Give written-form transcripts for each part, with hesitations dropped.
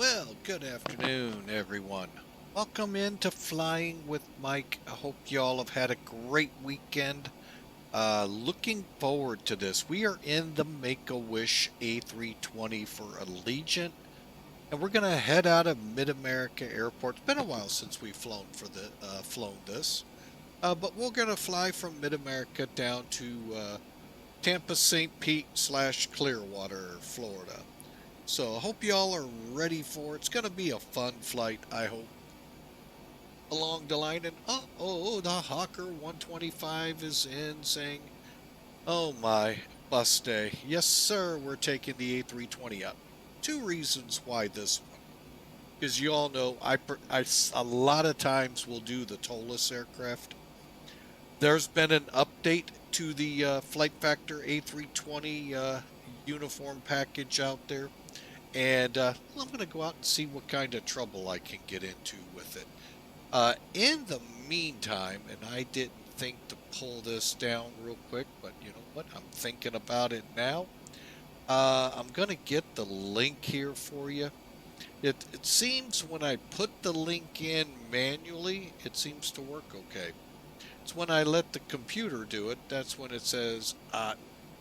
Well, good afternoon, everyone. Welcome into Flying with Mike. I hope y'all have had a great weekend. Looking forward to this. We are in the Make-A-Wish A320 for Allegiant, and we're going to head out of MidAmerica Airport. It's been a while since we've flown this, but we're going to fly from MidAmerica down to Tampa St. Pete / Clearwater, Florida. So I hope y'all are ready for it. It's going to be a fun flight, I hope. Along the line, and the Hawker 125 is in saying, "Oh my, bus day. Yes, sir, we're taking the A320 up." Two reasons why this one. Because you all know, a lot of times will do the tollless aircraft. There's been an update to the Flight Factor A320 uniform package out there. And I'm going to go out and see what kind of trouble I can get into with it. In the meantime, and I didn't think to pull this down real quick, but you know what? I'm thinking about it now. I'm going to get the link here for you. It seems when I put the link in manually, it seems to work okay. It's when I let the computer do it, that's when it says,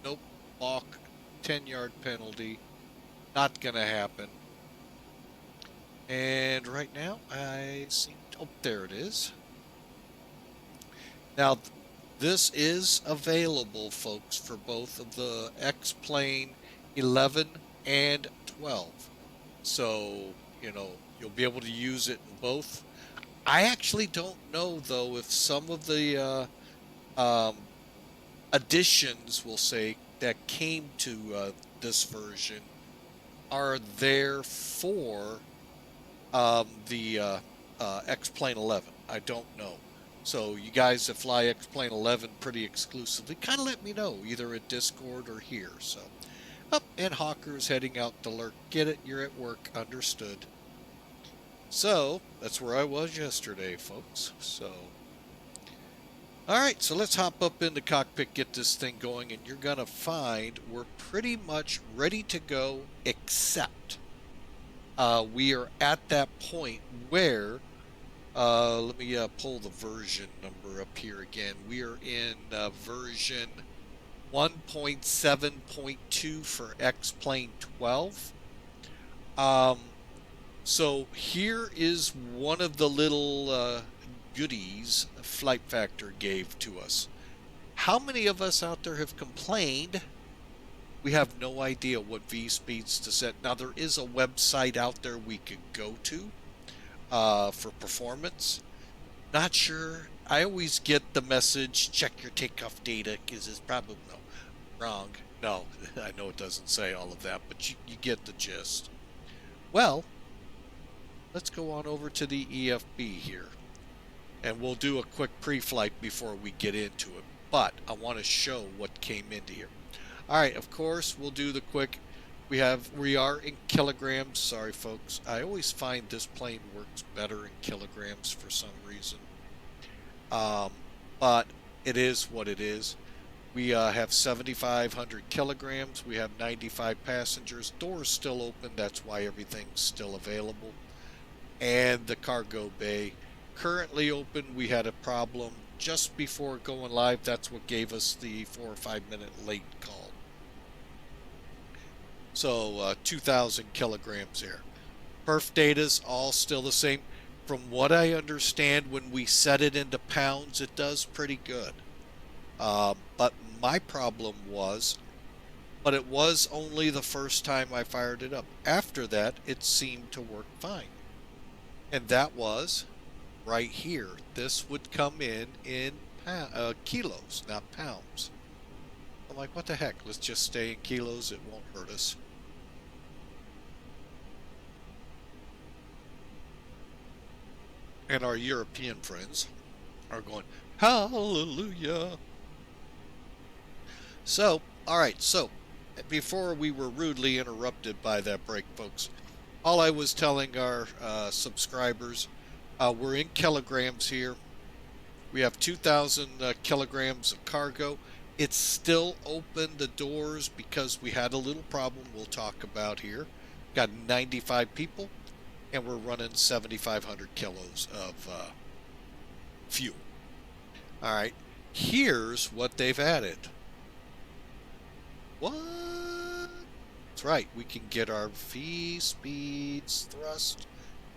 nope, balk, 10-yard penalty. Not gonna happen. And right now I seem to, oh, there it is. Now this is available, folks, for both of the X-Plane 11 and 12. So, you know, you'll be able to use it in both. I actually don't know though if some of the additions, we'll say, that came to this version are there for the X-Plane 11. I don't know. So you guys that fly X-Plane 11 pretty exclusively, kind of let me know, either at Discord or here. So, and Hawker's heading out to lurk. Get it? You're at work. Understood. So, that's where I was yesterday, folks. So, alright, so let's hop up in the cockpit, get this thing going, and you're going to find we're pretty much ready to go, except we are at that point where, let me pull the version number up here again. We are in version 1.7.2 for X-Plane 12. So here is one of the little goodies Flight Factor gave to us. How many of us out there have complained we have no idea what V speeds to set? Now there is a website out there we could go to for performance. Not sure. I always get the message, check your takeoff data, because it's probably wrong. No, I know it doesn't say all of that, but you get the gist. Well, let's go on over to the EFB here. And we'll do a quick pre-flight before we get into it. But I want to show what came into here. Alright, of course, we'll do the quick. We are in kilograms. Sorry, folks. I always find this plane works better in kilograms for some reason. But it is what it is. We have 7,500 kilograms. We have 95 passengers. Doors still open. That's why everything's still available. And the cargo bay currently open. We had a problem just before going live. That's what gave us the 4 or 5 minute late call. So 2,000 kilograms there. Perf data's all still the same. From what I understand, when we set it into pounds, it does pretty good. But my problem was, but it was only the first time I fired it up. After that, it seemed to work fine. And that was right here. This would come in kilos, not pounds. I'm like, what the heck? Let's just stay in kilos. It won't hurt us. And our European friends are going, hallelujah. So, alright, so before we were rudely interrupted by that break, folks, all I was telling our subscribers, we're in kilograms here. We have 2,000 kilograms of cargo. It's still open, the doors, because we had a little problem we'll talk about here. Got 95 people. and we're running 7,500 kilos of fuel. All right, here's what they've added. What? That's right, we can get our V, speeds, thrust,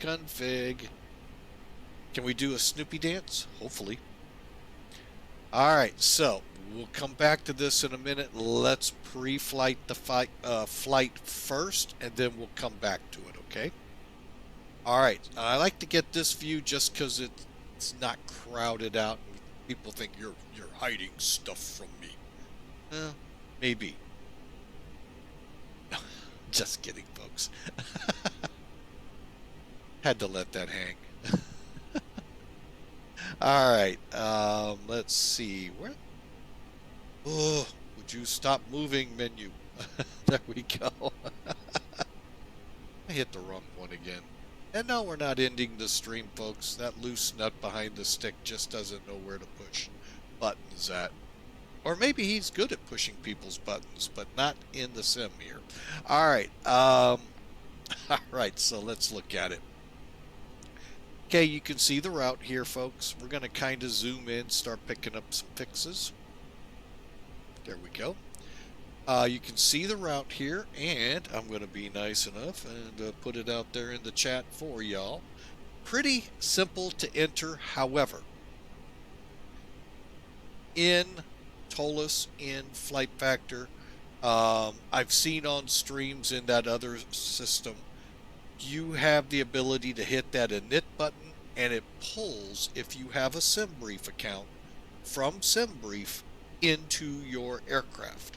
config. Can we do a Snoopy dance? Hopefully. All right, so we'll come back to this in a minute. Let's pre-flight the flight first, and then we'll come back to it, okay? All right, I like to get this view just because it's not crowded out. And people think you're hiding stuff from me. Maybe. Just kidding, folks. Had to let that hang. All right, let's see. Where? Oh, would you stop moving, menu? There we go. I hit the wrong one again. And no, we're not ending the stream, folks. That loose nut behind the stick just doesn't know where to push buttons at. Or maybe he's good at pushing people's buttons, but not in the sim here. All right. All right, so let's look at it. Okay, you can see the route here, folks. We're going to kind of zoom in, start picking up some fixes. There we go. You can see the route here, and I'm going to be nice enough and put it out there in the chat for y'all. Pretty simple to enter, however. In TOLUS, in Flight Factor, I've seen on streams in that other system, you have the ability to hit that init button, and it pulls, if you have a SimBrief account, from SimBrief into your aircraft.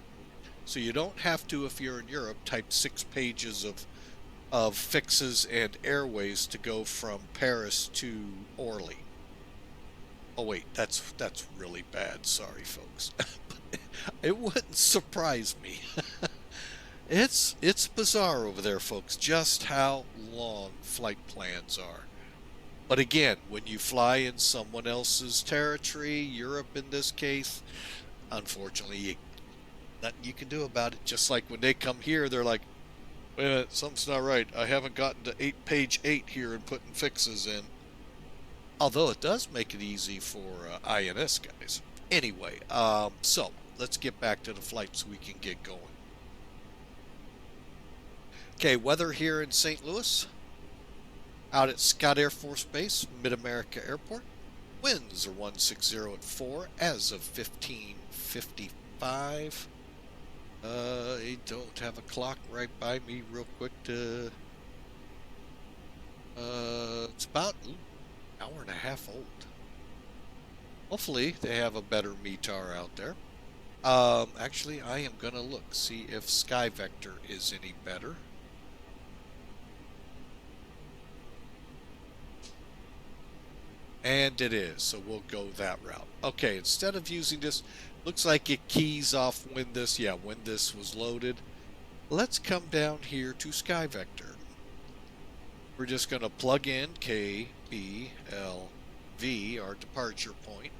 So you don't have to, if you're in Europe, type 6 pages of fixes and airways to go from Paris to Orly. Oh wait, that's really bad. Sorry, folks. It wouldn't surprise me. It's bizarre over there, folks, just how long flight plans are. But again, when you fly in someone else's territory, Europe in this case, unfortunately, nothing you can do about it. Just like when they come here, they're like, wait a minute, something's not right. I haven't gotten to page 8 here and putting fixes in. Although it does make it easy for INS guys. Anyway, so let's get back to the flight so we can get going. Okay, weather here in St. Louis, out at Scott Air Force Base, MidAmerica Airport. Winds are 160 at 4 as of 15:55. I don't have a clock right by me real quick to... it's about an hour and a half old. Hopefully they have a better METAR out there. Actually, I am going to look, see if SkyVector is any better. And it is, so we'll go that route. Okay, instead of using this, looks like it keys off when this was loaded. Let's come down here to SkyVector. We're just going to plug in KBLV, our departure point,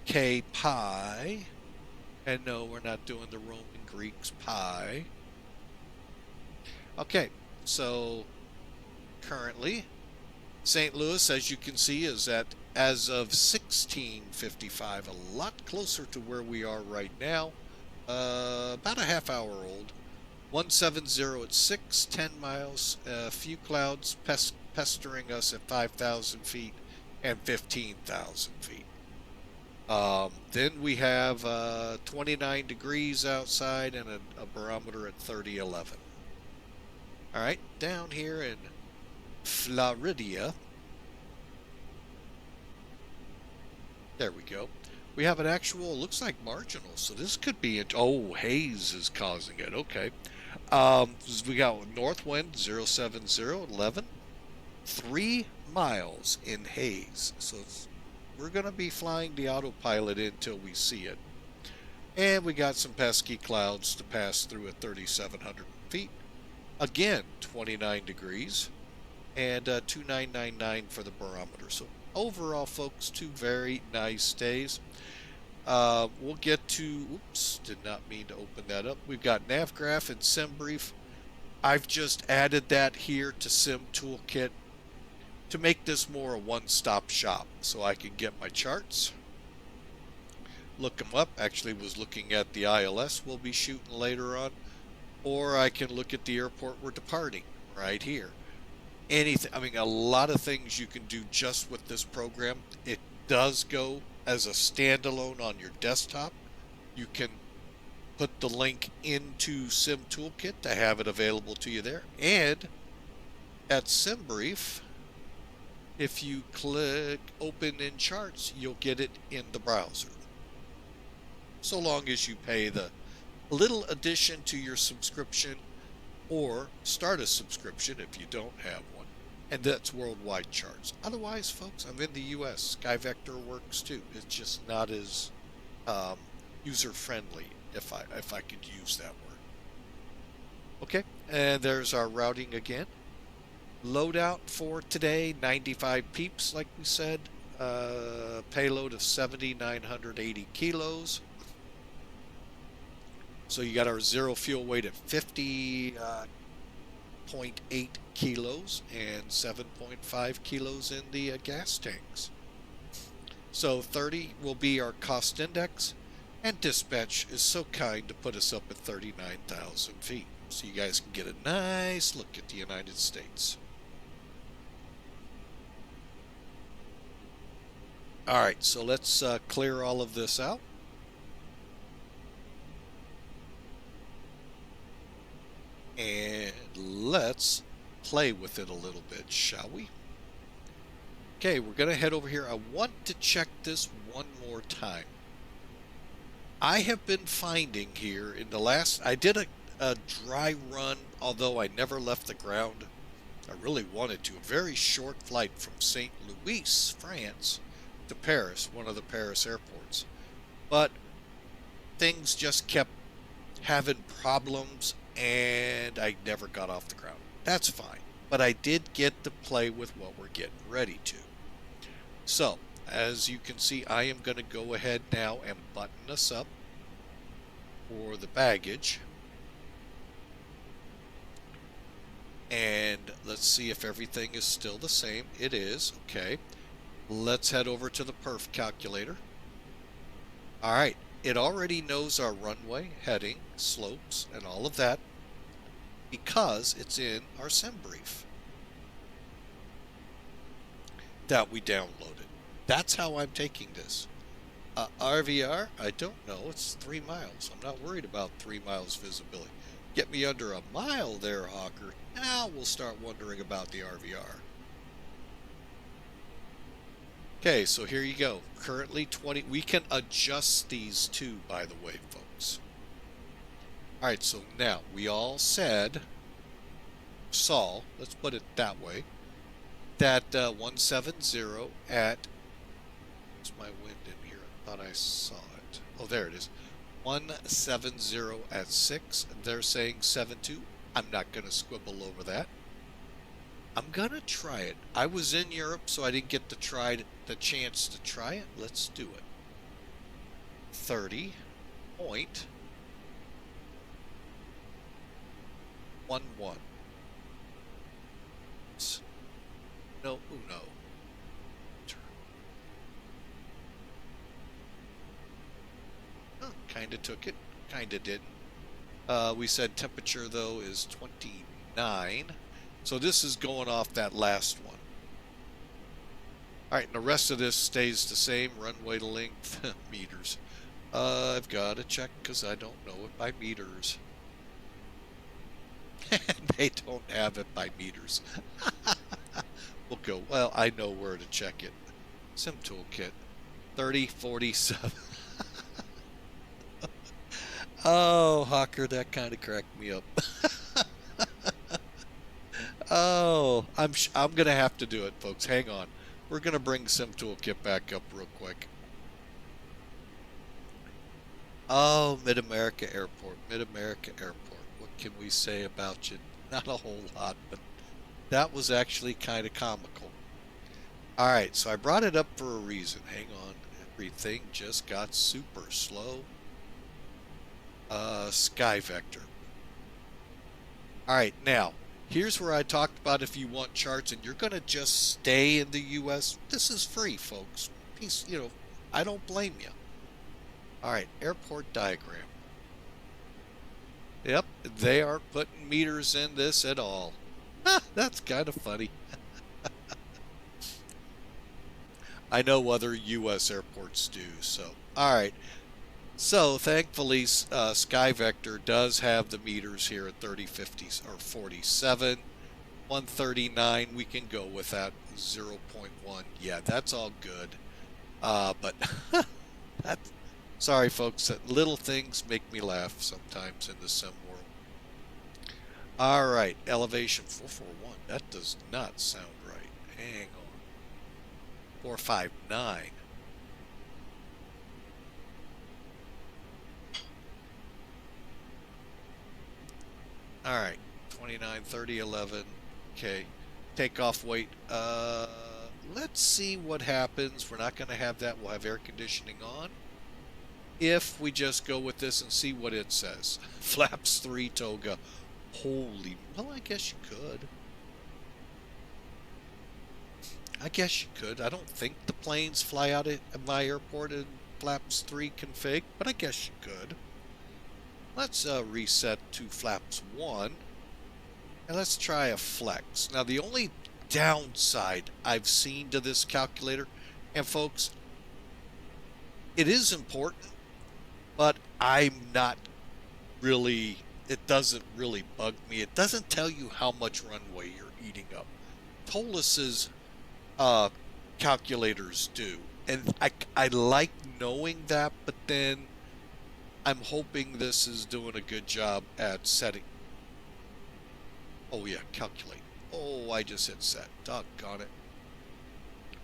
KPIE, and no, we're not doing the Roman Greeks pi. Okay, so currently St. Louis, as you can see, is at, as of 16:55, a lot closer to where we are right now. About a half hour old. 170 at 6, 10 miles, a few clouds pestering us at 5,000 feet and 15,000 feet. Then we have 29 degrees outside and a barometer at 30.11. All right, down here in Florida. There we go. We have an actual, looks like marginal, so this could be, oh, haze is causing it, okay. We got north wind 07011, 3 miles in haze, so we're going to be flying the autopilot until we see it. And we got some pesky clouds to pass through at 3,700 feet. Again, 29 degrees. And 2999 for the barometer. So overall, folks, 2 very nice days. We'll get to, oops, did not mean to open that up. We've got NavGraph and SimBrief. I've just added that here to Sim Toolkit to make this more a one-stop shop, so I can get my charts, look them up. Actually was looking at the ILS we'll be shooting later on, or I can look at the airport we're departing right here. Anything, I mean, a lot of things you can do just with this program. It does go as a standalone on your desktop. You can put the link into Sim Toolkit to have it available to you there. And at SimBrief, if you click open in charts, you'll get it in the browser. So long as you pay the little addition to your subscription or start a subscription if you don't have one. And that's worldwide charts. Otherwise, folks, I'm in the US. SkyVector works too. It's just not as user-friendly, if I could use that word. Okay, and there's our routing again. Loadout for today, 95 peeps, like we said. Payload of 7,980 kilos. So you got our zero fuel weight at 50.8 kilos and 7.5 kilos in the gas tanks. So 30 will be our cost index, and dispatch is so kind to put us up at 39,000 feet. So you guys can get a nice look at the United States. All right, so let's clear all of this out. And let's play with it a little bit, shall we? Okay, we're going to head over here. I want to check this one more time. I have been finding here in the last... I did a dry run, although I never left the ground. I really wanted to. A very short flight from St. Louis, France, to Paris, one of the Paris airports. But things just kept having problems, and I never got off the ground. That's fine. But I did get to play with what we're getting ready to. So, as you can see, I am going to go ahead now and button us up for the baggage. And let's see if everything is still the same. It is. Okay. Let's head over to the perf calculator. All right. It already knows our runway, heading, slopes, and all of that because it's in our SimBrief that we downloaded. That's how I'm taking this. RVR, I don't know. It's 3 miles. I'm not worried about 3 miles visibility. Get me under a mile there, Hawker. Now we'll start wondering about the RVR. Okay, so here you go. Currently 20. We can adjust these too, by the way, folks. All right, so now we all saw, let's put it that way, that 170 at, what's my wind in here? I thought I saw it. Oh, there it is. 170 at 6. They're saying 72. I'm not going to squibble over that. I'm going to try it. I was in Europe, so I didn't get to try the chance to try it. Let's do it. 30.11. No, uno. Oh, kind of took it. Kind of didn't. We said temperature, though, is 29. So this is going off that last one. All right, and the rest of this stays the same. Runway length, meters. I've got to check because I don't know it by meters. They don't have it by meters. We'll go, well, I know where to check it. Sim Toolkit, 3047. Oh, Hawker, that kind of cracked me up. Oh, I'm going to have to do it, folks. Hang on. We're going to bring Sim Toolkit back up real quick. Oh, MidAmerica Airport. MidAmerica Airport. What can we say about you? Not a whole lot, but that was actually kind of comical. All right, so I brought it up for a reason. Hang on. Everything just got super slow. SkyVector. All right, now, Here's where I talked about if you want charts and you're going to just stay in the U.S., this is free, folks. Peace, I don't blame you. All right, airport diagram. Yep, they are putting meters in this at all. That's kind of funny. I know other U.S. airports do, so. All right. So thankfully, SkyVector does have the meters here at 30, 50, or 47. 139, we can go with that. 0.1. Yeah, that's all good. But that's, sorry, folks, that little things make me laugh sometimes in the sim world. All right, elevation 441. That does not sound right. Hang on. 459. All right, 29, 30, 11. Okay, takeoff weight. Let's see what happens. We're not going to have that. We'll have air conditioning on. If we just go with this and see what it says. Flaps 3 toga. Holy, well, I guess you could. I guess you could. I don't think the planes fly out at my airport in flaps 3 config, but I guess you could. Let's reset to flaps 1. And let's try a flex. Now, the only downside I've seen to this calculator, and folks, it is important, but I'm not really, it doesn't really bug me. It doesn't tell you how much runway you're eating up. Tolus's calculators do. And I like knowing that, but then I'm hoping this is doing a good job at setting. Oh yeah, calculate. Oh, I just hit set. Doggone it.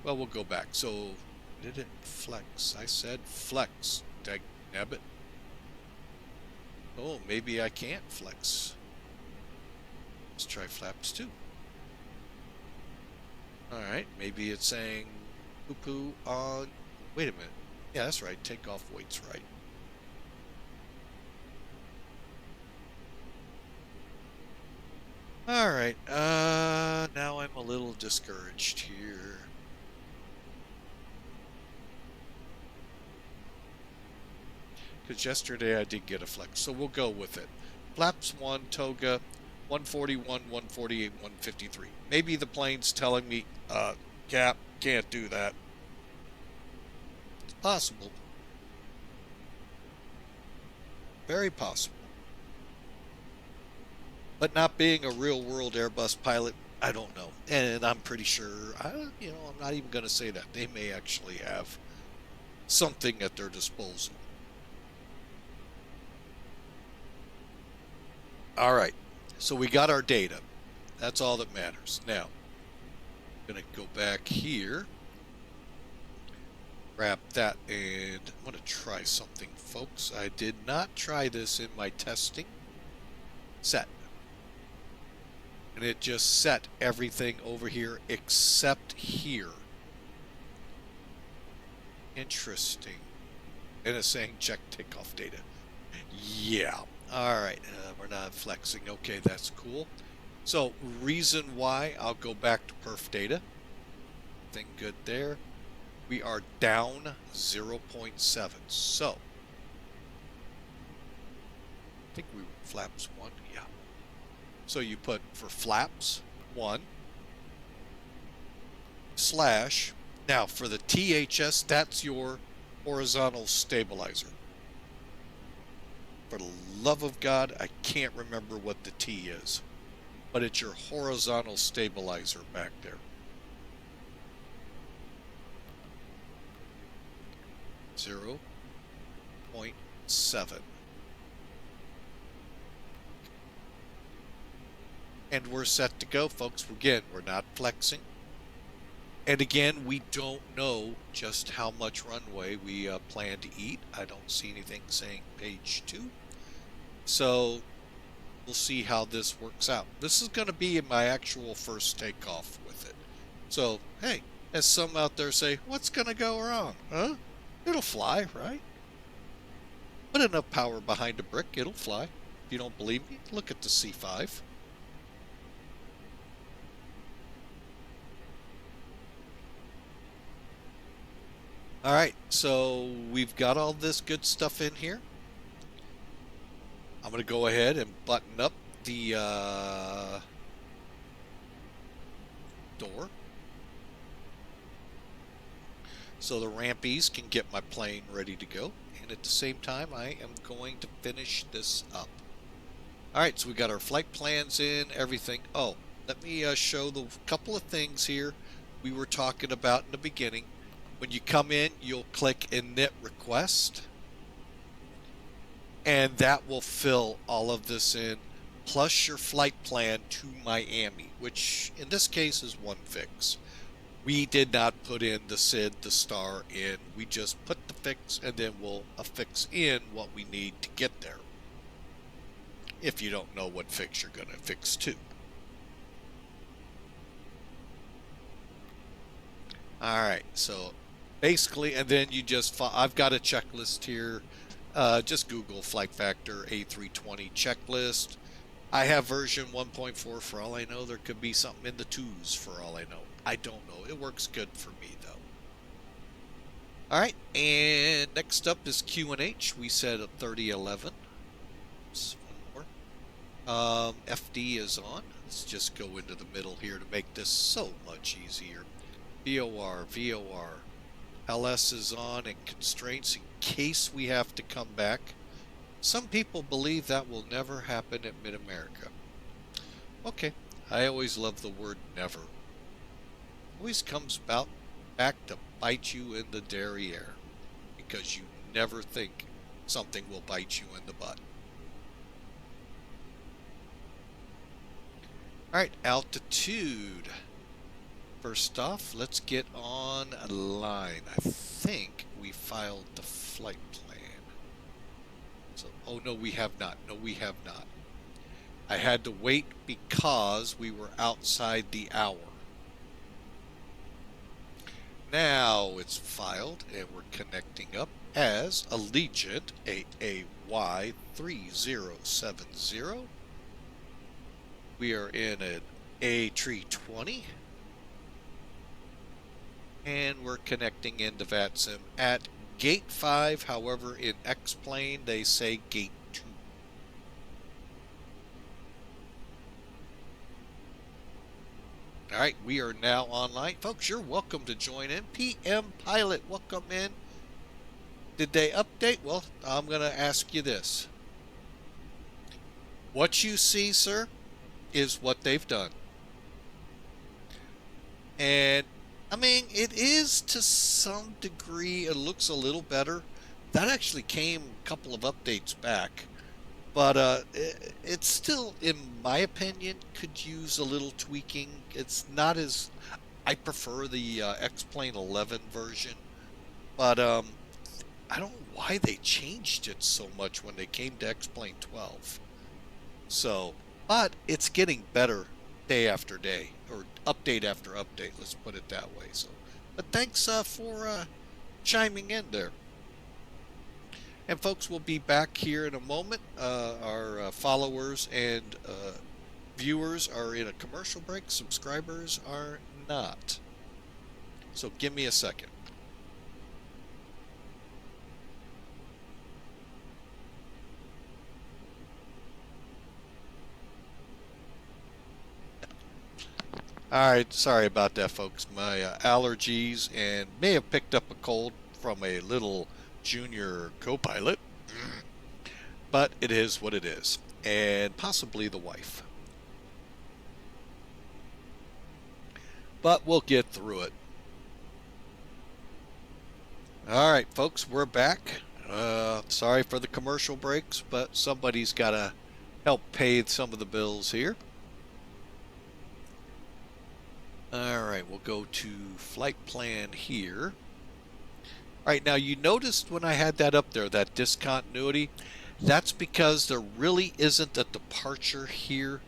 Well, we'll go back. So, did it flex? I said flex. Dagnabbit. Oh, maybe I can't flex. Let's try flaps 2. Alright, maybe it's saying poo-poo on... Wait a minute. Yeah, that's right. Takeoff weight's right. Alright, now I'm a little discouraged here. Because yesterday I did get a flex, so we'll go with it. Flaps 1, toga, 141, 148, 153. Maybe the plane's telling me, Cap, can't do that. It's possible. Very possible. But not being a real-world Airbus pilot, I don't know. And I'm pretty sure, I'm not even going to say that. They may actually have something at their disposal. All right, so we got our data. That's all that matters. Now, I'm going to go back here, grab that, and I'm going to try something, folks. I did not try this in my testing. Set. And it just set everything over here except here. Interesting. And it's saying check takeoff data. Yeah. All right. We're not flexing. Okay, that's cool. So, reason why, I'll go back to perf data. Thing good there. We are down 0.7. So, I think we were flaps 1. Yeah. So you put for flaps 1 slash, now for the THS, that's your horizontal stabilizer. For the love of God, I can't remember what the T is, but it's your horizontal stabilizer back there. 0.7. And we're set to go, folks. Again, we're not flexing. And again, we don't know just how much runway we plan to eat. I don't see anything saying page 2. So we'll see how this works out. This is going to be my actual first takeoff with it. So, hey, as some out there say, what's going to go wrong? Huh? It'll fly, right? Put enough power behind a brick, it'll fly. If you don't believe me, look at the C5. All right, so we've got all this good stuff in here. I'm going to go ahead and button up the door so the rampies can get my plane ready to go. And at the same time, I am going to finish this up. All right, so we got our flight plans in, everything. Oh, let me show the couple of things here we were talking about in the beginning. When you come in, you'll click Init Request, and that will fill all of this in, plus your flight plan to Miami, which in this case is one fix. We did not put in the SID, the star in. We just put the fix, and then we'll affix in what we need to get there, if you don't know what fix you're going to fix to. All right, so basically, and then you just, I've got a checklist here. Just Google Flight Factor A320 checklist. I have version 1.4 for all I know. There could be something in the 2s for all I know. I don't know. It works good for me, though. All right, and next up is Q&H. We said a 3011. One more. FD is on. Let's just go into the middle here to make this so much easier. VOR. LS is on, and constraints in case we have to come back. Some people believe that will never happen at MidAmerica. Okay, I always love the word never. Always comes back to bite you in the derriere, because you never think something will bite you in the butt. Alright, altitude. First off, let's get online. I think we filed the flight plan. So, oh no, we have not. No, we have not. I had to wait because we were outside the hour. Now it's filed, and we're connecting up as Allegiant AAY 3070. We are in an A320. And we're connecting into VATSIM at Gate 5. However, in X-Plane, they say Gate 2. All right, we are now online. Folks, you're welcome to join in. PM Pilot, welcome in. Did they update? Well, I'm going to ask you this. What you see, sir, is what they've done. And I mean, it is to some degree, it looks a little better. That actually came a couple of updates back. But it's still, in my opinion, could use a little tweaking. It's not as, I prefer the X-Plane 11 version. But I don't know why they changed it so much when they came to X-Plane 12. So, but it's getting better day after day, or update after update, let's put it that way. So, but thanks for chiming in there. And folks, we'll be back here in a moment. Our followers and viewers are in a commercial break. Subscribers are not. So give me a second. All right, sorry about that, folks. My allergies, and may have picked up a cold from a little junior co-pilot, but it is what it is, and possibly the wife. But we'll get through it. All right, folks, we're back. Sorry for the commercial breaks, but somebody's got to help pay some of the bills here. All right, we'll go to flight plan here. All right, now you noticed when I had that up there, that discontinuity, that's because there really isn't a departure here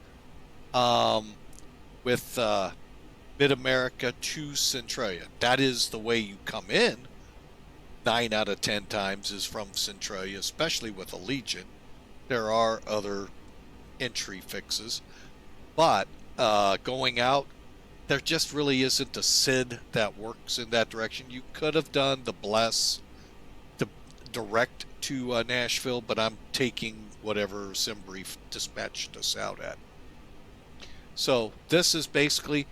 with MidAmerica to Centralia. That is the way you come in. 9 out of 10 times is from Centralia, especially with Allegiant. There are other entry fixes, but going out, there just really isn't a SID that works in that direction. You could have done the bless the direct to Nashville, but I'm taking whatever SimBrief dispatched us out at. So this is basically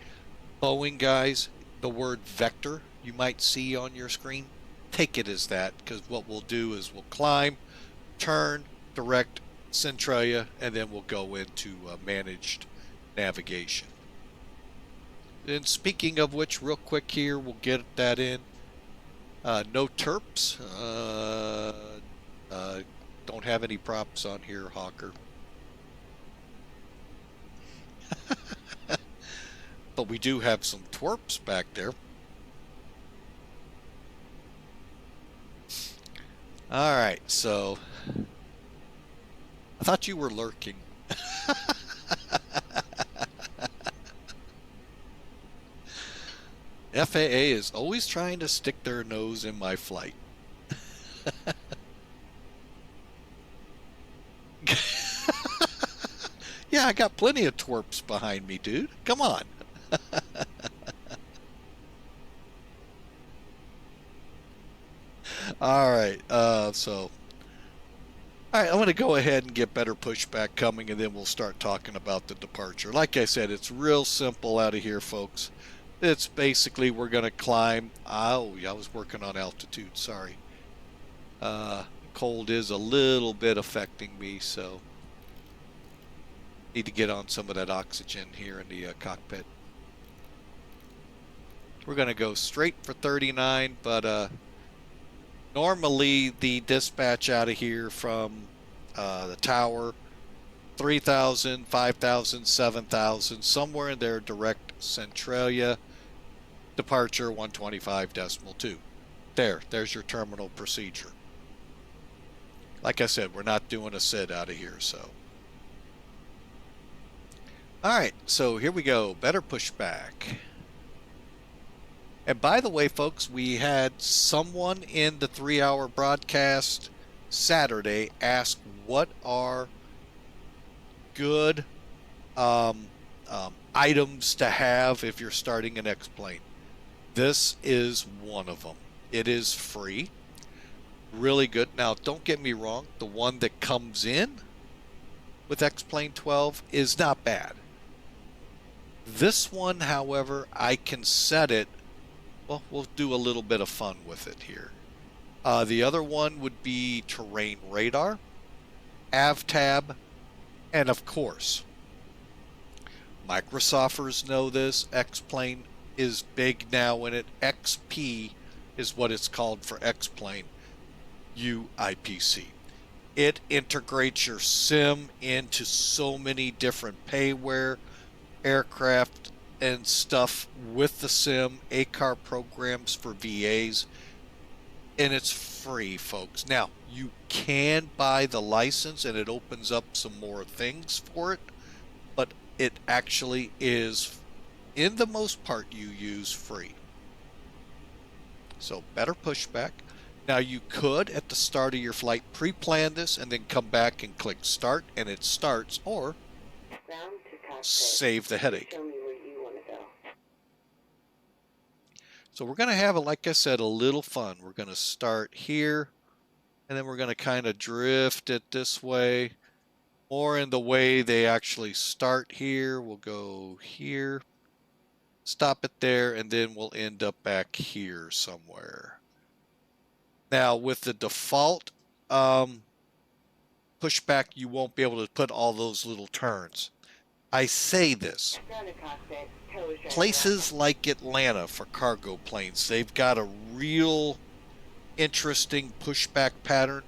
Boeing, guys. The word vector you might see on your screen, take it as that, because what we'll do is we'll climb, turn, direct, Centralia, and then we'll go into managed navigation. And speaking of which, real quick here, we'll get that in. No terps. Don't have any props on here, Hawker. But we do have some twerps back there. All right, so I thought you were lurking. FAA is always trying to stick their nose in my flight. Yeah, I got plenty of twerps behind me, dude. Come on. All right, so all right, I'm going to go ahead and get better pushback coming, and then we'll start talking about the departure. Like I said, it's real simple out of here, folks. It's basically we're going to climb. Oh, yeah, I was working on altitude. Sorry. Cold is a little bit affecting me, so need to get on some of that oxygen here in the cockpit. We're going to go straight for 39, but normally the dispatch out of here from the tower, 3,000, 5,000, 7,000, somewhere in there, direct Centralia, departure 125.2. There's your terminal procedure. Like I said, we're not doing a SID out of here, so. All right, so here we go, better pushback. And by the way, folks, we had someone in the 3-hour broadcast Saturday ask what are good items to have if you're starting an X-plane. This is one of them. It is free. Really good. Now, don't get me wrong. The one that comes in with X-plane 12 is not bad. This one, however, I can set it. Well, we'll do a little bit of fun with it here. The other one would be terrain radar, AvTab, and of course, Microsofters know this. X-plane is big now in it. XP is what it's called for X-plane. UIPC. It integrates your sim into so many different payware, aircraft, and stuff with the sim, ACAR programs for VAs, and it's free, folks. Now, you can buy the license, and it opens up some more things for it, but it actually is, in the most part, you use free. So, better pushback. Now, you could, at the start of your flight, pre-plan this and then come back and click start, and it starts, or save the headache. So we're going to have, like I said, a little fun. We're going to start here, and then we're going to kind of drift it this way, more in the way they actually start here. We'll go here, stop it there, and then we'll end up back here somewhere. Now, with the default pushback, you won't be able to put all those little turns. I say this. Places like Atlanta for cargo planes, they've got a real interesting pushback pattern.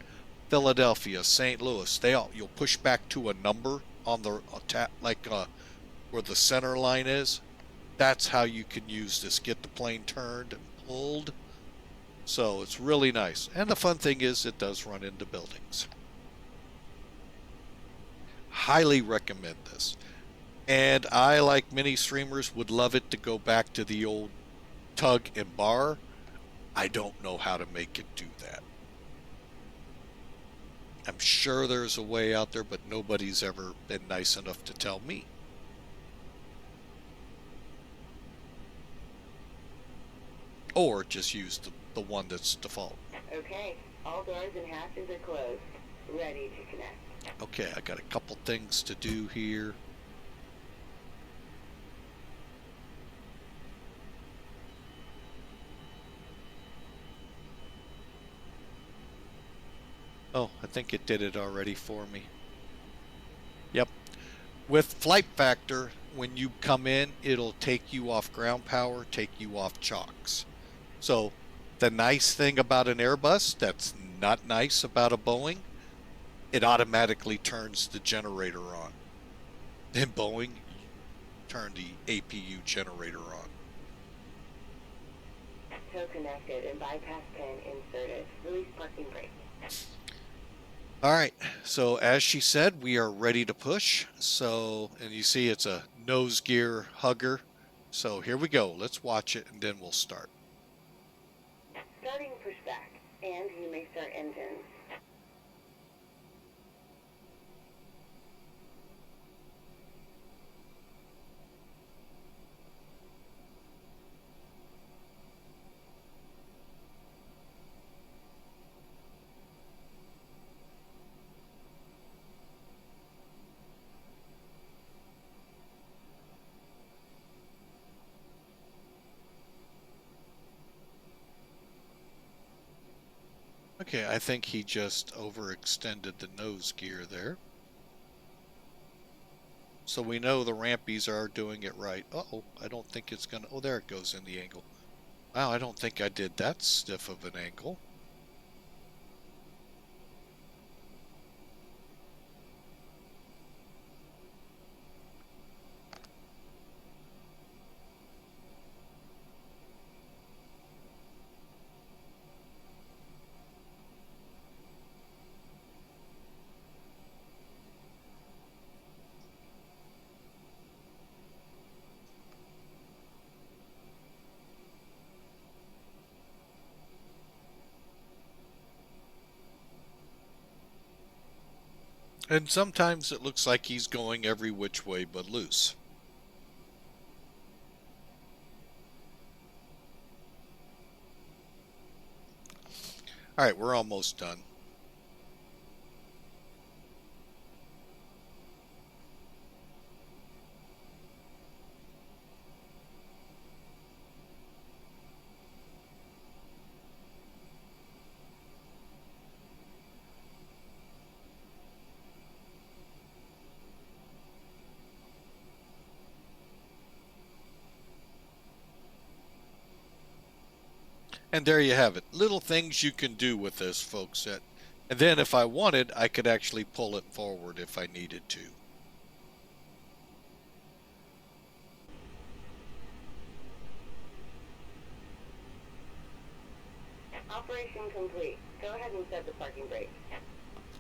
Philadelphia, St. Louis, you'll push back to a number on the where the center line is. That's how you can use this. Get the plane turned and pulled. So it's really nice. And the fun thing is it does run into buildings. Highly recommend this. And I, like many streamers, would love it to go back to the old tug and bar. I don't know how to make it do that. I'm sure there's a way out there, but nobody's ever been nice enough to tell me. or just use the one that's default. Okay, all doors and hatches are closed. Ready to connect. Okay, I got a couple things to do here. Oh, I think it did it already for me. Yep. With Flight Factor, when you come in, it'll take you off ground power, take you off chocks. So the nice thing about an Airbus that's not nice about a Boeing, it automatically turns the generator on. In Boeing, you turn the APU generator on. Tow connected and bypass pin inserted. Release parking brake. All right, so as she said, we are ready to push. So, and you see it's a nose gear hugger. So here we go. Let's watch it and then we'll start. Starting pushback, and you may start engines. Okay, I think he just overextended the nose gear there. So we know the rampies are doing it right. Uh-oh, I don't think it's gonna, oh, there it goes in the angle. Wow, I don't think I did that stiff of an angle. And sometimes it looks like he's going every which way but loose. All right, we're almost done. And there you have it. Little things you can do with this, folks. And then if I wanted, I could actually pull it forward if I needed to. Operation complete. Go ahead and set the parking brake.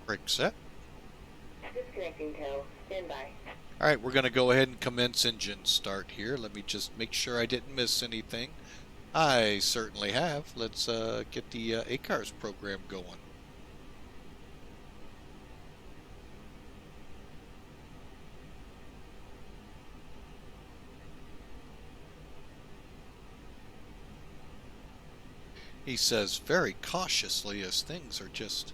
Brake set. Disconnecting tow. Stand by. All right, we're going to go ahead and commence engine start here. Let me just make sure I didn't miss anything. I certainly have. Let's get the ACARS program going. He says very cautiously as things are just...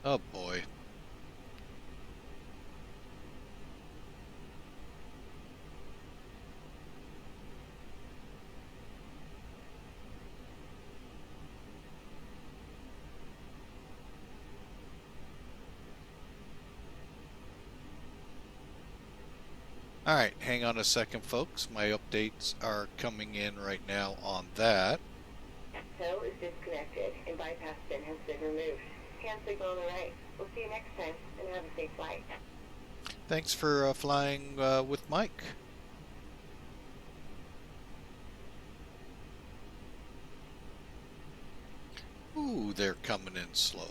Oh boy. All right, hang on a second, folks. My updates are coming in right now on that. Tow is disconnected and bypass pin has been removed. Hand signal on the right. We'll see you next time and have a safe flight. Thanks for flying with Mike. Ooh, they're coming in slow.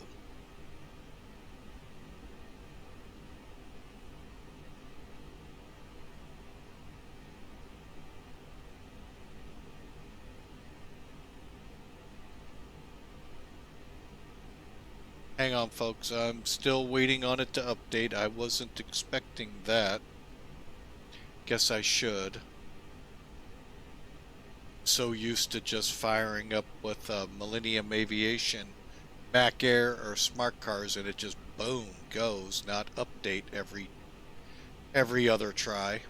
Hang on, folks. I'm still waiting on it to update. I wasn't expecting that. Guess I should. So used to just firing up with Millennium Aviation, Mac Air, or smart cars, and it just boom goes, not update every other try.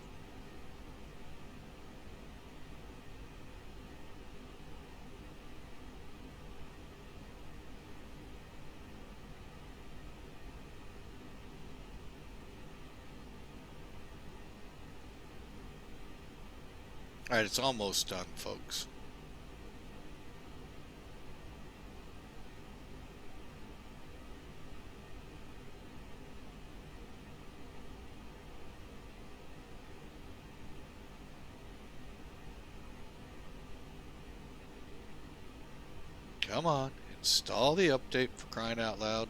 All right, it's almost done, folks. Come on, install the update for crying out loud.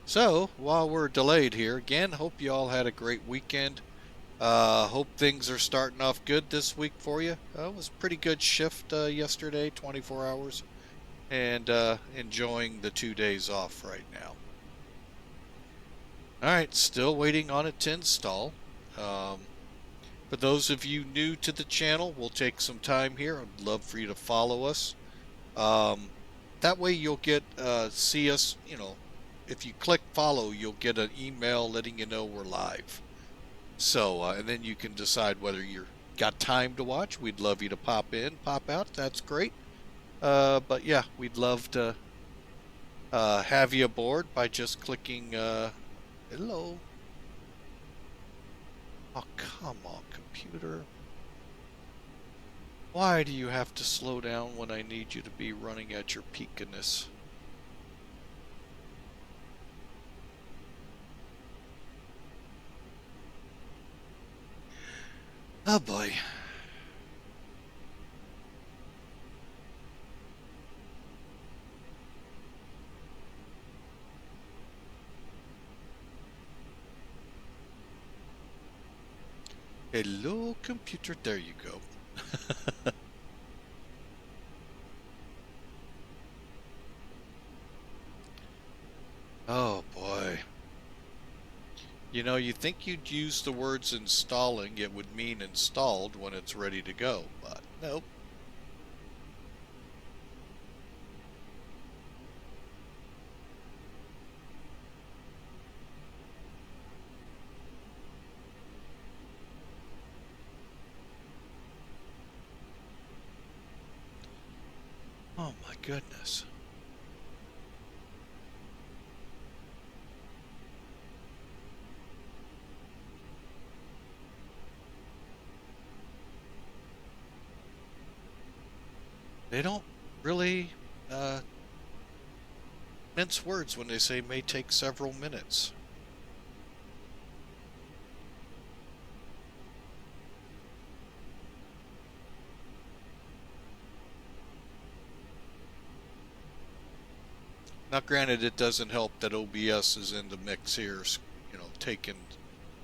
So, while we're delayed here, again, hope you all had a great weekend. Hope things are starting off good this week for you. It was a pretty good shift yesterday, 24 hours, and enjoying the 2 days off right now. All right, still waiting on it to install. For those of you new to the channel, we'll take some time here. I'd love for you to follow us. That way you'll get see us, if you click follow, you'll get an email letting you know we're live. So, and then you can decide whether you're got time to watch. We'd love you to pop in, pop out. That's great. But yeah, we'd love to have you aboard by just clicking hello. Oh, come on, computer. Why do you have to slow down when I need you to be running at your peakiness? Oh boy. Hello, computer. There you go. Oh boy. You think you'd use the words installing, it would mean installed when it's ready to go, but nope. Oh my goodness. They don't really mince words when they say may take several minutes. Now, granted, it doesn't help that OBS is in the mix here, taking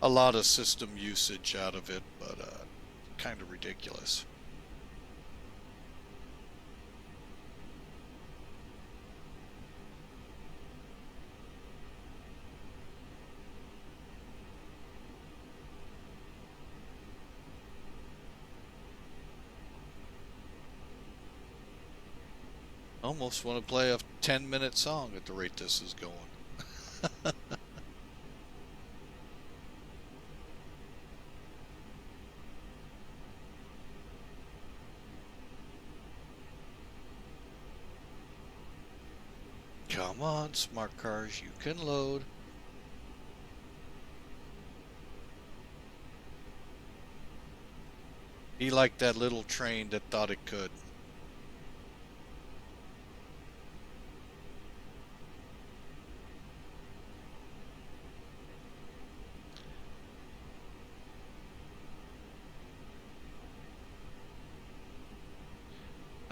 a lot of system usage out of it, but kind of ridiculous. Almost want to play a 10-minute song at the rate this is going. Come on, smart cars, you can load. Be like that little train that thought it could.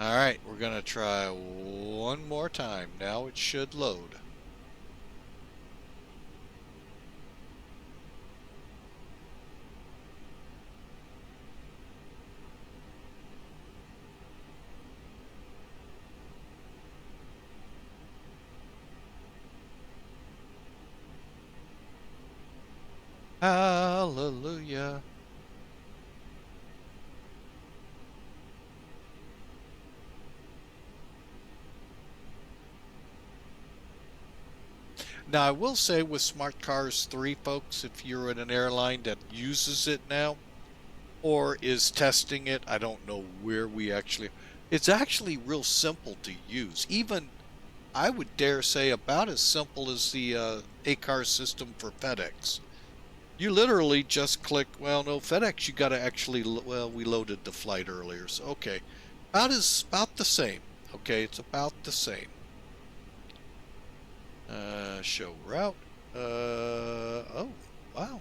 Alright, we're going to try one more time. Now it should load. Hallelujah. Now, I will say with Smart Cars 3, folks, if you're in an airline that uses it now or is testing it, I don't know where we actually... It's actually real simple to use. Even, I would dare say, about as simple as the A-Car system for FedEx. You literally just click, well, no, FedEx, you got to actually, well, we loaded the flight earlier, so okay. About the same. Okay, it's about the same. Show route. Oh, wow.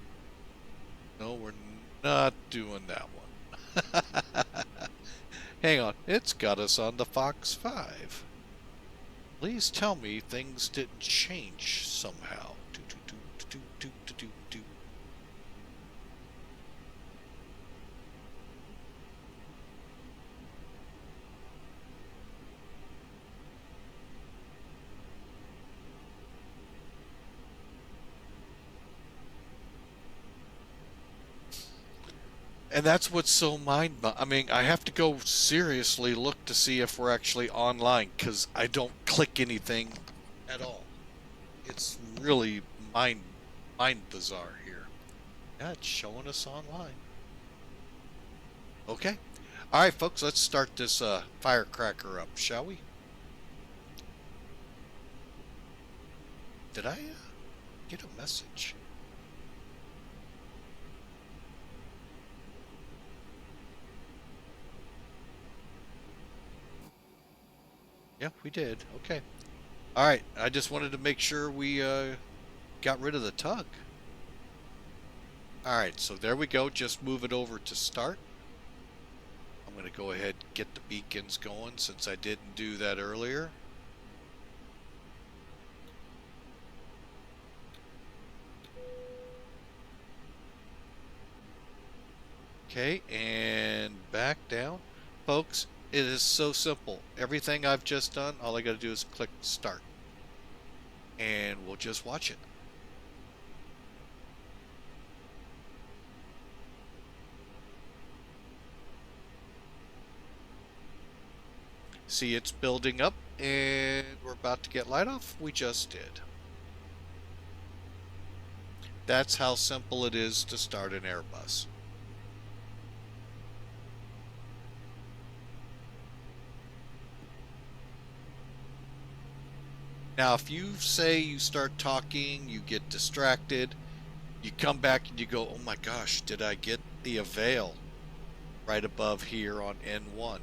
No, we're not doing that one. Hang on, it's got us on the Fox 5. Please tell me things didn't change somehow. And that's what's so I mean, I have to go seriously look to see if we're actually online, because I don't click anything at all. It's really mind bizarre here. Yeah, it's showing us online. Okay. All right, folks, let's start this firecracker up, shall we? Did I get a message? Yeah, we did. Okay. All right. I just wanted to make sure we got rid of the tug. All right. So there we go. Just move it over to start. I'm going to go ahead and get the beacons going since I didn't do that earlier. Okay. And back down. Folks, it is so simple. Everything I've just done, all I got to do is click start. And we'll just watch it. See, it's building up, and we're about to get light off. We just did. That's how simple it is to start an Airbus. Now, if you say you start talking, you get distracted, you come back and you go, oh my gosh, did I get the avail right above here on N1?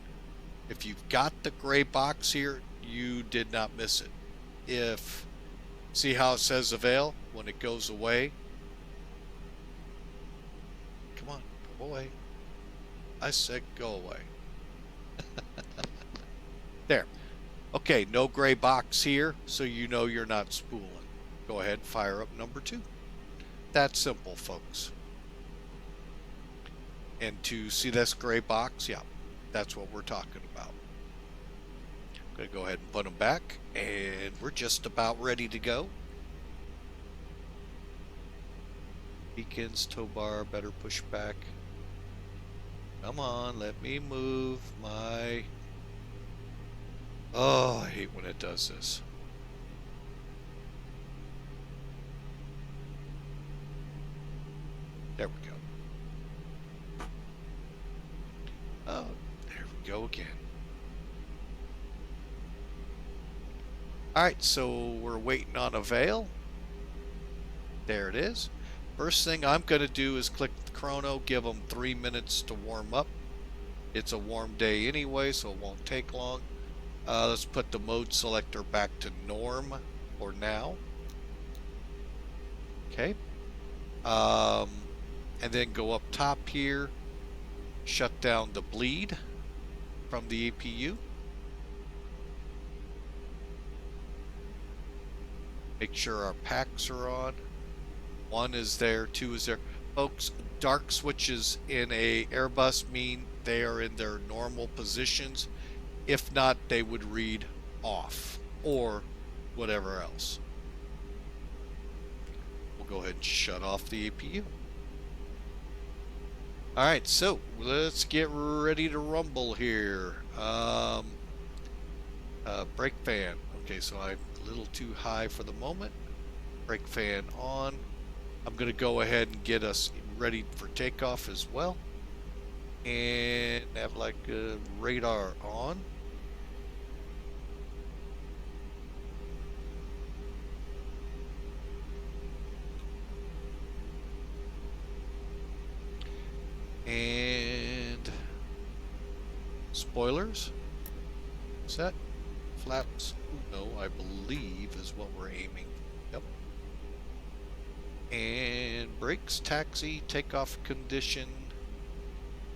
If you've got the gray box here, you did not miss it. If, see how it says avail when it goes away? Come on, go away. I said go away. There. Okay, no gray box here, so you know you're not spooling. Go ahead and fire up number 2. That's simple, folks. And to see this gray box, yeah, that's what we're talking about. I'm going to go ahead and put them back, and we're just about ready to go. Beacons, tow bar, better push back. Come on, let me move my... Oh, I hate when it does this. There we go. Oh, there we go again. Alright, so we're waiting on avail. There it is. First thing I'm going to do is click the chrono, give them 3 minutes to warm up. It's a warm day anyway, so it won't take long. Let's put the mode selector back to norm or now. Okay. And then go up top here, shut down the bleed from the APU. Make sure our packs are on. 1 is there, 2 is there. Folks, dark switches in a Airbus mean they are in their normal positions. If not, they would read off or whatever else. We'll go ahead and shut off the APU. All right, so let's get ready to rumble here. Brake fan. Okay, so I'm a little too high for the moment. Brake fan on. I'm going to go ahead and get us ready for takeoff as well. And have like a radar on. And spoilers set. Flaps no, I believe is what we're aiming. Yep. And brakes, taxi, takeoff condition.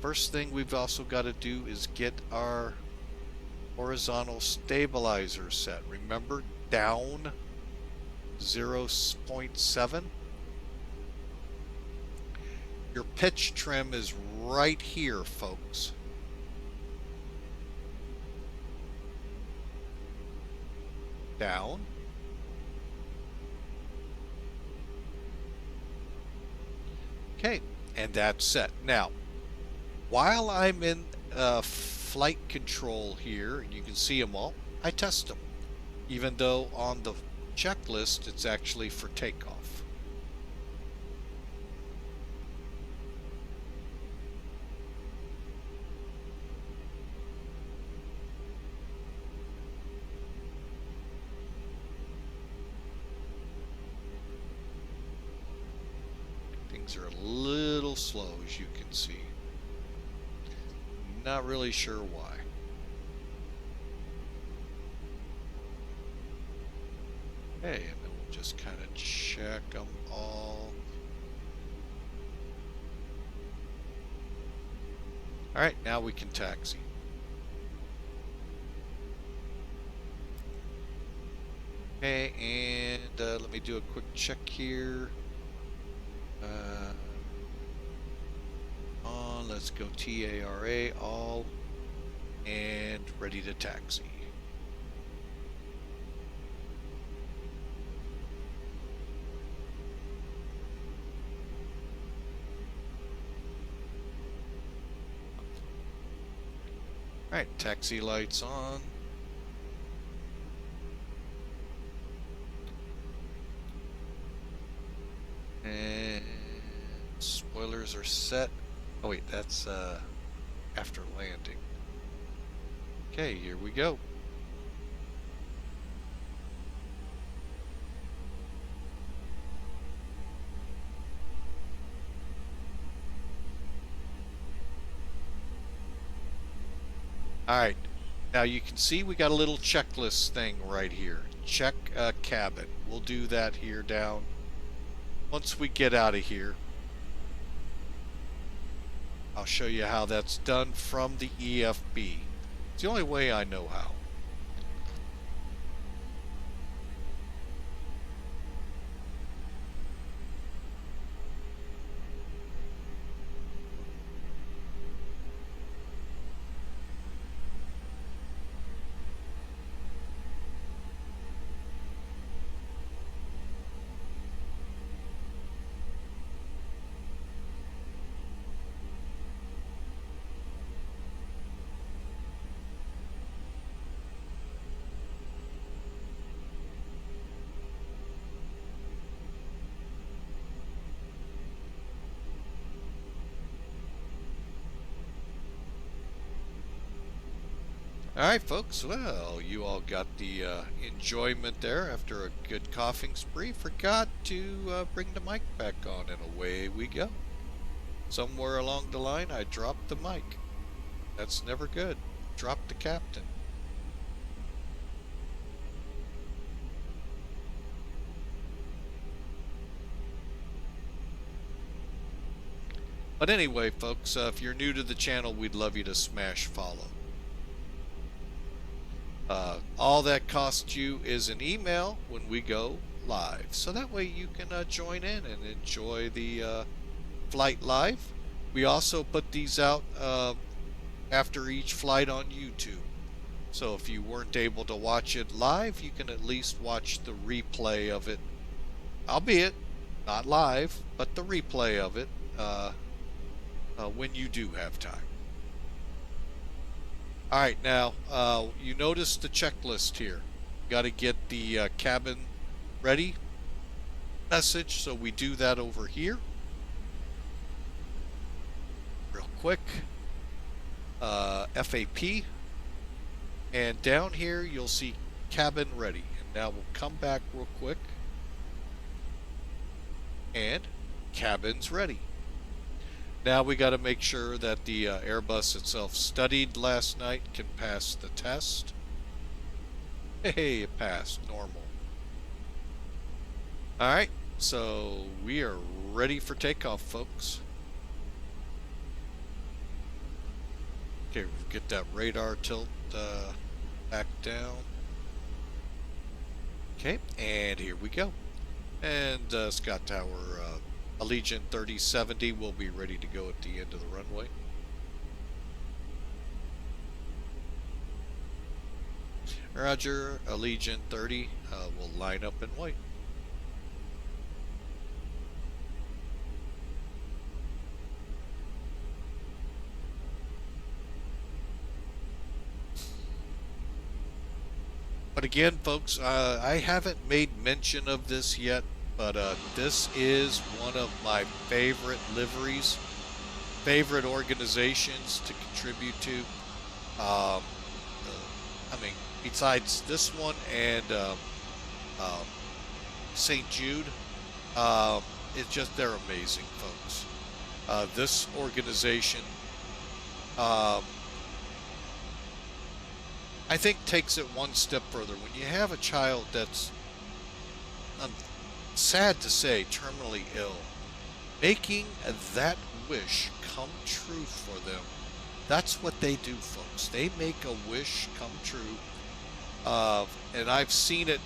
First thing we've also got to do is get our horizontal stabilizer set. Remember, down 0.7. Your pitch trim is right here, folks. Down. Okay, and that's set. Now, while I'm in flight control here, and you can see them all, I test them. Even though on the checklist, it's actually for takeoff. Things are a little slow, as you can see. Not really sure why. Okay, and then we'll just kind of check them all. All right, now we can taxi. Okay, and let me do a quick check here. Let's go TARA all, and ready to taxi. All right, taxi lights on. And spoilers are set. Oh wait, that's after landing. Okay, here we go. All right, now you can see we got a little checklist thing right here. Check cabin. We'll do that here down once we get out of here. I'll show you how that's done from the EFB. It's the only way I know how. Alright folks, well, you all got the enjoyment there after a good coughing spree. Forgot to bring the mic back on, and away we go. Somewhere along the line I dropped the mic. That's never good. Dropped the captain. But anyway folks, if you're new to the channel, we'd love you to smash follow. All that costs you is an email when we go live, so that way you can join in and enjoy the flight live. We also put these out after each flight on YouTube, so if you weren't able to watch it live, you can at least watch the replay of it, albeit not live, but the replay of it when you do have time. All right, now you notice the checklist here. Got to get the cabin ready message, so we do that over here real quick. FAP, and down here you'll see cabin ready. And now we'll come back real quick, and cabin's ready. Now we got to make sure that the Airbus itself studied last night, can pass the test. Hey, it passed, normal. All right, so we are ready for takeoff, folks. Okay, we'll get that radar tilt back down. Okay, and here we go. And Scott Tower, Allegiant 3070 will be ready to go at the end of the runway. Roger, Allegiant 30 will line up and wait. But again, folks, I haven't made mention of this yet, but this is one of my favorite liveries, favorite organizations to contribute to. I mean, besides this one and St. Jude, it's just, they're amazing, folks. This organization, I think, takes it one step further. When you have a child that's, sad to say, terminally ill, making that wish come true for them, that's what they do, folks. They make a wish come true. And I've seen it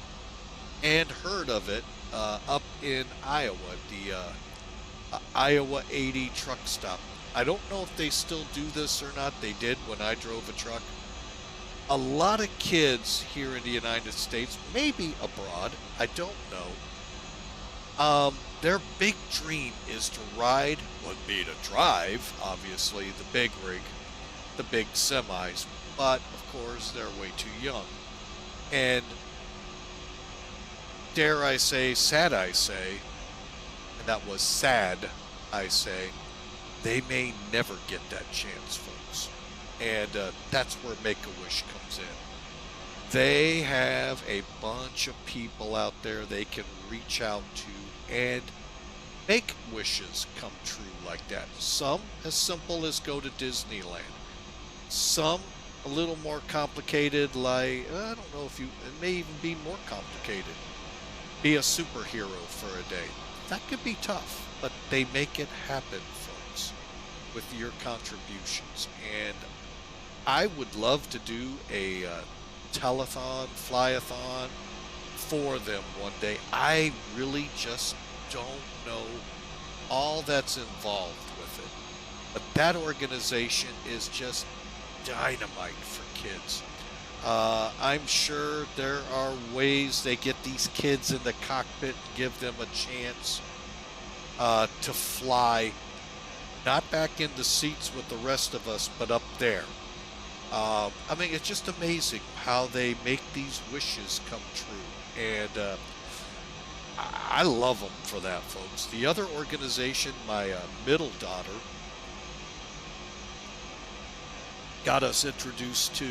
and heard of it up in Iowa, the Iowa 80 truck stop. I don't know if they still do this or not. They did when I drove a truck. A lot of kids here in the United States, maybe abroad, I don't know, their big dream is to ride, would be to drive, obviously, the big rig, the big semis, but of course they're way too young. And dare I say, sad I say, and that was sad I say, they may never get that chance, folks. And that's where Make-A-Wish comes in. They have a bunch of people out there they can reach out to and make wishes come true like that. Some as simple as go to Disneyland. Some a little more complicated, like, I don't know if you, it may even be more complicated. Be a superhero for a day. That could be tough, but they make it happen, folks, with your contributions. And I would love to do a telethon, flyathon for them one day. I really just don't know all that's involved with it. But that organization is just dynamite for kids. I'm sure there are ways they get these kids in the cockpit and give them a chance to fly, not back in the seats with the rest of us, but up there. I mean, it's just amazing how they make these wishes come true, and I love them for that, folks. The other organization, my middle daughter got us introduced to,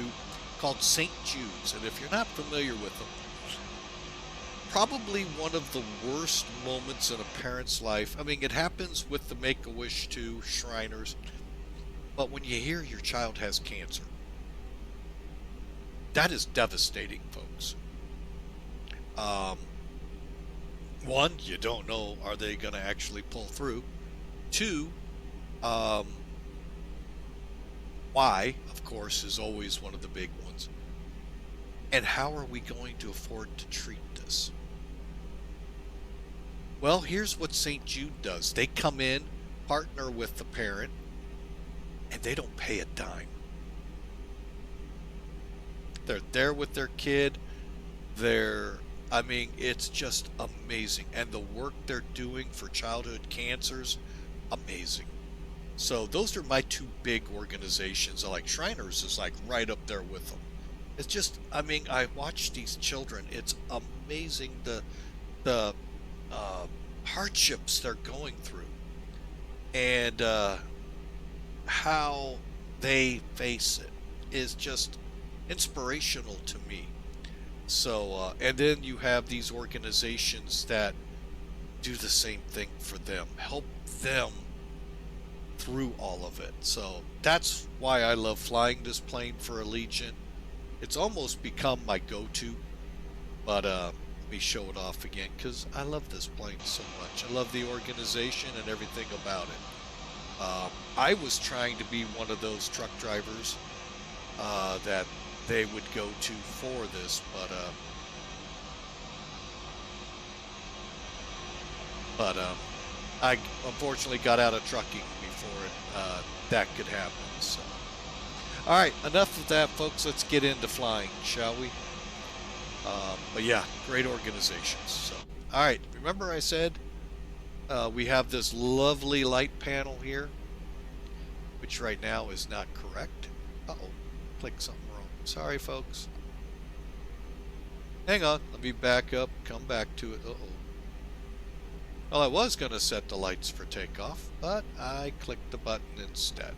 called St. Jude's, and if you're not familiar with them, probably one of the worst moments in a parent's life. I mean, it happens with the Make-A-Wish to Shriners, but when you hear your child has cancer, that is devastating, folks. One, you don't know, are they going to actually pull through? Two, why, of course, is always one of the big ones. And how are we going to afford to treat this? Well, here's what St. Jude does. They come in, partner with the parent, and they don't pay a dime. They're there with their kid. I mean, it's just amazing. And the work they're doing for childhood cancers, amazing. So those are my two big organizations. I like Shriners is like right up there with them. It's just, I mean, I watch these children. It's amazing the uh, hardships they're going through and how they face it is just inspirational to me. So, and then you have these organizations that do the same thing for them, help them through all of it. So that's why I love flying this plane for Allegiant. It's almost become my go-to, but let me show it off again because I love this plane so much. I love the organization and everything about it. I was trying to be one of those truck drivers that they would go to for this, but I unfortunately got out of trucking before that could happen. So, all right, enough of that, folks. Let's get into flying, shall we? But yeah, great organizations. So, all right, remember I said we have this lovely light panel here, which right now is not correct. Uh-oh, clicked something wrong. Sorry, folks. Hang on, let me back up, come back to it. Uh-oh. Well, I was going to set the lights for takeoff, but I clicked the button instead.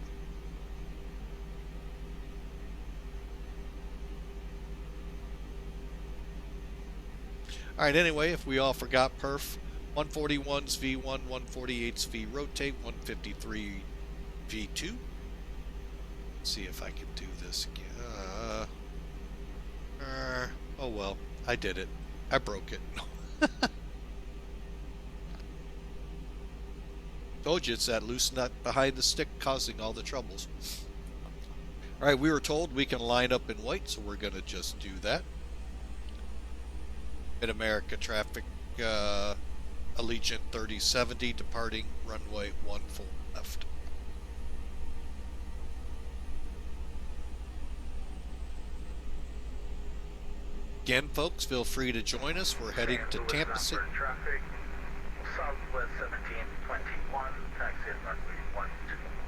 All right, anyway, if we all forgot perf, 141's V1, 148's V rotate, 153 V2. Let's see if I can do this again. Oh well, I did it. I broke it. Told you it's that loose nut behind the stick causing all the troubles. All right, we were told we can line up in white, so we're going to just do that. MidAmerica traffic, Allegiant 3070, departing runway 14 left. Again, folks, feel free to join us. We're heading to Tampa City. Traffic, Southwest 1721, taxi at runway 12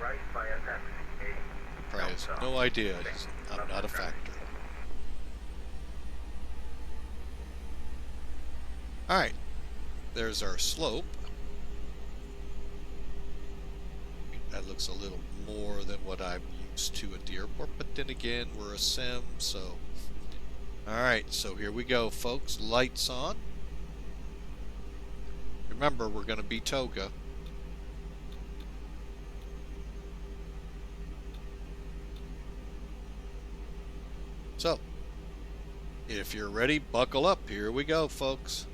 right via taxi A. Probably has no idea. I'm not a factor. Alright, there's our slope. That looks a little more than what I'm used to at the airport, but then again, we're a sim, so... Alright, so here we go, folks. Lights on. Remember, we're going to be toga. So, if you're ready, buckle up. Here we go, folks.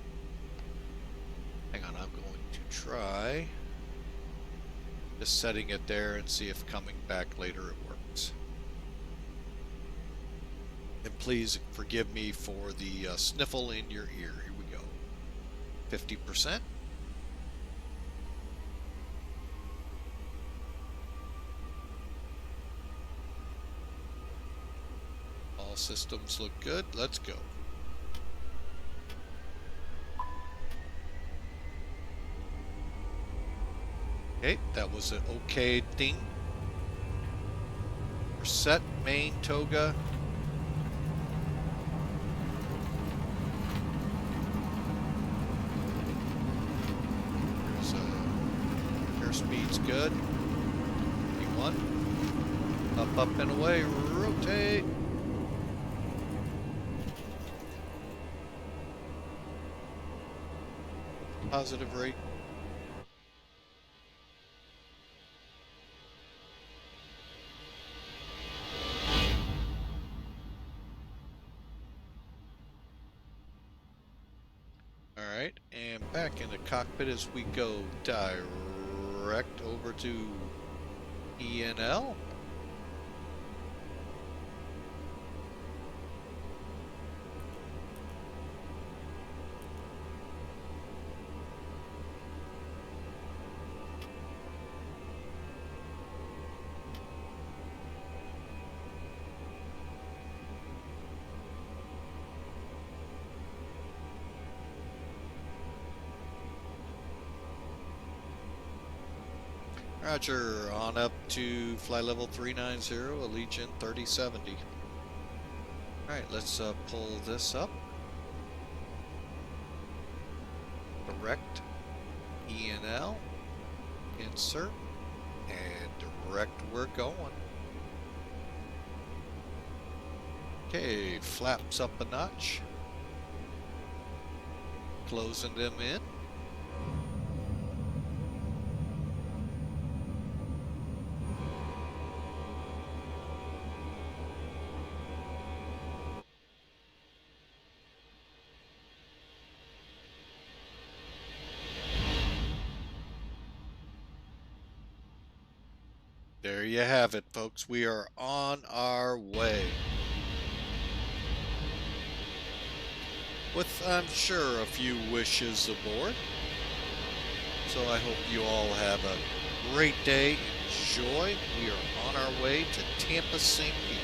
Hang on, I'm going to try just setting it there and see if coming back later it works. And please forgive me for the sniffle in your ear. Here we go. 50%. All systems look good. Let's go. Okay, that was an okay thing. We're set, main, toga. There's airspeed's good. 21. Up, up, and away. Rotate. Positive rate. Alright, and back in the cockpit as we go direct over to Int'l. Roger, on up to fly level 390, Allegiant 3070. Alright, let's pull this up. Direct, E&L, insert, and direct we're going. Okay, flaps up a notch. Closing them in. There you have it, folks. We are on our way. With, I'm sure, a few wishes aboard. So I hope you all have a great day. Enjoy. We are on our way to Tampa, St. Pete.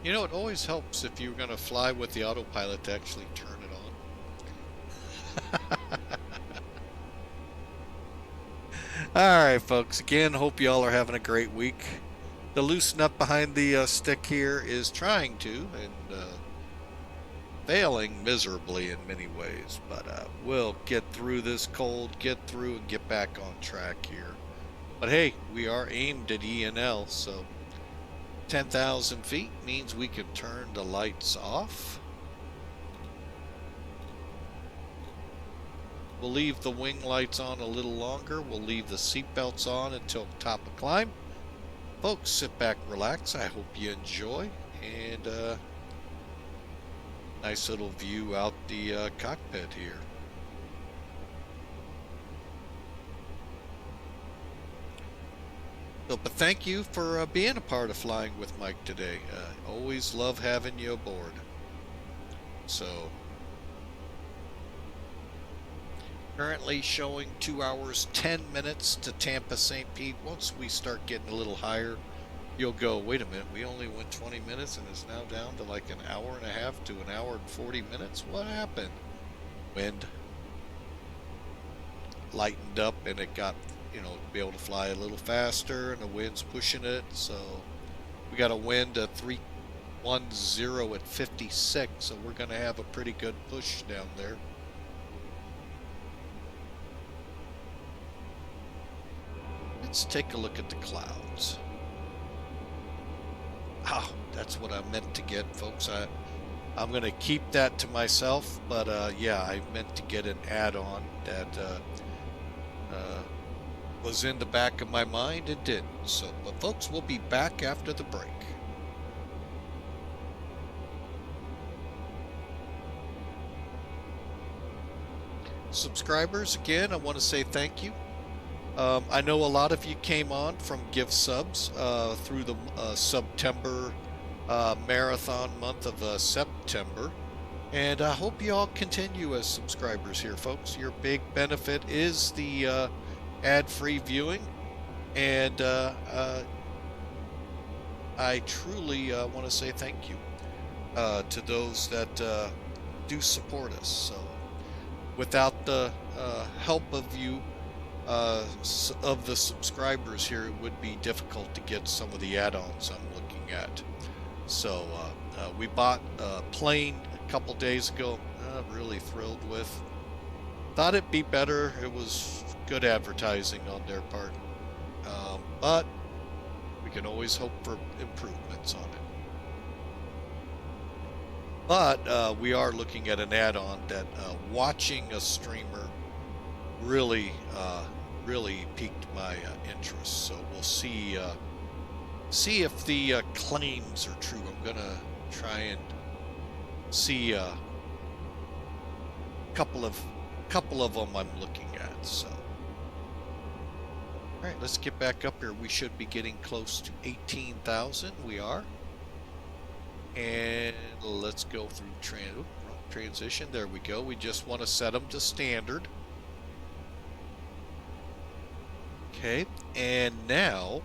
You know, it always helps if you're going to fly with the autopilot to actually turn it on. Alright, folks. Again, hope you all are having a great week. The loose nut behind the stick here is trying to, and failing miserably in many ways. But we'll get through this cold, get through, and get back on track here. But hey, we are aimed at E&L, so 10,000 feet means we can turn the lights off. We'll leave the wing lights on a little longer. We'll leave the seat belts on until top of climb. Folks, sit back, relax. I hope you enjoy. And nice little view out the cockpit here. So, but thank you for being a part of Flying with Mike today. Always love having you aboard. So, currently showing 2 hours 10 minutes to Tampa, St. Pete. Once we start getting a little higher, you'll go, wait a minute, we only went 20 minutes and it's now down to like an hour and a half to an hour and 40 minutes. What happened? Wind lightened up and it got, you know, be able to fly a little faster, and the wind's pushing it. So we got a wind at 310 at 56, so we're going to have a pretty good push down there. Let's take a look at the clouds. Ah, that's what I meant to get, folks. I'm going to keep that to myself, but yeah, I meant to get an add-on that was in the back of my mind. It didn't. So, but folks, we'll be back after the break. Subscribers, again, I want to say thank you. I know a lot of you came on from gift subs through the September marathon month of September. And I hope you all continue as subscribers here, folks. Your big benefit is the ad-free viewing, and I truly want to say thank you to those that do support us. So without the help of you, of the subscribers here, it would be difficult to get some of the add-ons I'm looking at. So we bought a plane a couple days ago. Really thrilled with. Thought it'd be better. It was good advertising on their part, but we can always hope for improvements on it. But we are looking at an add-on that watching a streamer really piqued my interest. So we'll see if the claims are true. I'm gonna try and see a couple of them I'm looking at. So all right, let's get back up here. We should be getting close to 18,000. We are. And let's go through wrong transition. There we go. We just want to set them to standard. Okay, and now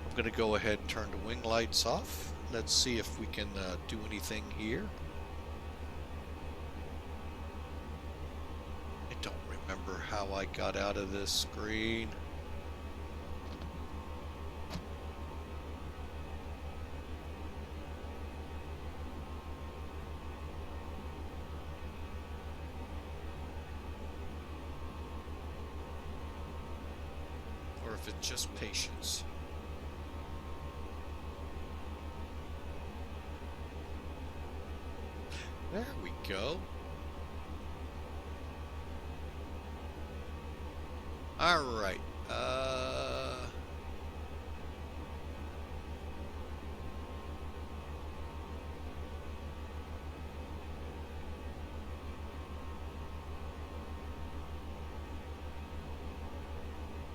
I'm going to go ahead and turn the wing lights off. Let's see if we can do anything here. I don't remember how I got out of this screen. Or if it's just patience. There we go. All right.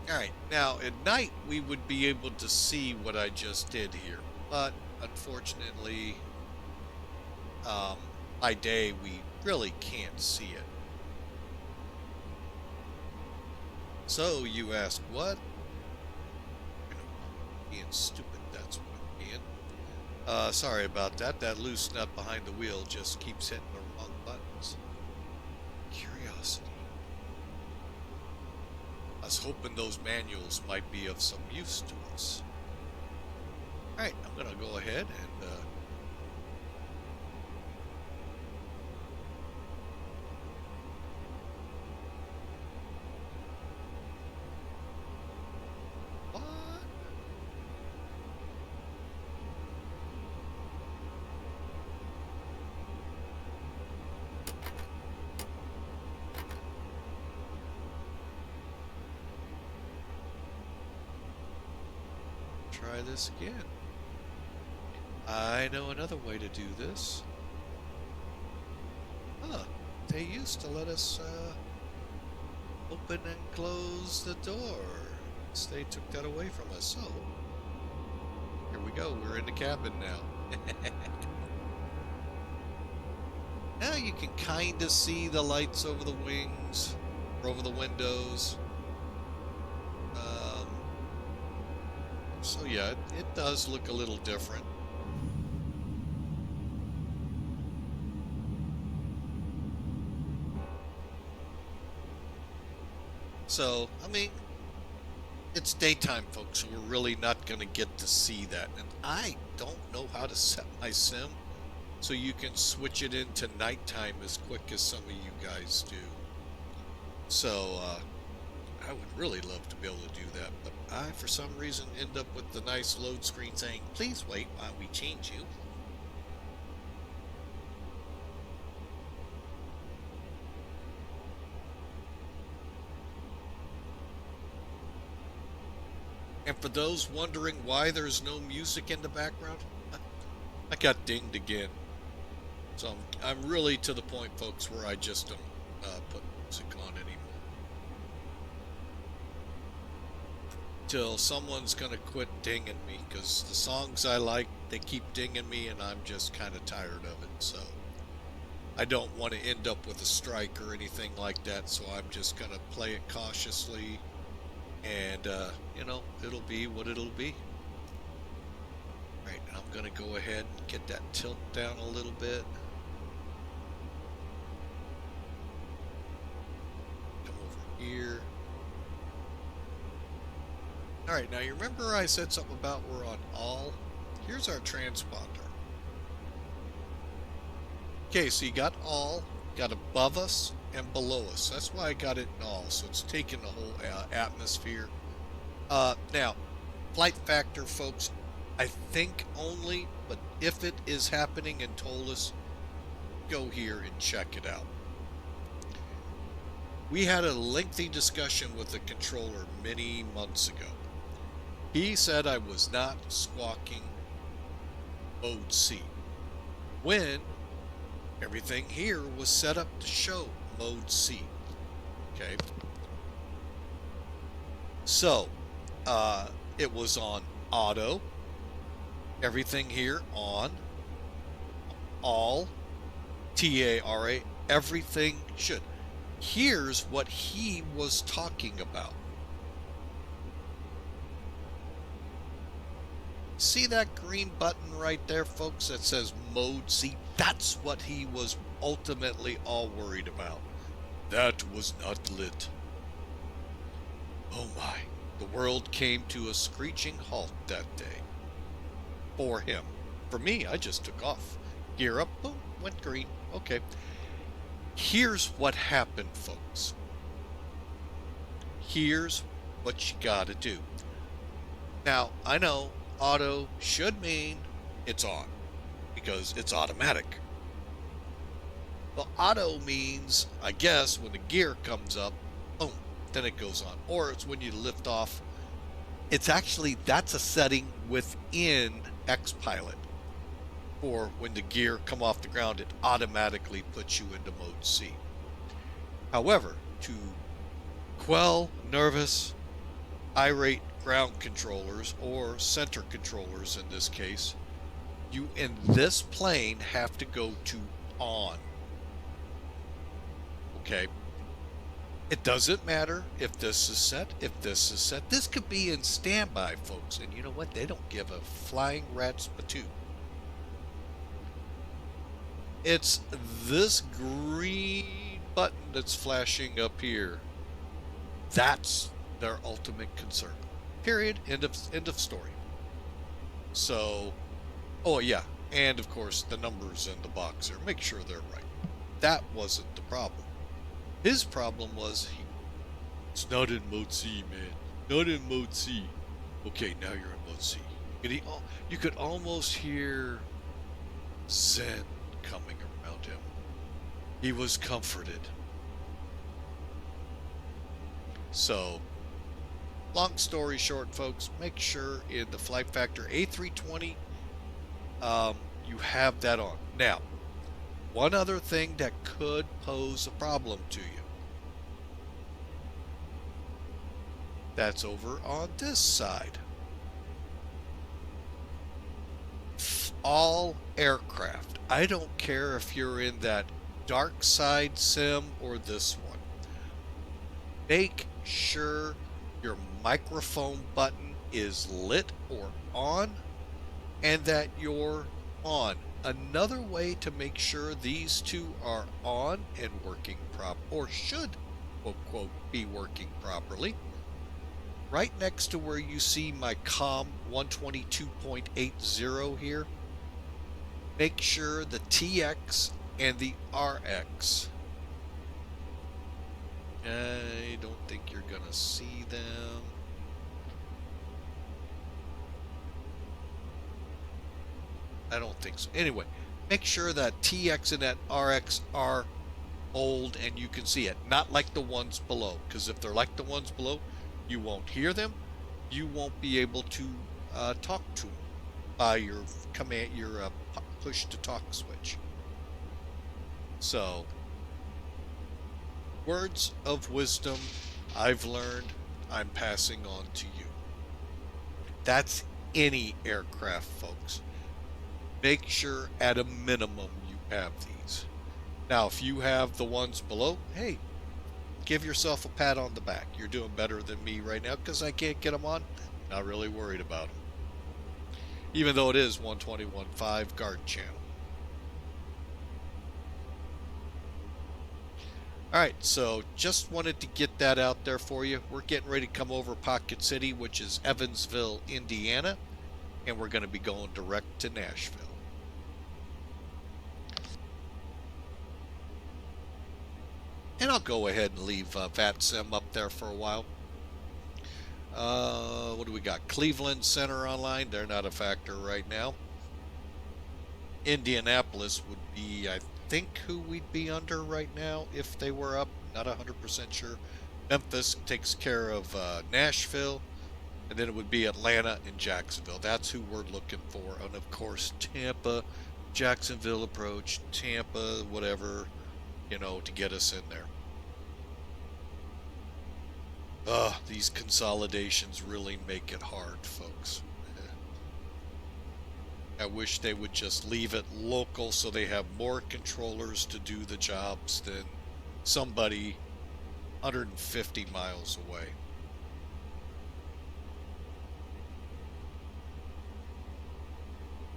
All right. Now, at night, we would be able to see what I just did here. But, unfortunately, by day, we really can't see it. So, you ask, what? I'm being stupid, that's what I'm being. Sorry about that. That loose nut behind the wheel just keeps hitting the wrong buttons. Curiosity. I was hoping those manuals might be of some use to us. Alright, I'm going to go ahead and what? Try this again. I know another way to do this. Huh. They used to let us open and close the door. So they took that away from us. So, here we go. We're in the cabin now. Now you can kind of see the lights over the wings, or over the windows. So yeah, it does look a little different. So, I mean, it's daytime, folks, so we're really not going to get to see that. And I don't know how to set my sim so you can switch it into nighttime as quick as some of you guys do. So, I would really love to be able to do that, but I, for some reason, end up with the nice load screen saying, please wait while we change you. And for those wondering why there's no music in the background, I got dinged again. So I'm really to the point, folks, where I just don't put music on anymore. Till someone's gonna quit dinging me, because the songs I like, they keep dinging me, and I'm just kind of tired of it. So I don't want to end up with a strike or anything like that, so I'm just gonna play it cautiously, and you know, it'll be what it'll be. Right, I'm gonna go ahead and get that tilt down a little bit. Come over here. Alright, now you remember I said something about we're on all? Here's our transponder. Okay, so you got all, got above us and below us. That's why I got it in all, so it's taking the whole atmosphere. Now, flight factor, folks, I think only, but if it is happening and told us, go here and check it out. We had a lengthy discussion with the controller many months ago. He said I was not squawking mode C, when everything here was set up to show mode C. Okay. So, it was on auto, everything here on, all, TARA, everything should. Here's what he was talking about. See that green button right there, folks, that says Mode C? That's what he was ultimately all worried about. That was not lit. Oh my, the world came to a screeching halt that day. For him. For me, I just took off. Gear up, boom, went green. Okay. Here's what happened, folks. Here's what you gotta do. Now, I know auto should mean it's on because it's automatic. Well, auto means, I guess, when the gear comes up, boom, then it goes on. Or it's when you lift off. It's actually, that's a setting within XPilot. Or when the gear come off the ground, it automatically puts you into Mode C. However, to quell nervous, irate ground controllers, or center controllers in this case, you in this plane have to go to on. Okay? It doesn't matter if this is set, if this is set. This could be in standby, folks. And you know what? They don't give a flying rat's patoo. It's this green button that's flashing up here. That's their ultimate concern. Period. End of story. So, oh yeah, and of course the numbers in the box there. Make sure they're right. That wasn't the problem. His problem was it's not in Mode C, man. Not in Mode C. Okay, now you're in Mode C. You could almost hear Zen coming around him. He was comforted. So, long story short, folks, make sure in the Flight Factor A320 you have that on. Now, one other thing that could pose a problem to you. That's over on this side. All aircraft. I don't care if you're in that dark side sim or this one. Make sure your microphone button is lit or on and that you're on. Another way to make sure these two are on and working or should, quote, quote, be working properly. Right next to where you see my COM 122.80 here, make sure the TX and the RX. I don't think you're gonna see them. I don't think so. Anyway, make sure that TX and that RX are bold and you can see it. Not like the ones below, because if they're like the ones below, you won't hear them. You won't be able to talk to them by your command, your push to talk switch. So, words of wisdom I've learned, I'm passing on to you. That's any aircraft, folks. Make sure at a minimum you have these. Now, if you have the ones below, hey, give yourself a pat on the back. You're doing better than me right now because I can't get them on. Not really worried about them. Even though it is 121.5 guard channel. Alright, so just wanted to get that out there for you. We're getting ready to come over Pocket City, which is Evansville, Indiana. And we're going to be going direct to Nashville. And I'll go ahead and leave VATSIM up there for a while. What do we got? Cleveland Center Online. They're not a factor right now. Indianapolis would be, I think, who we'd be under right now if they were up. Not 100% sure. Memphis takes care of Nashville. And then it would be Atlanta and Jacksonville. That's who we're looking for. And of course, Tampa, Jacksonville approach, Tampa, whatever, you know, to get us in there. These consolidations really make it hard, folks. I wish they would just leave it local so they have more controllers to do the jobs than somebody 150 miles away.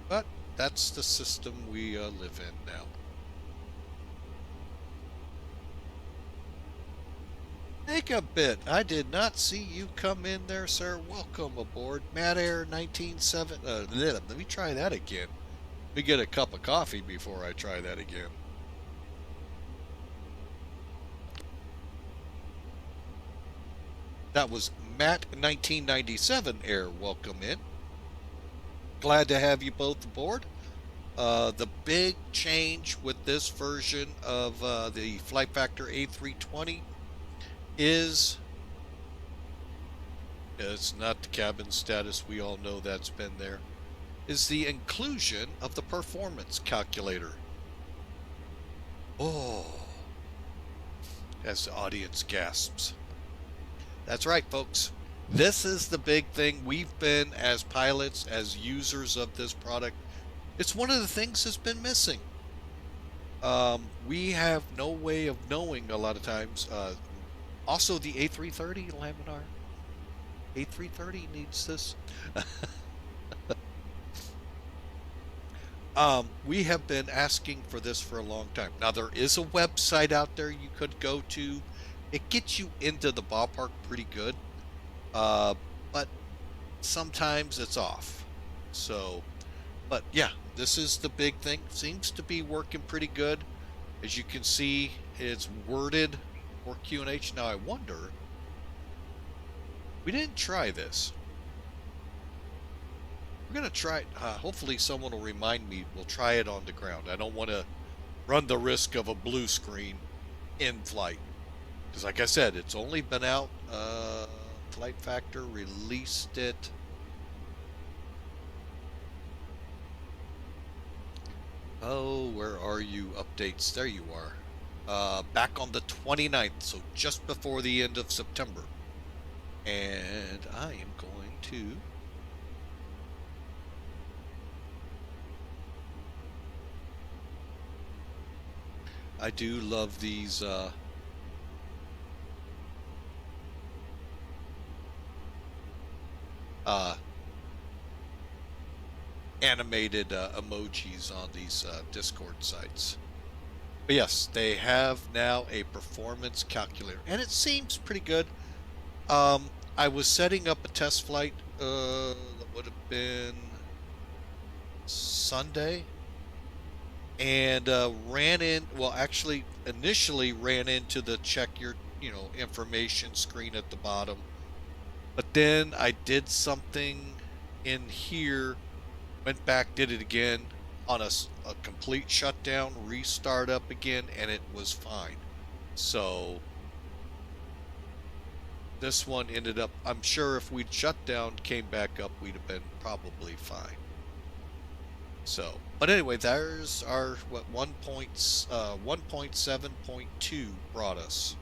But that's the system we live in now. Take a bit. I did not see you come in there, sir. Welcome aboard. Mad Air 197. Let me try that again. Let me get a cup of coffee before I try that again. That was Matt 1997 Air. Welcome in. Glad to have you both aboard. The big change with this version of the Flight Factor A320 is it's not the cabin status. We all know that's been there. Is the inclusion of the performance calculator. Oh, as the audience gasps. That's right, folks. This is the big thing. We've been, as pilots, as users of this product, it's one of the things that's been missing. We have no way of knowing a lot of times. Also, the A330 laminar. A330 needs this. We have been asking for this for a long time. Now, there is a website out there you could go to. It gets you into the ballpark pretty good. But sometimes it's off. So, but yeah, this is the big thing. Seems to be working pretty good. As you can see, it's worded for QNH. Now, I wonder, we didn't try this. We're going to try it. Hopefully someone will remind me. We'll try it on the ground. I don't want to run the risk of a blue screen in flight. Because like I said, it's only been out. Flight Factor released it. Oh, where are you? Updates. There you are. Back on the 29th, so just before the end of September. And I am going to... I do love these animated emojis on these Discord sites. But yes, they have now a performance calculator, and it seems pretty good. I was setting up a test flight that would have been Sunday, and initially ran into the check your information screen at the bottom, but then I did something in here, went back, did it again on a complete shutdown, restart up again, and it was fine. So this one ended up, I'm sure if we'd shut down, came back up, we'd have been probably fine. So, but anyway, there's our 1.7.2 brought us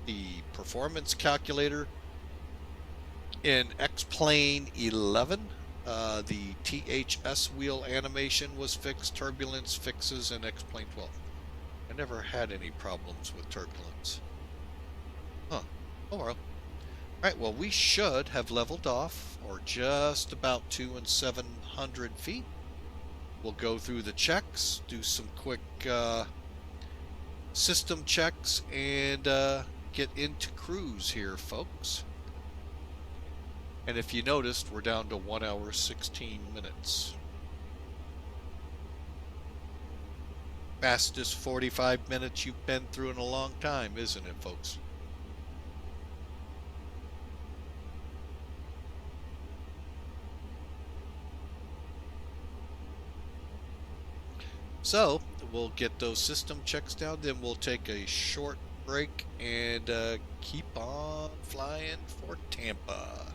the performance calculator in X-Plane 11. The THS wheel animation was fixed, turbulence fixes in X-Plane 12. I never had any problems with turbulence. Huh. Oh well. Alright, well, we should have leveled off, or just about 2,700 feet. We'll go through the checks, do some quick system checks, and get into cruise here, folks. And if you noticed, we're down to 1 hour 16 minutes. Fastest 45 minutes you've been through in a long time, isn't it, folks? So, we'll get those system checks down, then we'll take a short break and keep on flying for Tampa.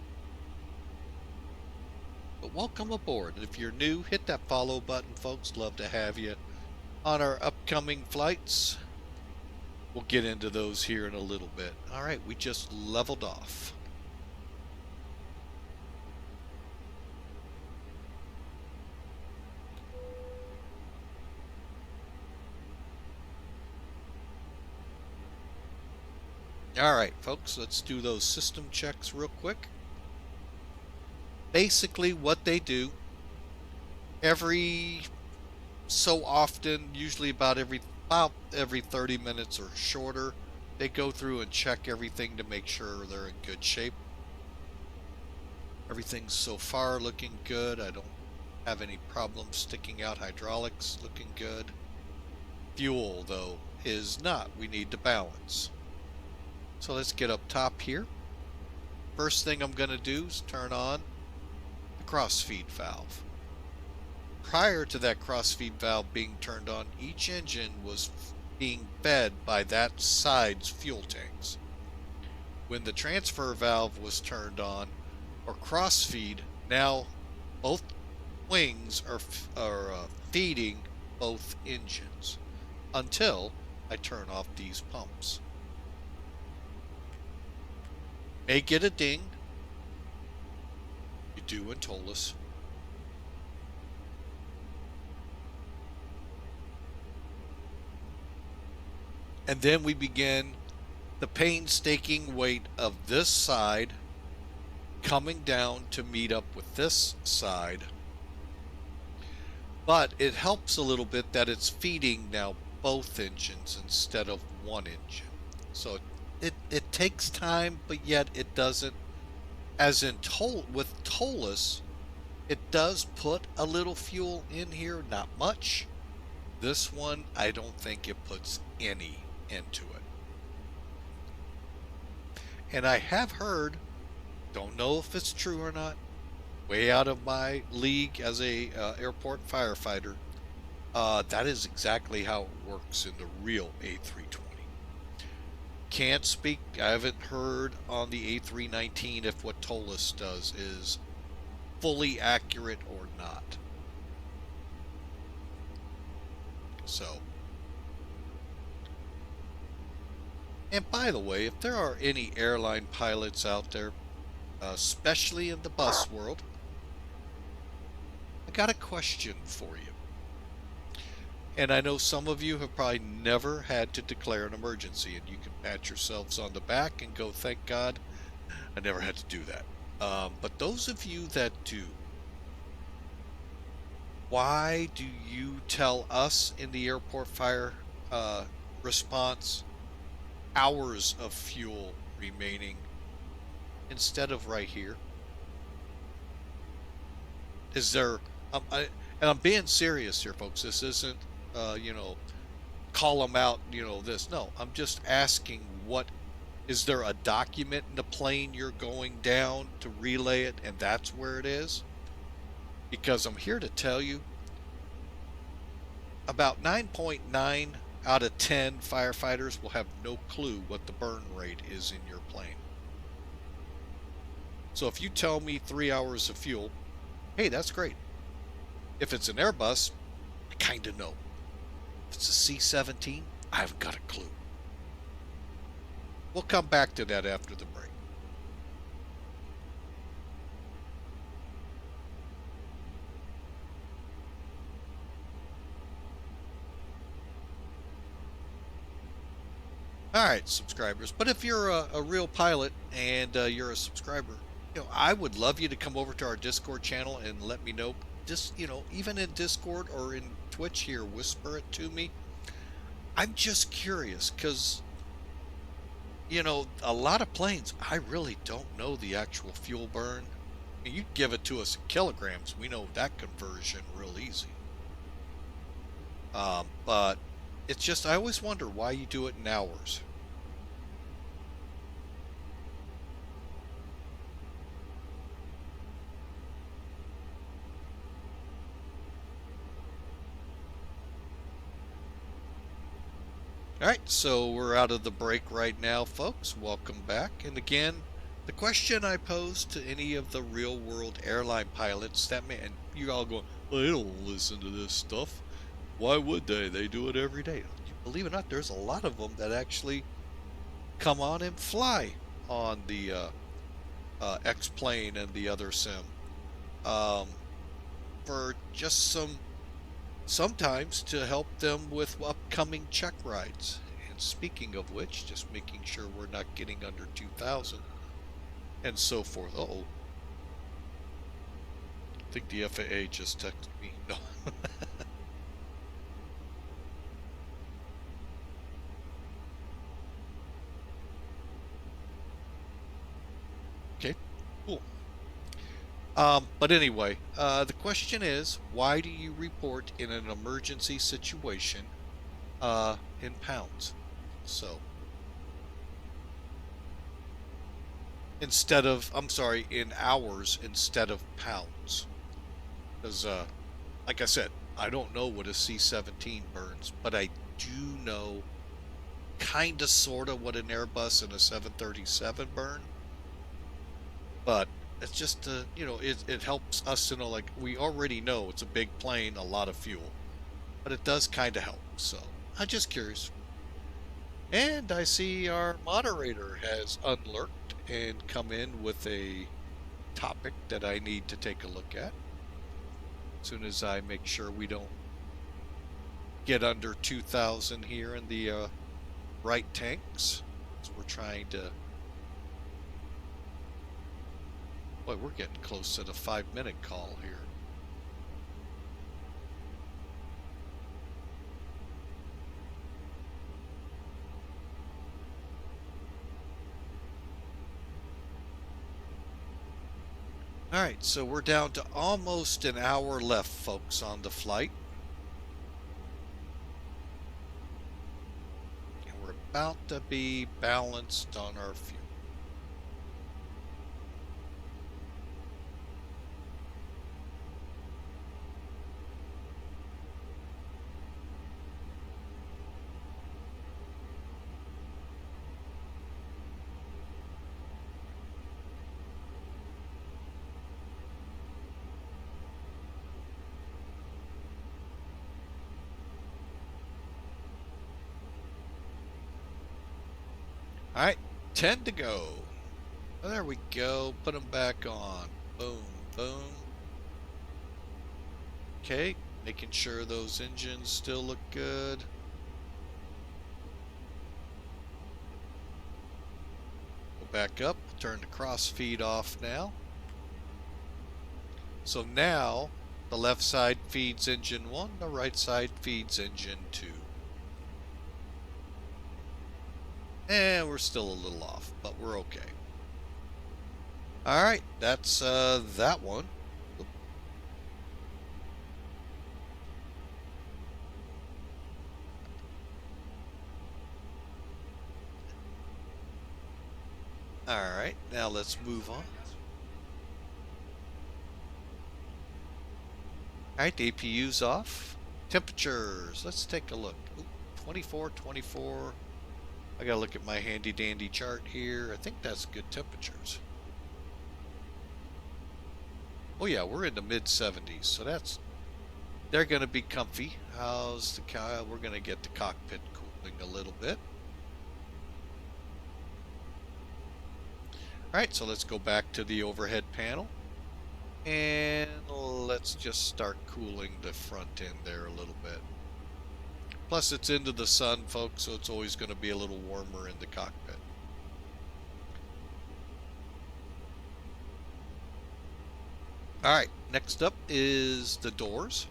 But welcome aboard. If you're new, hit that follow button, folks. Love to have you on our upcoming flights. We'll get into those here in a little bit. All right, we just leveled off. All right, folks, let's do those system checks real quick. Basically, what they do every so often, usually about every 30 minutes or shorter, they go through and check everything to make sure they're in good shape. Everything's so far looking good. I don't have any problems sticking out. Hydraulics looking good. Fuel, though, is not. We need to balance. So let's get up top here. First thing I'm going to do is turn on the crossfeed valve. Prior to that crossfeed valve being turned on, each engine was being fed by that side's fuel tanks. When the transfer valve was turned on, or crossfeed, now both wings are feeding both engines until I turn off these pumps. May get a ding. You do in Int'l. And then we begin the painstaking wait of this side coming down to meet up with this side. But it helps a little bit that it's feeding now both engines instead of one engine. So it takes time, but yet it doesn't, as in with Int'l, it does put a little fuel in here, not much. This one, I don't think it puts any into it. And I have heard, don't know if it's true or not, way out of my league as a airport firefighter, that is exactly how it works in the real A320. Can't speak, I haven't heard on the A319 if what Int'l does is fully accurate or not. So, and by the way, if there are any airline pilots out there, especially in the bus world, I got a question for you. And I know some of you have probably never had to declare an emergency, and you can pat yourselves on the back and go, thank God, I never had to do that. But those of you that do, why do you tell us in the airport fire response hours of fuel remaining instead of right here? Is there, and I'm being serious here, folks. This isn't, call them out, this. No, I'm just asking, is there a document in the plane you're going down to relay it, and that's where it is? Because I'm here to tell you, about 9.9 out of 10 firefighters will have no clue what the burn rate is in your plane. So if you tell me 3 hours of fuel, hey, that's great. If it's an Airbus, I kind of know. If it's a C-17, I haven't got a clue. We'll come back to that after the break. All right, subscribers. But if you're a real pilot and you're a subscriber, I would love you to come over to our Discord channel and let me know. Just, even in Discord or in Twitch here, whisper it to me. I'm just curious because, a lot of planes, I really don't know the actual fuel burn. I mean, you give it to us in kilograms, we know that conversion real easy. But it's just, I always wonder why you do it in hours. All right, so we're out of the break right now, folks. Welcome back. And again, the question I posed to any of the real world airline pilots and you all going, well, they don't listen to this stuff. Why would they? They do it every day. Believe it or not, there's a lot of them that actually come on and fly on the X-Plane and the other sim for just sometimes to help them with upcoming check rides. And speaking of which, just making sure we're not getting under 2,000 and so forth. Uh-oh. I think the FAA just texted me. No. Okay, cool. But anyway, the question is, why do you report in an emergency situation in pounds? So instead of, I'm sorry, in hours instead of pounds. Because, like I said, I don't know what a C-17 burns, but I do know kind of, sort of what an Airbus and a 737 burn. But it's just, it helps us to know, like, we already know it's a big plane, a lot of fuel. But it does kind of help, so I'm just curious. And I see our moderator has unlurked and come in with a topic that I need to take a look at. As soon as I make sure we don't get under 2,000 here in the right tanks. So we're trying to... Boy, we're getting close to the 5-minute call here. All right, so we're down to almost an hour left, folks, on the flight. And we're about to be balanced on our fuel. All right, 10 to go. Oh, there we go. Put them back on. Boom, boom. Okay, making sure those engines still look good. Go back up. Turn the cross feed off now. So now the left side feeds engine 1, the right side feeds engine 2. And we're still a little off, but we're okay. All right, that's that one. All right, now let's move on. All right, the APU's off. Temperatures, let's take a look. Ooh, 24, 24. I gotta look at my handy dandy chart here. I think that's good temperatures. Oh yeah, we're in the mid 70s, so they're gonna be comfy. How's the we're gonna get the cockpit cooling a little bit. All right, so let's go back to the overhead panel. And let's just start cooling the front end there a little bit. Plus, it's into the sun, folks, so it's always going to be a little warmer in the cockpit. All right, next up is the doors.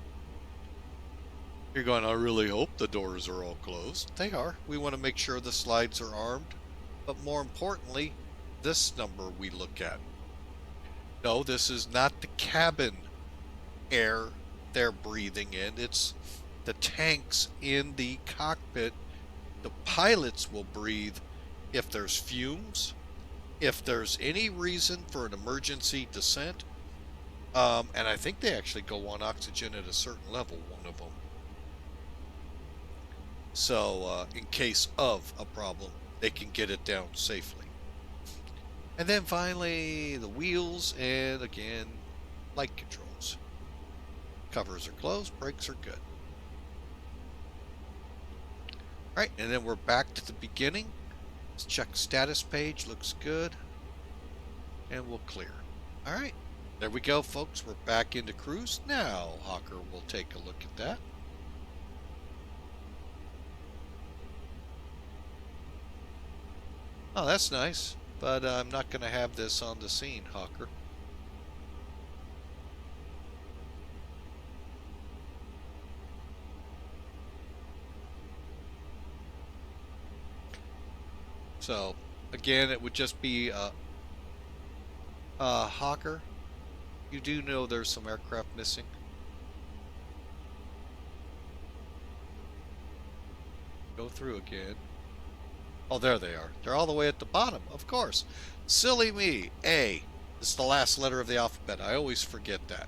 You're going, I really hope the doors are all closed. They are. We want to make sure the slides are armed. But more importantly, this number we look at. No, this is not the cabin air they're breathing in. It's the tanks in the cockpit. The pilots will breathe if there's fumes, if there's any reason for an emergency descent, and I think they actually go on oxygen at a certain level, one of them. So in case of a problem, they can get it down safely. And then finally, the wheels, and again, light controls. Covers are closed, brakes are good. All right, and then we're back to the beginning. Let's check status page, looks good. And we'll clear. All right, there we go, folks. We're back into cruise. Now, Hawker will take a look at that. Oh, that's nice, but I'm not going to have this on the scene, Hawker. So, again, it would just be Hawker. You do know there's some aircraft missing. Go through again. Oh, there they are. They're all the way at the bottom, of course. Silly me. A. It's the last letter of the alphabet. I always forget that.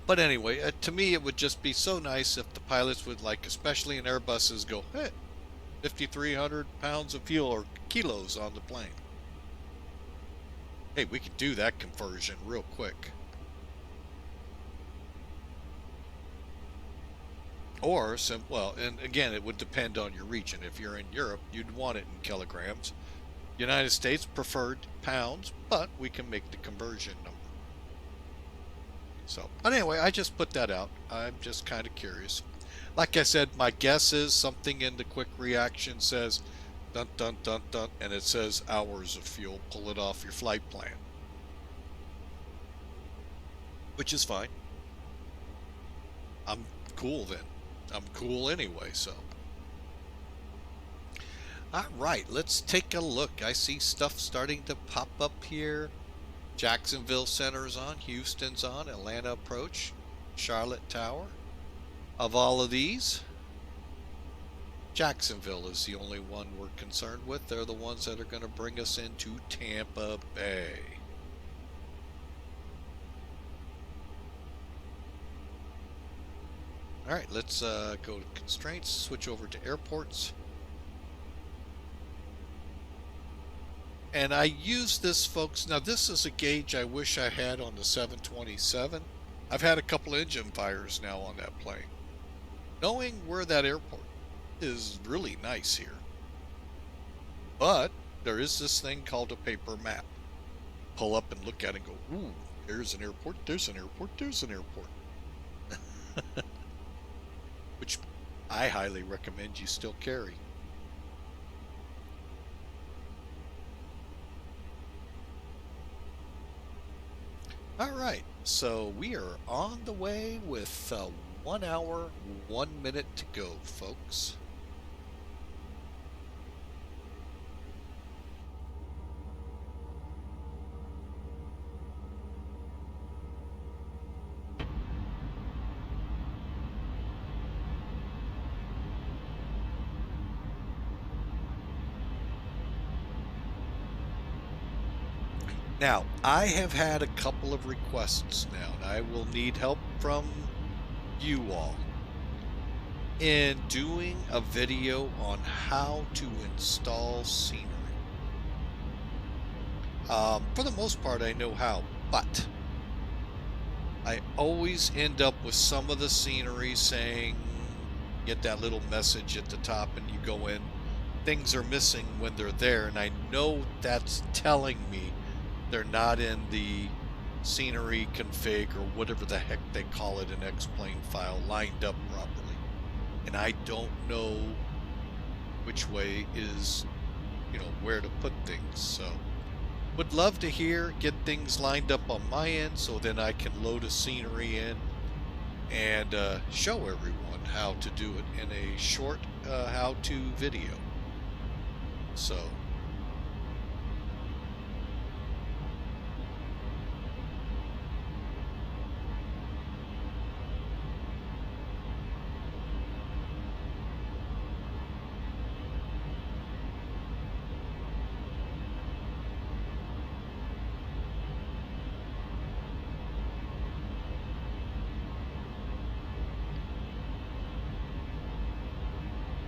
But anyway, to me, it would just be so nice if the pilots would, like, especially in Airbuses, go, hey, 5,300 pounds of fuel or kilos on the plane. Hey, we could do that conversion real quick. Or, well, and again, it would depend on your region. If you're in Europe, you'd want it in kilograms. United States preferred pounds, but we can make the conversion number. So, but anyway, I just put that out. I'm just kind of curious. Like I said, my guess is something in the quick reaction says dun dun dun dun, and it says hours of fuel. Pull it off your flight plan, which is fine. I'm cool then. I'm cool anyway, so. All right, let's take a look. I see stuff starting to pop up here. Jacksonville Center's on, Houston's on, Atlanta approach, Charlotte Tower. Of all of these, Jacksonville is the only one we're concerned with. They're the ones that are going to bring us into Tampa Bay. All right, let's go to constraints, switch over to airports. And I use this, folks. Now, this is a gauge I wish I had on the 727. I've had a couple engine fires now on that plane. Knowing where that airport is really nice here. But there is this thing called a paper map. Pull up and look at it and go, ooh, there's an airport, there's an airport, there's an airport. Which I highly recommend you still carry. All right, so we are on the way with 1 hour, 1 minute to go, folks. Now, I have had a couple of requests now, and I will need help from you all in doing a video on how to install scenery. For the most part, I know how, but I always end up with some of the scenery saying, get that little message at the top and you go in, things are missing when they're there, and I know that's telling me they're not in the scenery config or whatever the heck they call it in X-Plane file lined up properly. And I don't know which way is, where to put things. So would love to get things lined up on my end so then I can load a scenery in and show everyone how to do it in a short how-to video. So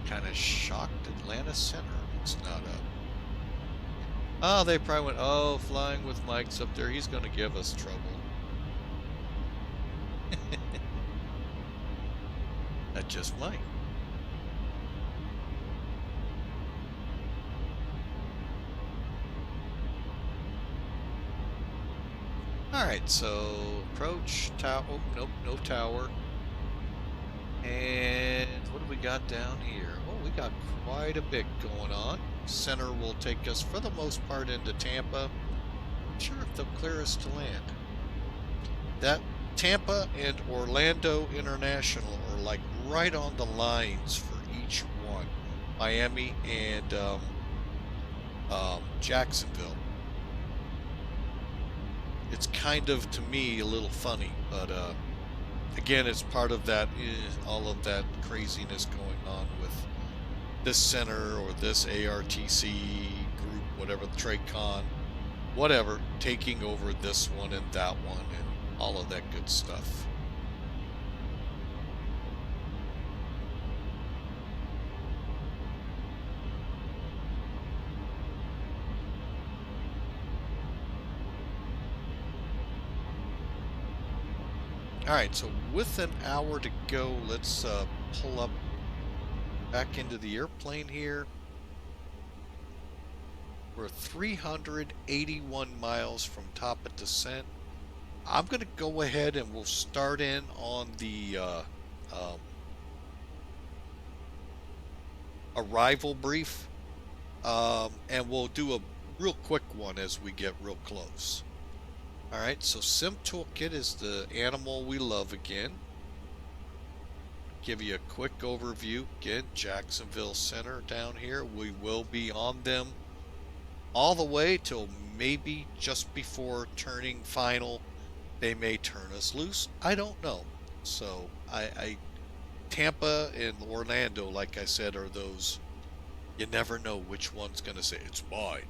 kind of shocked Atlanta Center. It's not up. Oh, they probably went, oh, flying with Mike's up there. He's going to give us trouble. That just might. Alright, so approach, tower, oh, nope, no tower. And what do we got down here? Oh, we got quite a bit going on. Center will take us for the most part into Tampa. Not sure if they'll clear us to land. That Tampa and Orlando International are like right on the lines for each one. Miami and Jacksonville. It's kind of, to me, a little funny, but again, it's part of that, all of that craziness going on with this center or this ARTC group, whatever, the TradeCon, whatever, taking over this one and that one and all of that good stuff. Alright, so with an hour to go, let's pull up back into the airplane here. We're 381 miles from top of descent. I'm going to go ahead and we'll start in on the arrival brief. And we'll do a real quick one as we get real close. Alright, so Sim Toolkit is the animal we love again. Give you a quick overview. Again, Jacksonville Center down here. We will be on them all the way till maybe just before turning final. They may turn us loose. I don't know. So, Tampa and Orlando, like I said, are those, you never know which one's going to say, it's mine.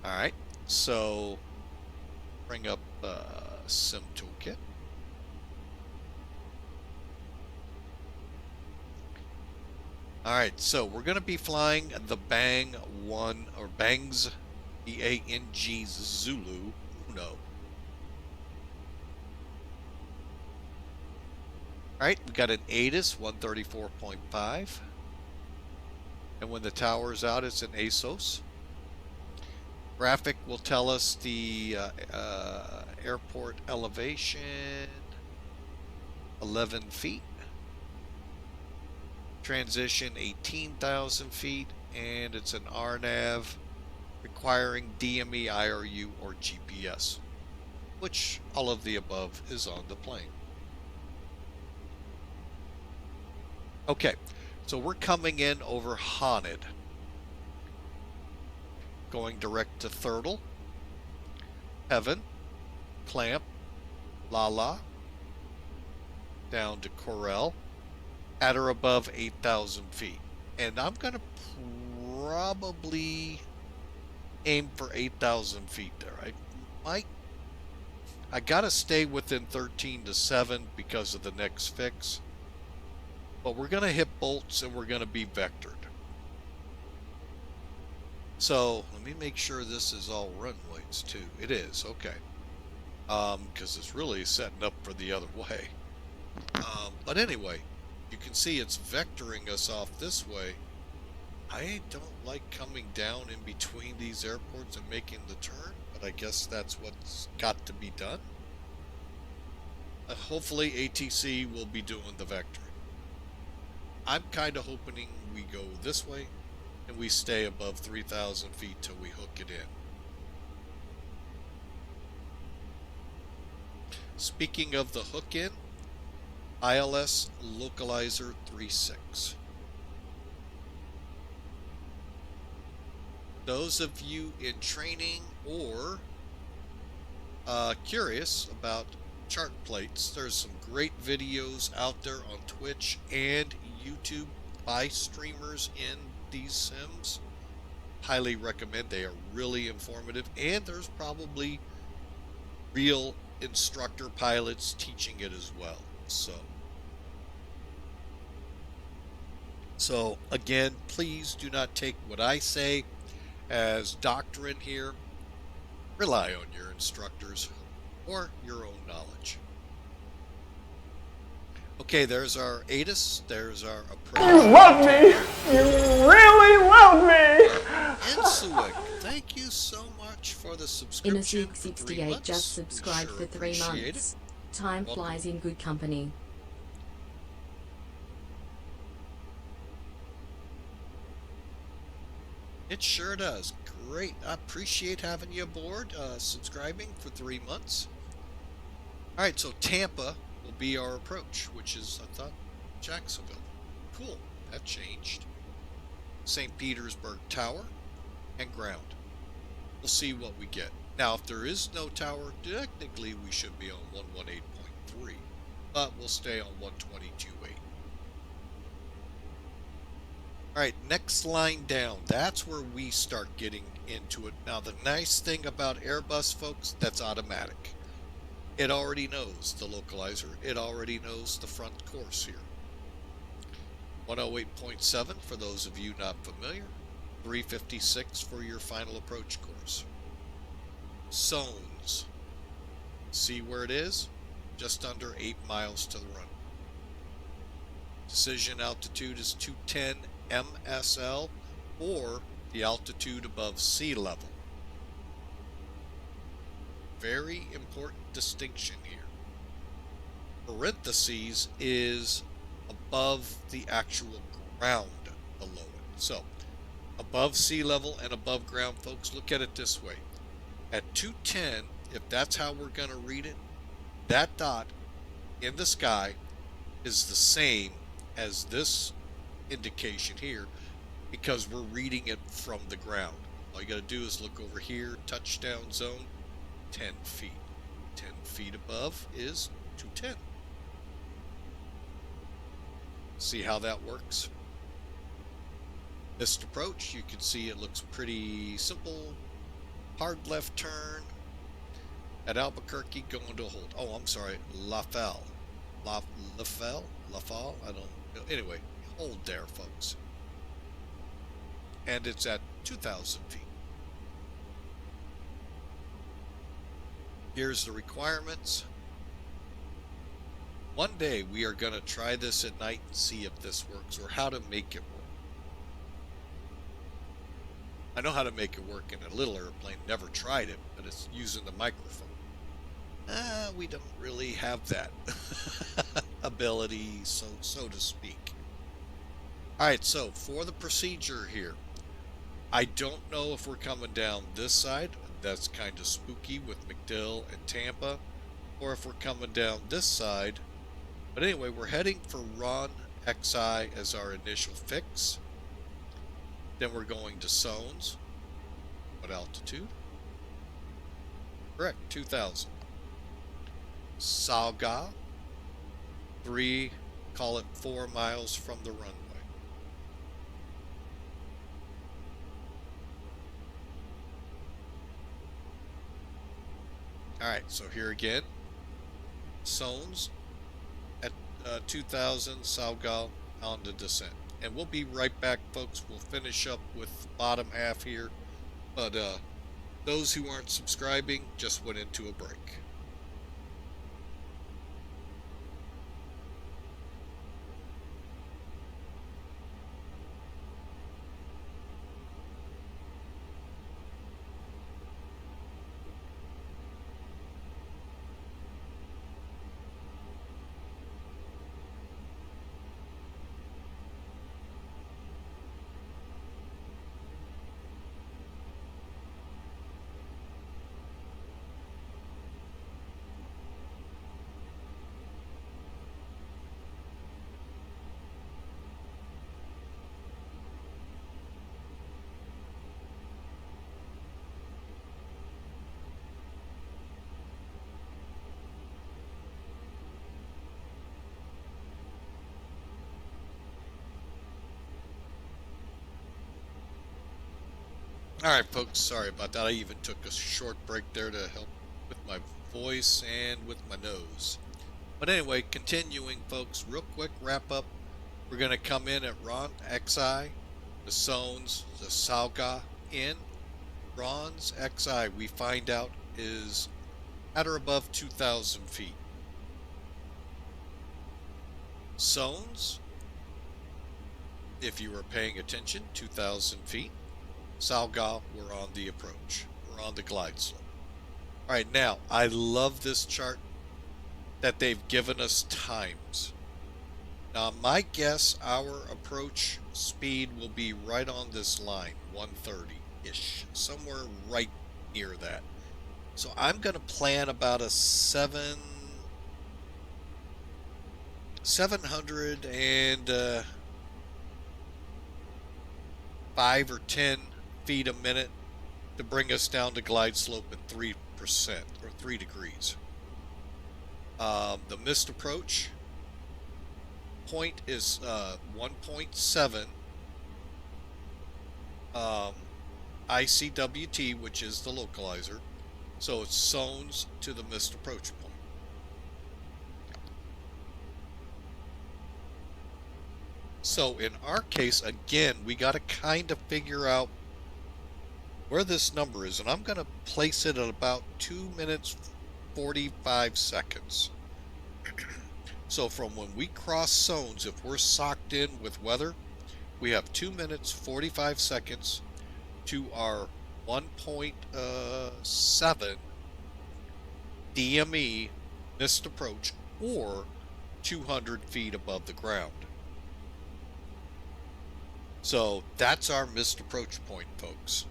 Alright, so bring up Sim Toolkit. Alright, so we're going to be flying the Bang 1, or Bangs, B-A-N-G Zulu Uno. Alright, we got an ATIS 134.5. And when the tower's out, it's an ASOS. Graphic will tell us the airport elevation, 11 feet. Transition, 18,000 feet. And it's an RNAV requiring DME, IRU, or GPS, which all of the above is on the plane. Okay, so we're coming in over HONID. Going direct to Thurtle, Heaven, Clamp, Lala, down to Corel, at or above 8,000 feet. And I'm going to probably aim for 8,000 feet there. I got to stay within 13 to 7 because of the next fix. But we're going to hit bolts and we're going to be vectored. So let me make sure this is all runways too. It is, okay. Because it's really setting up for the other way. But anyway, you can see it's vectoring us off this way. I don't like coming down in between these airports and making the turn, but I guess that's what's got to be done. Hopefully ATC will be doing the vectoring. I'm kind of hoping we go this way and we stay above 3,000 feet till we hook it in. Speaking of the hook in, ILS Localizer 36. Those of you in training or curious about chart plates, there's some great videos out there on Twitch and YouTube by streamers in these sims. Highly recommend. They are really informative, and there's probably real instructor pilots teaching it as well. So again, please do not take what I say as doctrine here. Rely on your instructors or your own knowledge. Okay, there's our ATIS, there's our approach. You love me! You really love me! Insuic, thank you so much for the subscription for 3 Inasug68 just months. We subscribed sure for 3 appreciate it. months. Time Welcome. flies in good company. It sure does. Great. I appreciate having you aboard, subscribing for 3 months. All right, so Tampa will be our approach, which is, I thought, Jacksonville. Cool. That changed. St. Petersburg Tower and ground. We'll see what we get. Now, if there is no tower, technically we should be on 118.3, but we'll stay on 122.8. All right, next line down. That's where we start getting into it. Now, the nice thing about Airbus, folks, that's automatic. It already knows the localizer. It already knows the front course here. 108.7 for those of you not familiar. 356 for your final approach course. Zones. See where it is? Just under 8 miles to the run. Decision altitude is 210 MSL, or the altitude above sea level. Very important distinction here. Parentheses is above the actual ground below it. So, above sea level and above ground, folks, look at it this way. At 210, if that's how we're going to read it, that dot in the sky is the same as this indication here, because we're reading it from the ground. All you got to do is look over here, touchdown zone, 10 feet. 10 feet above is 210. See how that works? This approach, you can see it looks pretty simple. Hard left turn at Albuquerque, going to hold. Oh, I'm sorry, Lafal, I don't know. Anyway, hold there, folks. And it's at 2,000 feet. Here's the requirements. One day we are going to try this at night and see if this works, or how to make it work. I know how to make it work in a little airplane, never tried it, but it's using the microphone. We don't really have that ability, so to speak. Alright, so for the procedure here, I don't know if we're coming down this side, that's kind of spooky with MacDill and Tampa, or if we're coming down this side. But anyway, we're heading for Ron XI as our initial fix. Then we're going to zones. What altitude? Correct, 2,000. Salga, 3, call it 4 miles from the runway. Alright, so here again, zones at 2,000, Salga on the descent. And we'll be right back, folks. We'll finish up with the bottom half here. But those who aren't subscribing just went into a break. Alright, folks, sorry about that. I even took a short break there to help with my voice and with my nose. But anyway, continuing, folks, real quick wrap up. We're going to come in at Ron XI, the zones, the Salga in. Ron's XI, we find out, is at or above 2,000 feet. Zones, if you were paying attention, 2,000 feet. Salga, we're on the approach. We're on the glide slope. All right, now, I love this chart that they've given us times. Now, my guess, our approach speed will be right on this line, 130-ish, somewhere right near that. So I'm going to plan about a 705 or 10 feet a minute to bring us down to glide slope at 3% or 3 degrees. The missed approach point is 1.7 ICWT, which is the localizer. So it's zones to the missed approach point. So in our case, again, we got to kind of figure out where this number is, and I'm going to place it at about 2 minutes 45 seconds. So from when we cross zones, if we're socked in with weather, we have 2 minutes 45 seconds to our 1.7 DME missed approach, or 200 feet above the ground. So that's our missed approach point, folks.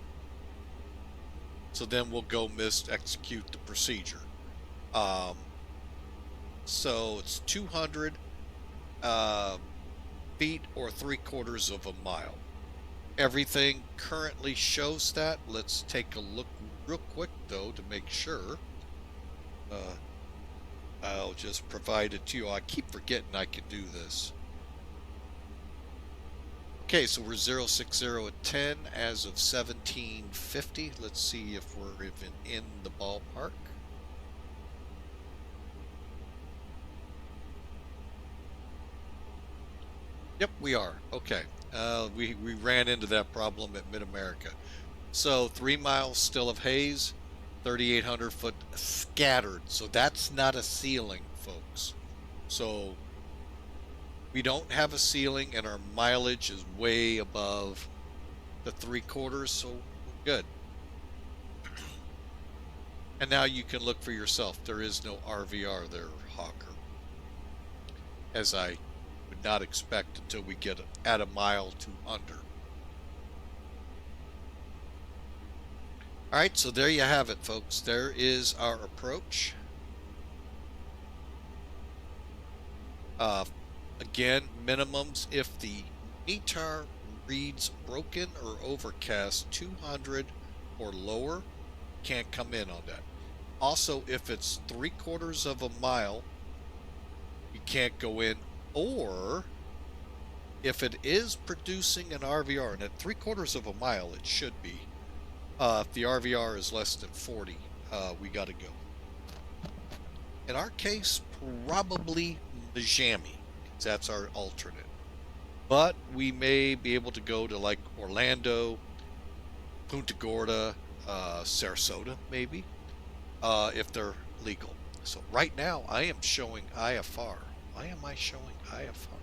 So then we'll go execute the procedure. So it's 200 feet or 3/4 of a mile. Everything currently shows that. Let's take a look real quick though to make sure. I'll just provide it to you. I keep forgetting I can do this. Okay, so we're 060 at 10 as of 1750. Let's see if we're even in the ballpark. Yep, we are. Okay. We ran into that problem at MidAmerica. So 3 miles still of haze, 3,800 foot scattered. So that's not a ceiling, folks. So we don't have a ceiling, and our mileage is way above the 3/4, so we're good. And now you can look for yourself. There is no RVR there, Hawker, as I would not expect until we get at a mile to under. All right, so there you have it, folks. There is our approach. Again, minimums if the METAR reads broken or overcast 200 or lower, can't come in on that. Also, if it's 3/4 of a mile, you can't go in, or if it is producing an RVR, and at 3/4 of a mile it should be, if the RVR is less than 40, we got to go. In our case, probably Miami. That's our alternate. But we may be able to go to like Orlando, Punta Gorda, Sarasota, maybe, if they're legal. So right now I am showing IFR. Why am I showing IFR?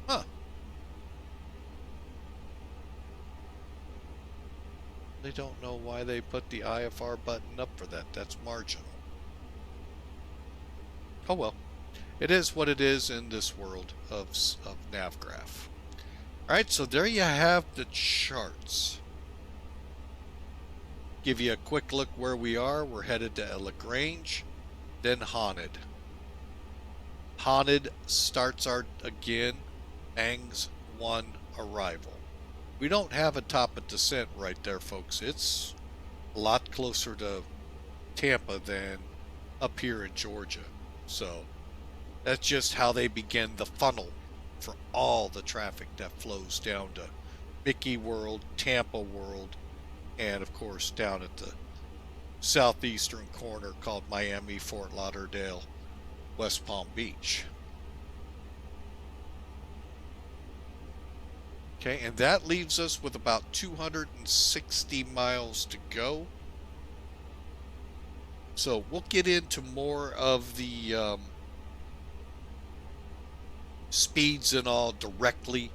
Huh. They don't know why they put the IFR button up for that. That's marginal. Oh well, it is what it is in this world of NavGraph. All right, so there you have the charts. Give you a quick look where we are. We're headed to Lagrange, then HONID. HONID starts our, again, Ang's 1 arrival. We don't have a top of descent right there, folks. It's a lot closer to Tampa than up here in Georgia. So that's just how they begin the funnel for all the traffic that flows down to Mickey World, Tampa World, and of course down at the southeastern corner called Miami, Fort Lauderdale, West Palm Beach. Okay, and that leaves us with about 260 miles to go. So we'll get into more of the speeds and all directly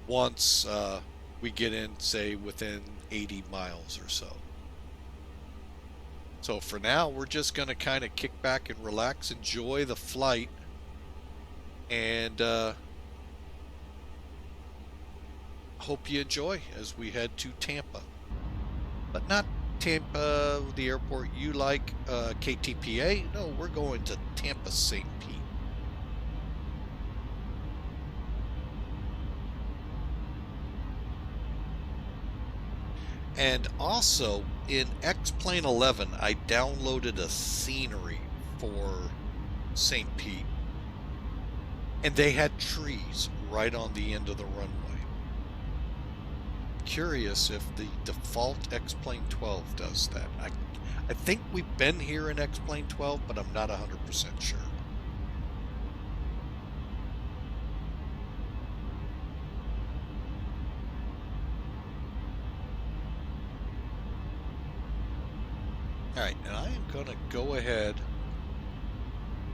once we get in, say, within 80 miles or so. So for now, we're just going to kind of kick back and relax, enjoy the flight, and hope you enjoy as we head to Tampa. But not Tampa, the airport you like, KTPA. No, we're going to Tampa St. Pete. And also in X-Plane 11, I downloaded a scenery for St. Pete, and they had trees right on the end of the runway. Curious if the default X-Plane 12 does that. I think we've been here in X-Plane 12, but I'm not 100% sure. Alright, and I am going to go ahead,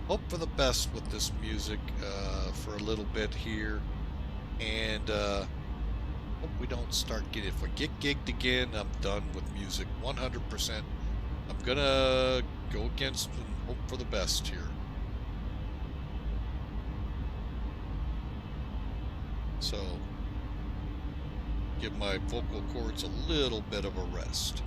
hope for the best with this music for a little bit here, and hope we don't start getting, if I get gigged again, I'm done with music 100%. I'm going to go against and hope for the best here. So, give my vocal cords a little bit of a rest.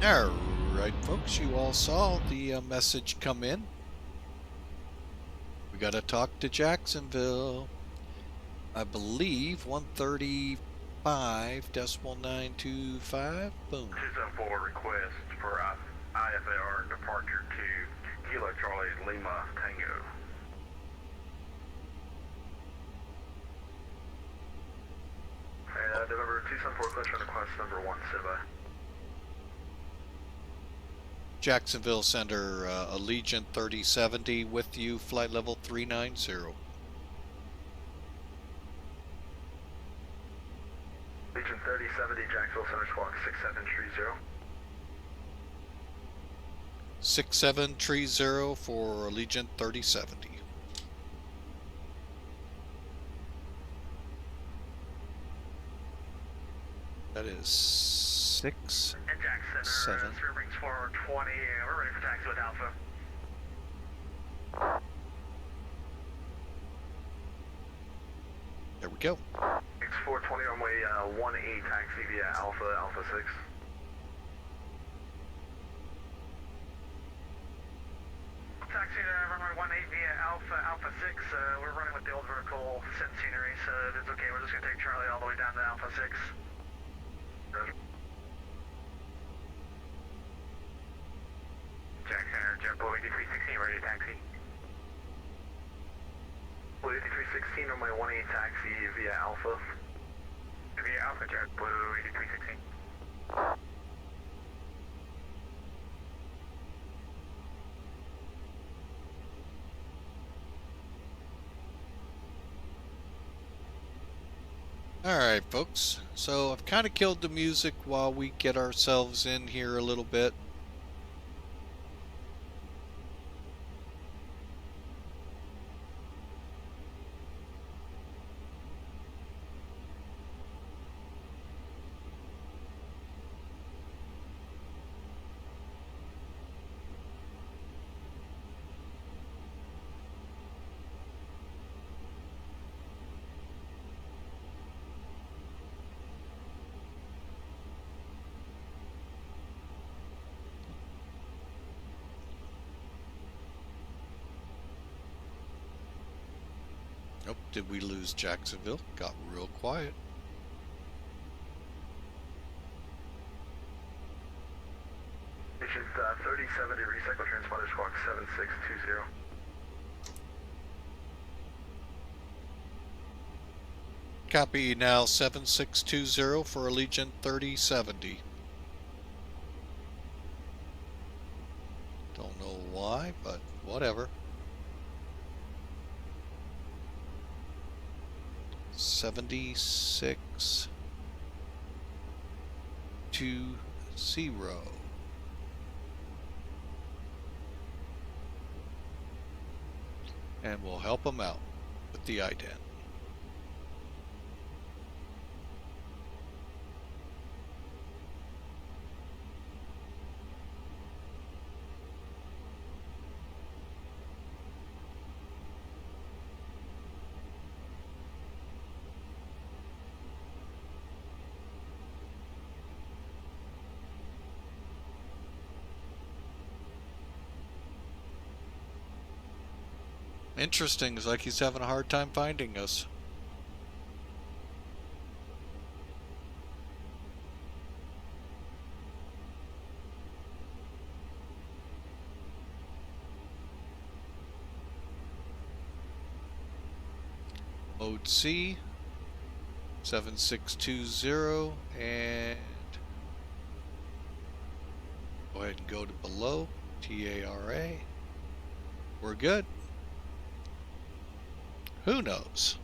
All right, folks, you all saw the message come in. We got to talk to Jacksonville. I believe 135.925. Boom. 274 request for IFAR departure to Kilo Charlie Lima Tango. November 274 question request number 1 Siva. Jacksonville Center, Allegiant 3070 with you, flight level 390. Legion 3070, Jacksonville Center Squawk 6730. 6730 for Allegiant 3070. That is 6, And Jackson, 7. rings forward 20, we're ready for taxi with Alpha. There we go. X420 runway 18 taxi via Alpha 6. Taxi runway 18 via Alpha 6. We're running with the old vertical set scenery, so if it's okay, we're just going to take Charlie all the way down to Alpha 6. Roger. Jack Center, JetBlue 8316, ready to taxi. Blue 8316, runway 18 taxi via Alpha. Via Alpha JetBlue 8316. Alright, folks. So I've kind of killed the music while we get ourselves in here a little bit. Oh, did we lose Jacksonville? Got real quiet. Mission 3070, recycle transponder squawk 7620. Copy now 7620 for Allegiant 3070. Don't know why, but whatever. 7620. And we'll help them out with the ident. Interesting, it's like he's having a hard time finding us. Mode C, 7620, and go ahead and go to below, TARA. We're good. Who knows?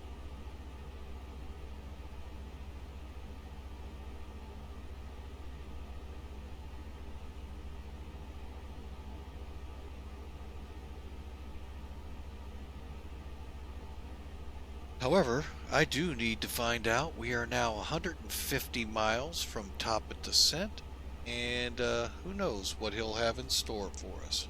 However, I do need to find out. We are now 150 miles from top of descent, and who knows what he'll have in store for us.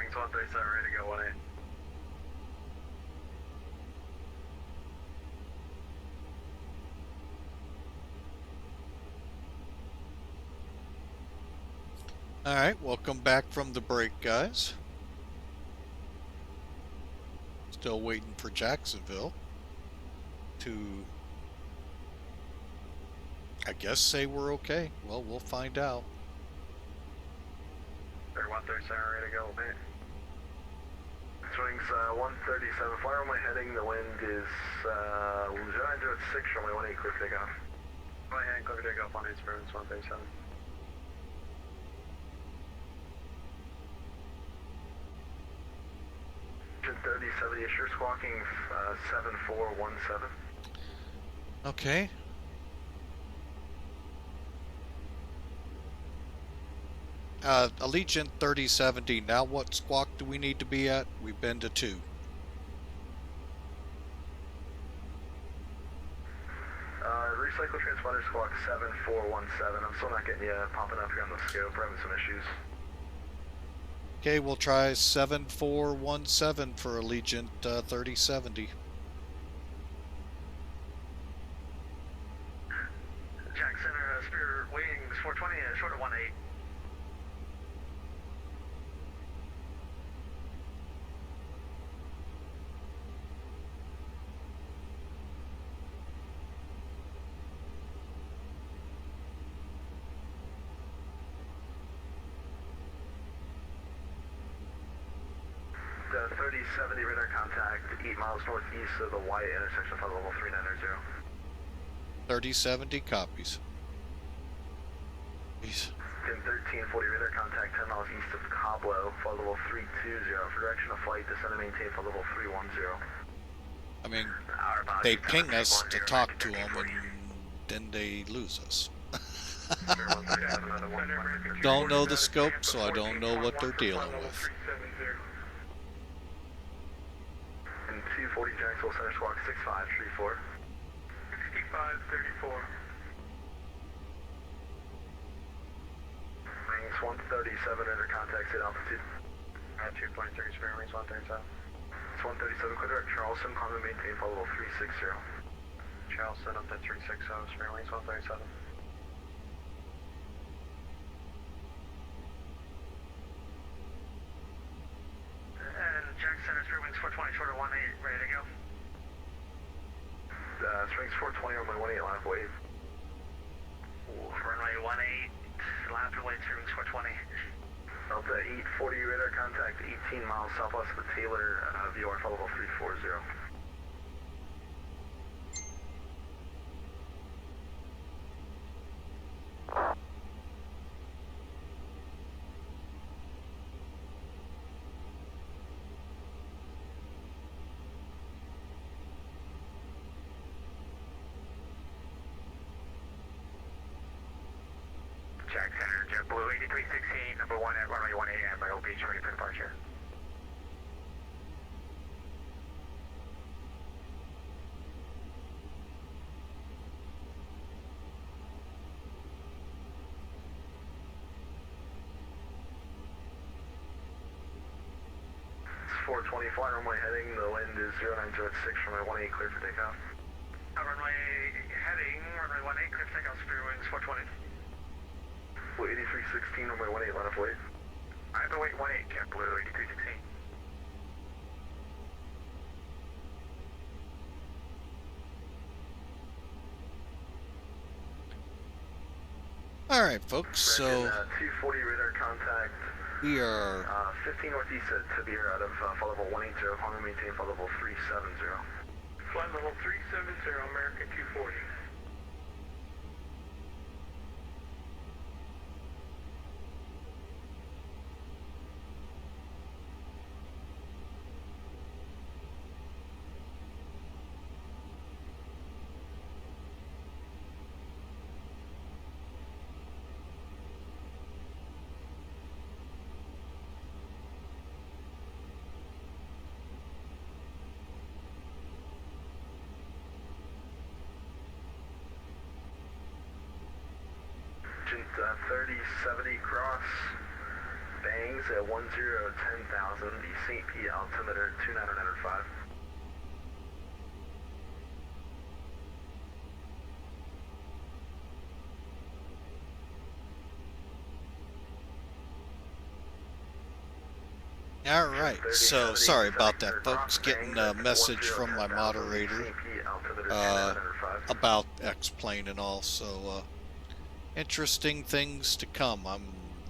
Wings 137 ready to go, 1-8. All right, welcome back from the break, guys. Still waiting for Jacksonville to, I guess, say we're okay. Well, we'll find out. 137 ready to go, mate. Wings 137, fire on my heading, the wind is 096, runway 18, clear for takeoff. Runway 18, clear for takeoff, 1-8, Wings 137. 3070, you're squawking 7417. Okay. Allegiant 3070, now what squawk do we need to be at? We've been to 2. Recycle transponder squawk 7417. I'm still not getting you popping up here on the scope. We're having some issues. Okay, we'll try 7417 for Allegiant 3070. Jack Center, Spirit Wings 420, short of 1-8. The 3070 radar contact 8 miles northeast of the Wyatt intersection, flight level 390. 3070 copies. Jeez. Pin 1340 radar contact 10 miles east of Coblo, flight level 320. For direction of flight, descend and maintain flight level 310. I mean, they ping us to talk to them and then they lose us. Don't know the scope, so I don't know what they're dealing with. And 240 Jacksonville Center squawk 6534. 6534. Wings 137 under contact at altitude. 2.3 Spirit Wings 137. It's 137, clear direct Charleston, climb and maintain flight level 360. Charleston up to 360, Spirit Wings 137. And Jack Center, Spirit Wings 420, short of 1-8, ready to go. Springs 420, runway 18, lap wave. Runway 18, lap and wave, Springs 420. Delta 840 radar contact 18 miles southwest of the Taylor, VOR flight level 340. Jack Center, JetBlue 8316, number 1 at runway 18 at Myrtle Beach, ready for departure. It's 420, flying runway heading, the wind is 090 at 6, runway 18, clear for takeoff. Runway heading, runway 18, clear for takeoff, Spirit Wings 420. 8316, runway 18, line of wave. I have to wait 18, JetBlue 8316. All right, folks, so 240 radar contact. we are 15 northeast at Tabir out of flight level 180, climb and maintain flight level 370. Flight level 370, American 240. Agent 3070 cross, bangs at 1010,000, the St. Pete altimeter 29905. All right, so sorry about that, folks. Getting a message from my moderator about X-Plane and all, so interesting things to come. I'm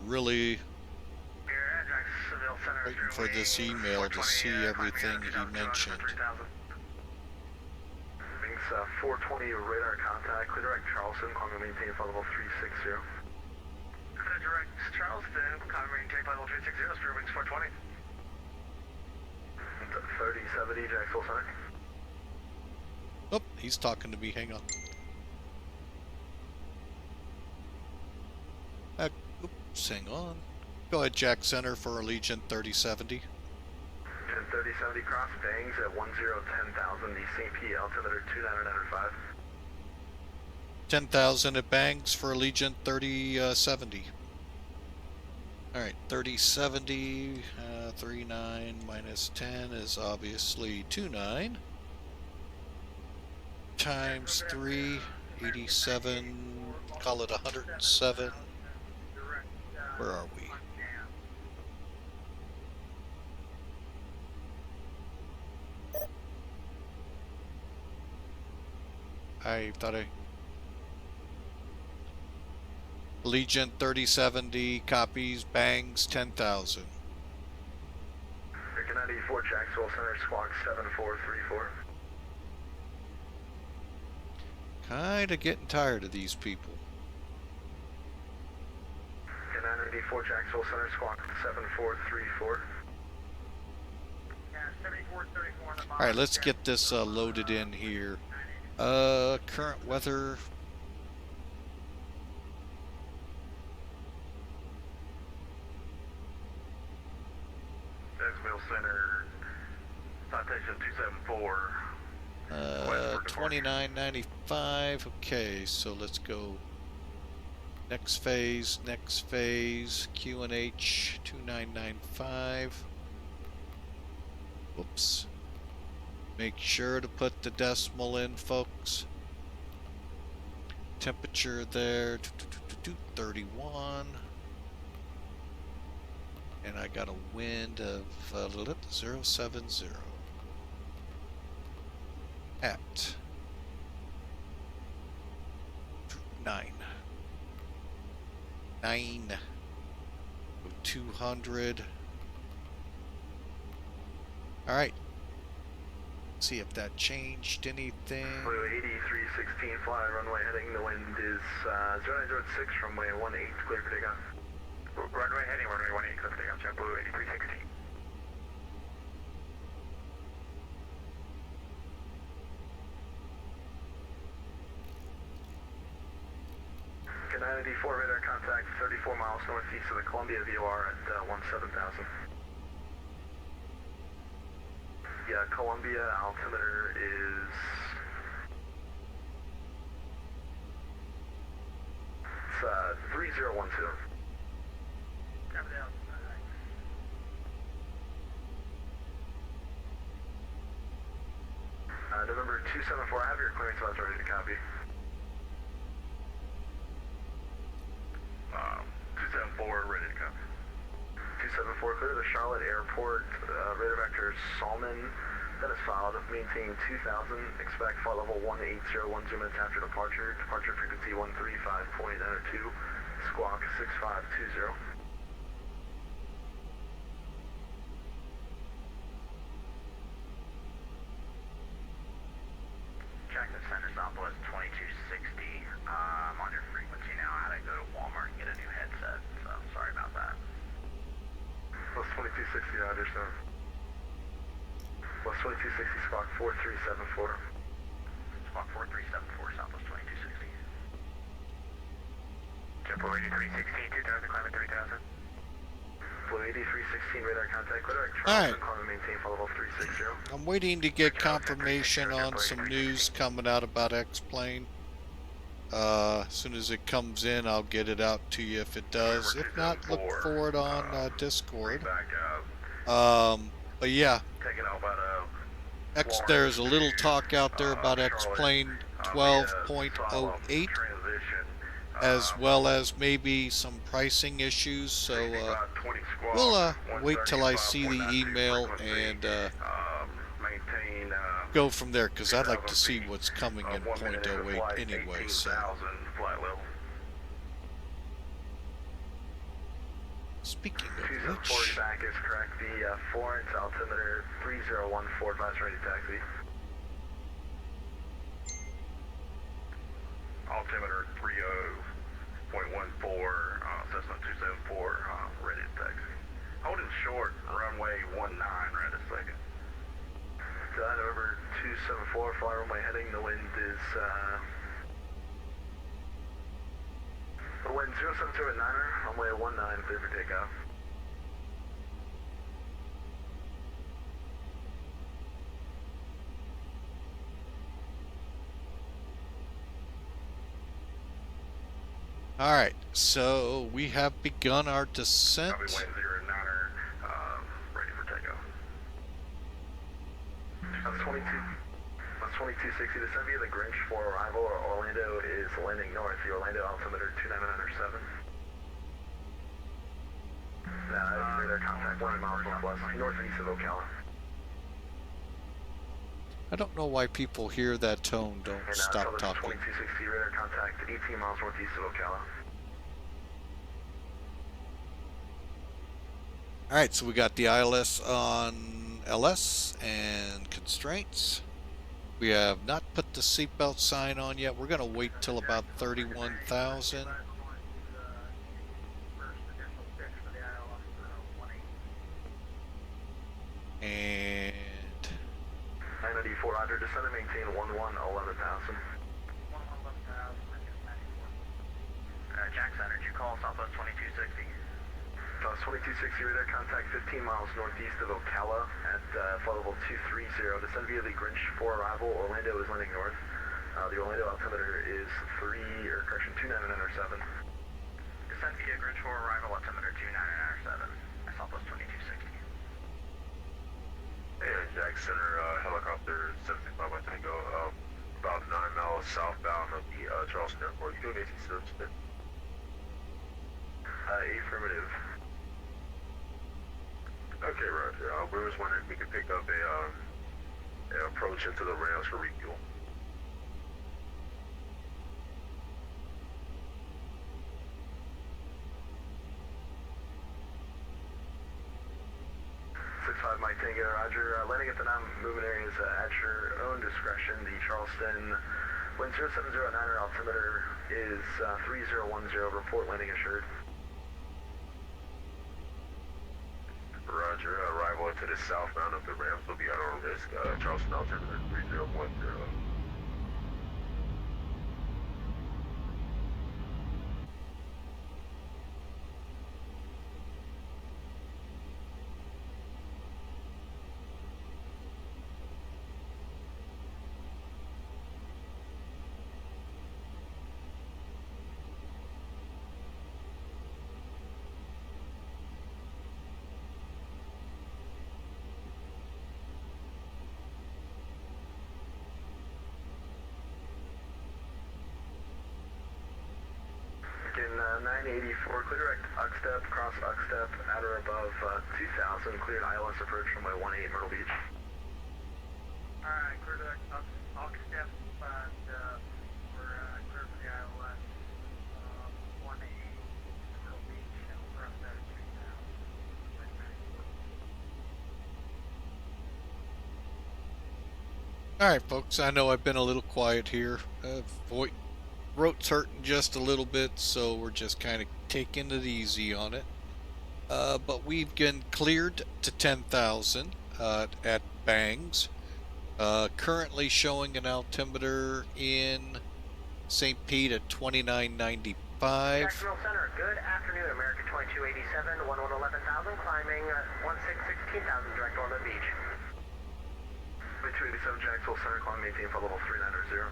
really waiting for this email to see everything he mentioned. Wings 420 radar contact, clear direct Charleston, climb and maintain flight level 360. Clear direct Charleston, climb and maintain flight level 360, Spirit Wings 420. 3070, Jacksonville Center. Oh, he's talking to me. Hang on. Oops, hang on. Go ahead, Jack Center for Allegiant 3070. 3070 cross, bangs at 1010,000, the St. Pete altimeter 29905. 10,000 at bangs for Allegiant 3070. Alright, 3070, 39 minus 10 is obviously 29. Times 3, 87, call it 107. Where are we? I thought Allegiant 3070 copies, bangs 10,000. American 94, Jacksonville Center, squawk 7434. Kinda getting tired of these people. 994, Jacksonville Center, squawk 7434. Alright, let's get this loaded in here. Current weather. Jacksonville Center, citation 274. 2995. Okay, so let's go next phase, QNH 2995. Whoops. Make sure to put the decimal in, folks. Temperature there, 31. And I got a wind of 070. At 9. 200. Alright. See if that changed anything. Blue 8316, fly runway heading. The wind is 0906 from runway 18, clear for takeoff. Runway heading, runway 18, clear for takeoff. Jet Blue 8316. Good 984 radar contact 34 miles northeast of the Columbia VOR at 17,000. Yeah, Columbia altimeter is 3012. November 274, I have your clearance lines ready to copy. 274, ready to copy. 274, clear the Charlotte Airport, radar vector Salmon, that is filed, maintain 2000, expect flight level 180, 2 minutes after departure, departure frequency 135.902, squawk 6520. Jackson Center, Southwest 2260, on your frequency now. I had to go to Walmart and get a new headset, so sorry about that. Plus 2260, I understand. Plus 2260, squawk 4374. Squawk 4374, Southwest 2260. JetBlue 8316, 2000, climb at 3000. Blue 8316, radar contact, clear direct Charleston, climb and maintain flight level 360. I'm waiting to get confirmation on some news coming out about X-Plane. As soon as it comes in, I'll get it out to you if it does. If not, look for it on Discord. Back But yeah, taking off out of there's a Florence little to talk out there about Charlotte X-Plane via slalom 12.08, transition. as well as maybe some pricing issues. So 6520 we'll squawk, wait till I see the 135.92 email frequency. and Maintain go from there, because I'd like to 3,000 see feet. what's coming in 1 minute into 0.08 flight, anyway. 18,000 So flight level. speaking of 2740 which, back is correct. The Florence altimeter 3014 advice ready taxi. Altimeter 30.14, Cessna 274, ready to taxi. Holding short, runway 19 right a second. November 274, fly runway heading, the wind is, the wind 070 at 9er, runway 19, clear for takeoff. all right, so we have begun our descent. Copy, wind 09er, ready for takeoff. That's 2260 descend via the Grinch for arrival. Orlando is landing north. The Orlando altimeter 29907. Radar contact 1 miles northwest, northeast of Ocala. I don't know why people hear that tone, don't And stop talking. 2260 radar contact 18 miles northeast of Ocala. All right, so we got the ILS on LS and constraints. We have not put the seatbelt sign on yet. We're going to wait till about 31,000. And 994 Roger, descend and maintain 11,000. Jackson Energy call Southwest 2260. Southwest 2260 radar contact 15 miles northeast of Ocala at flight level 230. Descend via the Grinch for arrival. Orlando is landing north. The Orlando altimeter is 29907. Descend via Grinch for arrival, altimeter 29907. Southwest 2260. And Jack Center helicopter 75 by Tango, about 9 miles southbound of the Charleston Airport. You doing AC service there? Affirmative. Okay, Roger. We were just wondering if we could pick up an approach into the ramps for refuel. Mike Tango, Roger. Landing at the non-movement area is at your own discretion. The Charleston wind 0709er altimeter is 3010. Report landing assured. Roger. Arrival into the southbound of the ramps will be at our risk. Charleston altimeter 3010. In 984, clear direct UC step, cross UC step, at or above 2000, cleared ILS approach runway 18 Myrtle Beach. Alright, clear direct UC step, and we're clear for the ILS 18 Myrtle Beach, and we're up there at 3000. all right, folks, I know I've been a little quiet here. Throat's hurting just a little bit, so we're just kind of taking it easy on it. But we've been cleared to 10,000 at Bangs. Currently showing an altimeter in St. Pete at 2995. Jacksonville Center, good afternoon. American 2287, 11,000, climbing 16,000, direct Ormond Beach. 2287 Jacksonville Center, climb maintain for level 3900.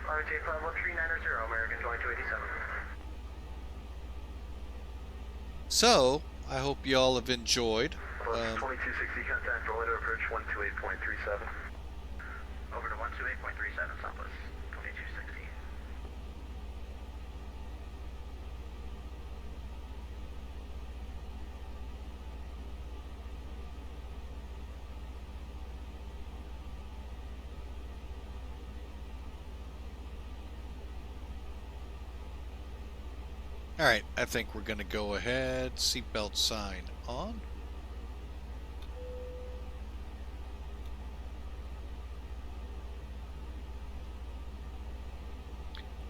RJ 51390, American 2287. So, I hope y'all have enjoyed. 2260 contact, rolling approach 128.37. Over to 128.37, Southwest 2260. All right, I think we're going to go ahead. Seatbelt sign on.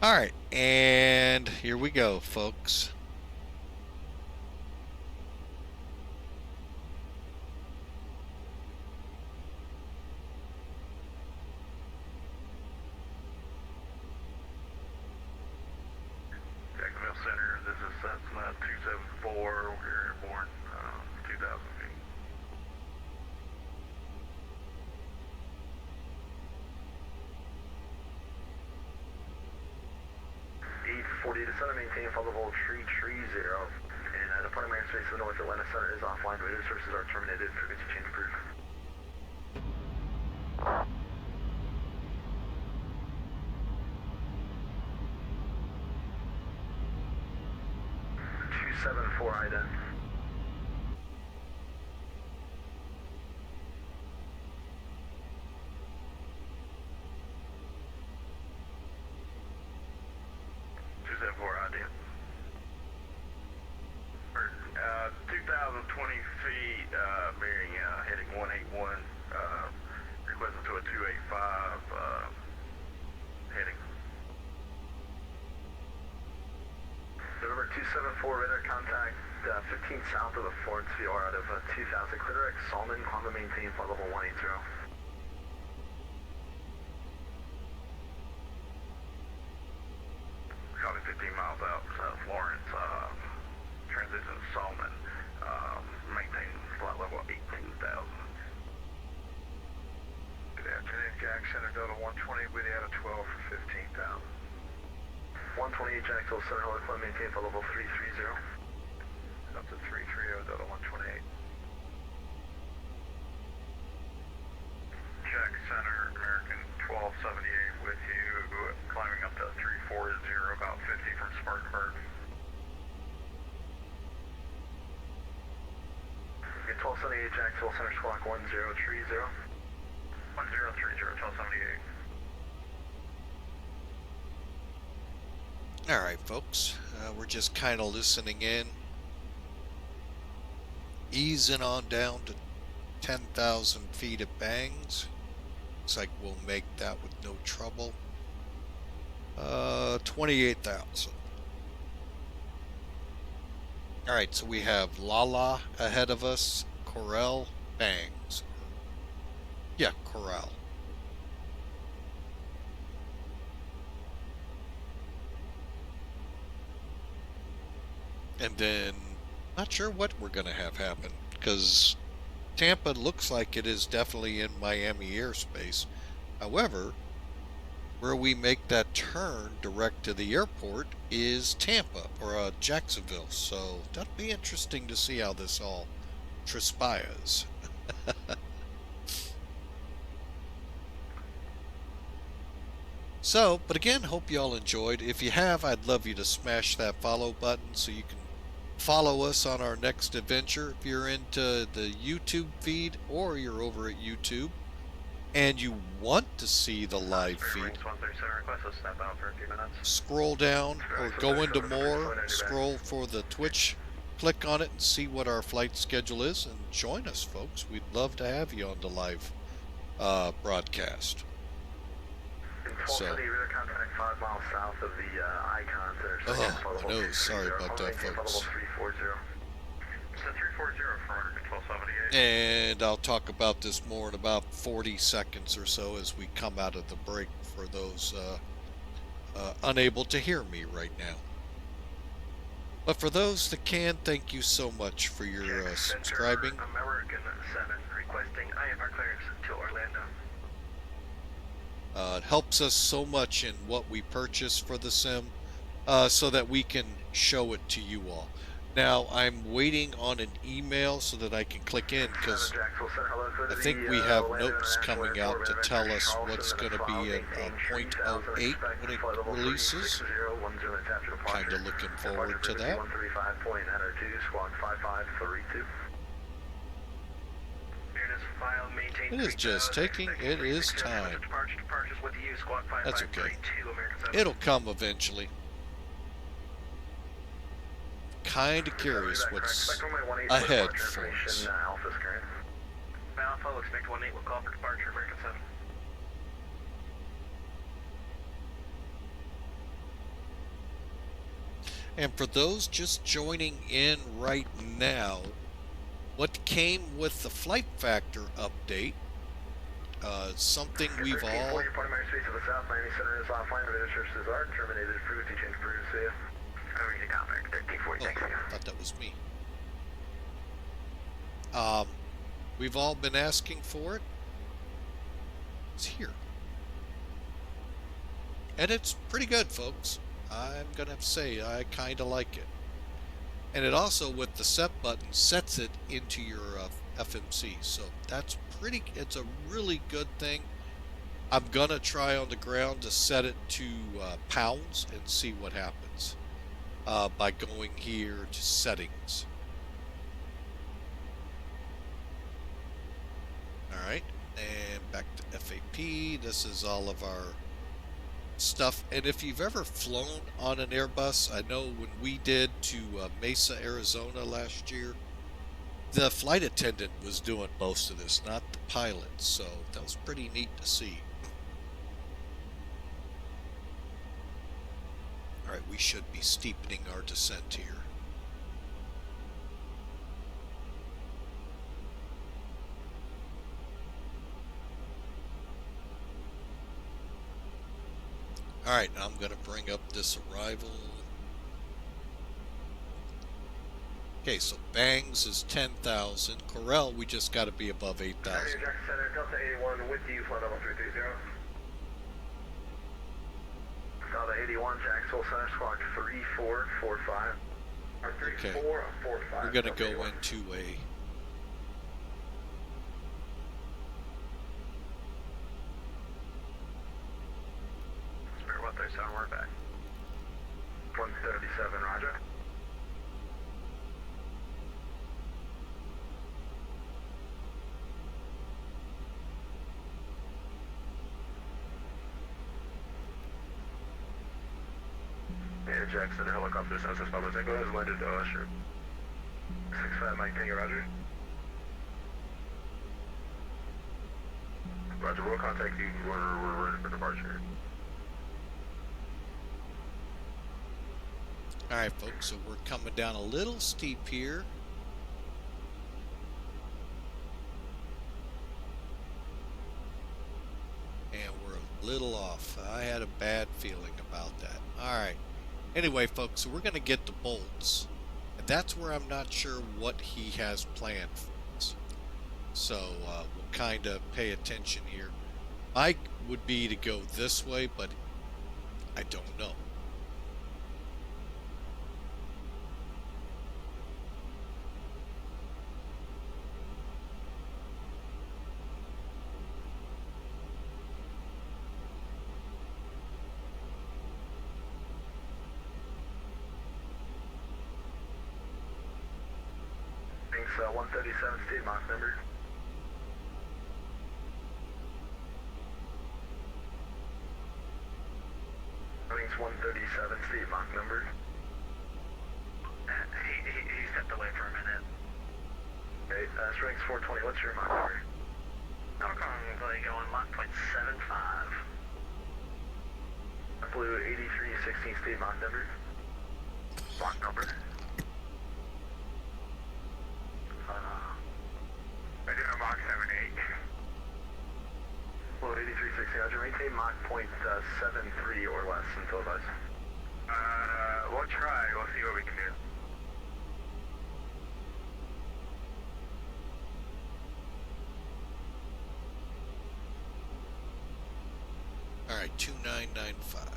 All right, and here we go, folks. Jacksonville Center, this is Cessna 274. We're airborne, 2,000 feet. 840 to center, maintain follow hold 330. And departing my airspace to the North Atlanta Center is offline. Radio sources are terminated. Frequency change approved. Four ident. Ident. 2,020 feet, bearing heading 181, requesting to a 285, heading. November 274, radar contact 15 south of the Florence VR out of 2000. Clear X, Solomon, Honda maintain flight level 180. Copy 15 miles out, Florence, transition to Solomon, maintain flight level 18,000. Good afternoon, Jack Center, Delta 120, with out of 12 for 15,000. 128 Jacksonville Center, hello, climb, maintain flight level 330. Up to 330, Delta 128. Jack Center, American 1278 with you, climbing up to 340, about 50 from Spartanburg. Okay, 1278 Jacksonville Center, squawk 1030. 1030, 1278. All right, folks, we're just kind of listening in, easing on down to 10,000 feet of bangs. Looks like we'll make that with no trouble. 28,000. All right, so we have Lala ahead of us, Corral, bangs. Yeah, Corral. And then, not sure what we're going to have happen, because Tampa looks like it is definitely in Miami airspace. However, where we make that turn direct to the airport is Tampa, or Jacksonville. So that'll be interesting to see how this all transpires. So, but again, hope y'all enjoyed. If you have, I'd love you to smash that follow button so you can follow us on our next adventure. If you're into the YouTube feed or you're over at YouTube and you want to see the live feed, scroll down or go into more, scroll for the Twitch, click on it and see what our flight schedule is and join us, folks. We'd love to have you on the live broadcast. So, contact 5 miles south of the icons there. oh, no, sorry about that, folks. 340. It's a 340 for 1278. And I'll talk about this more in about 40 seconds or so as we come out of the break for those unable to hear me right now. But for those that can, thank you so much for your subscribing. American 7 requesting IFR clearance to Orlando. It helps us so much in what we purchase for the sim, so that we can show it to you all. Now, I'm waiting on an email so that I can click in, because I think we have notes coming out to tell us what's going to be in .08 when it releases. Kind of looking forward to that. It is just taking its time. That's okay. It'll come eventually. Kind of curious what's ahead for us. Alpha, expect 18 will call for departure, American 7. And for those just joining in right now, what came with the flight factor update, something we've all... Oh, I thought that was me. We've all been asking for it. It's here. And it's pretty good, folks. I'm going to have to say, I kind of like it. And it also, with the set button, sets it into your FMC. So that's it's a really good thing. I'm going to try on the ground to set it to pounds and see what happens by going here to settings. Alright, and back to FAP. This is all of our stuff. And if you've ever flown on an Airbus, I know when we did to Mesa, Arizona last year, the flight attendant was doing most of this, not the pilot. So that was pretty neat to see. Alright, we should be steepening our descent here. Alright, I'm going to bring up this arrival. Okay, so Bangs is 10,000. Corel, we just got to be above 8,000. Delta 81 with you, flight level 330. Delta 81, Jacksonville Center, squawk 3445. Okay, we're going to go into a... Spirit 137, we're back. 137, roger. Jackson, helicopter, Census Papa Tango has landed, sure. 65 Mike Tango, roger. Roger, we'll contact you, we're ready for departure. Alright folks, so we're coming down a little steep here. And we're a little off. I had a bad feeling about that. Alright. Anyway, folks, so we're going to get the bolts. And that's where I'm not sure what he has planned for us. So we'll kind of pay attention here. My would be to go this way, but I don't know. Thanks, 137 state Mach number. Wings 137 state Mach number. He stepped away for a minute. Okay, strength 420, what's your Mach number? Probably going Mach 0.75. Blue 8316 state Mach number. Mach number. I do a Mach 78. Blue 8316, roger, maintain Mach 0.73 or less until advised. We'll try, we'll see what we can do. right, 2995.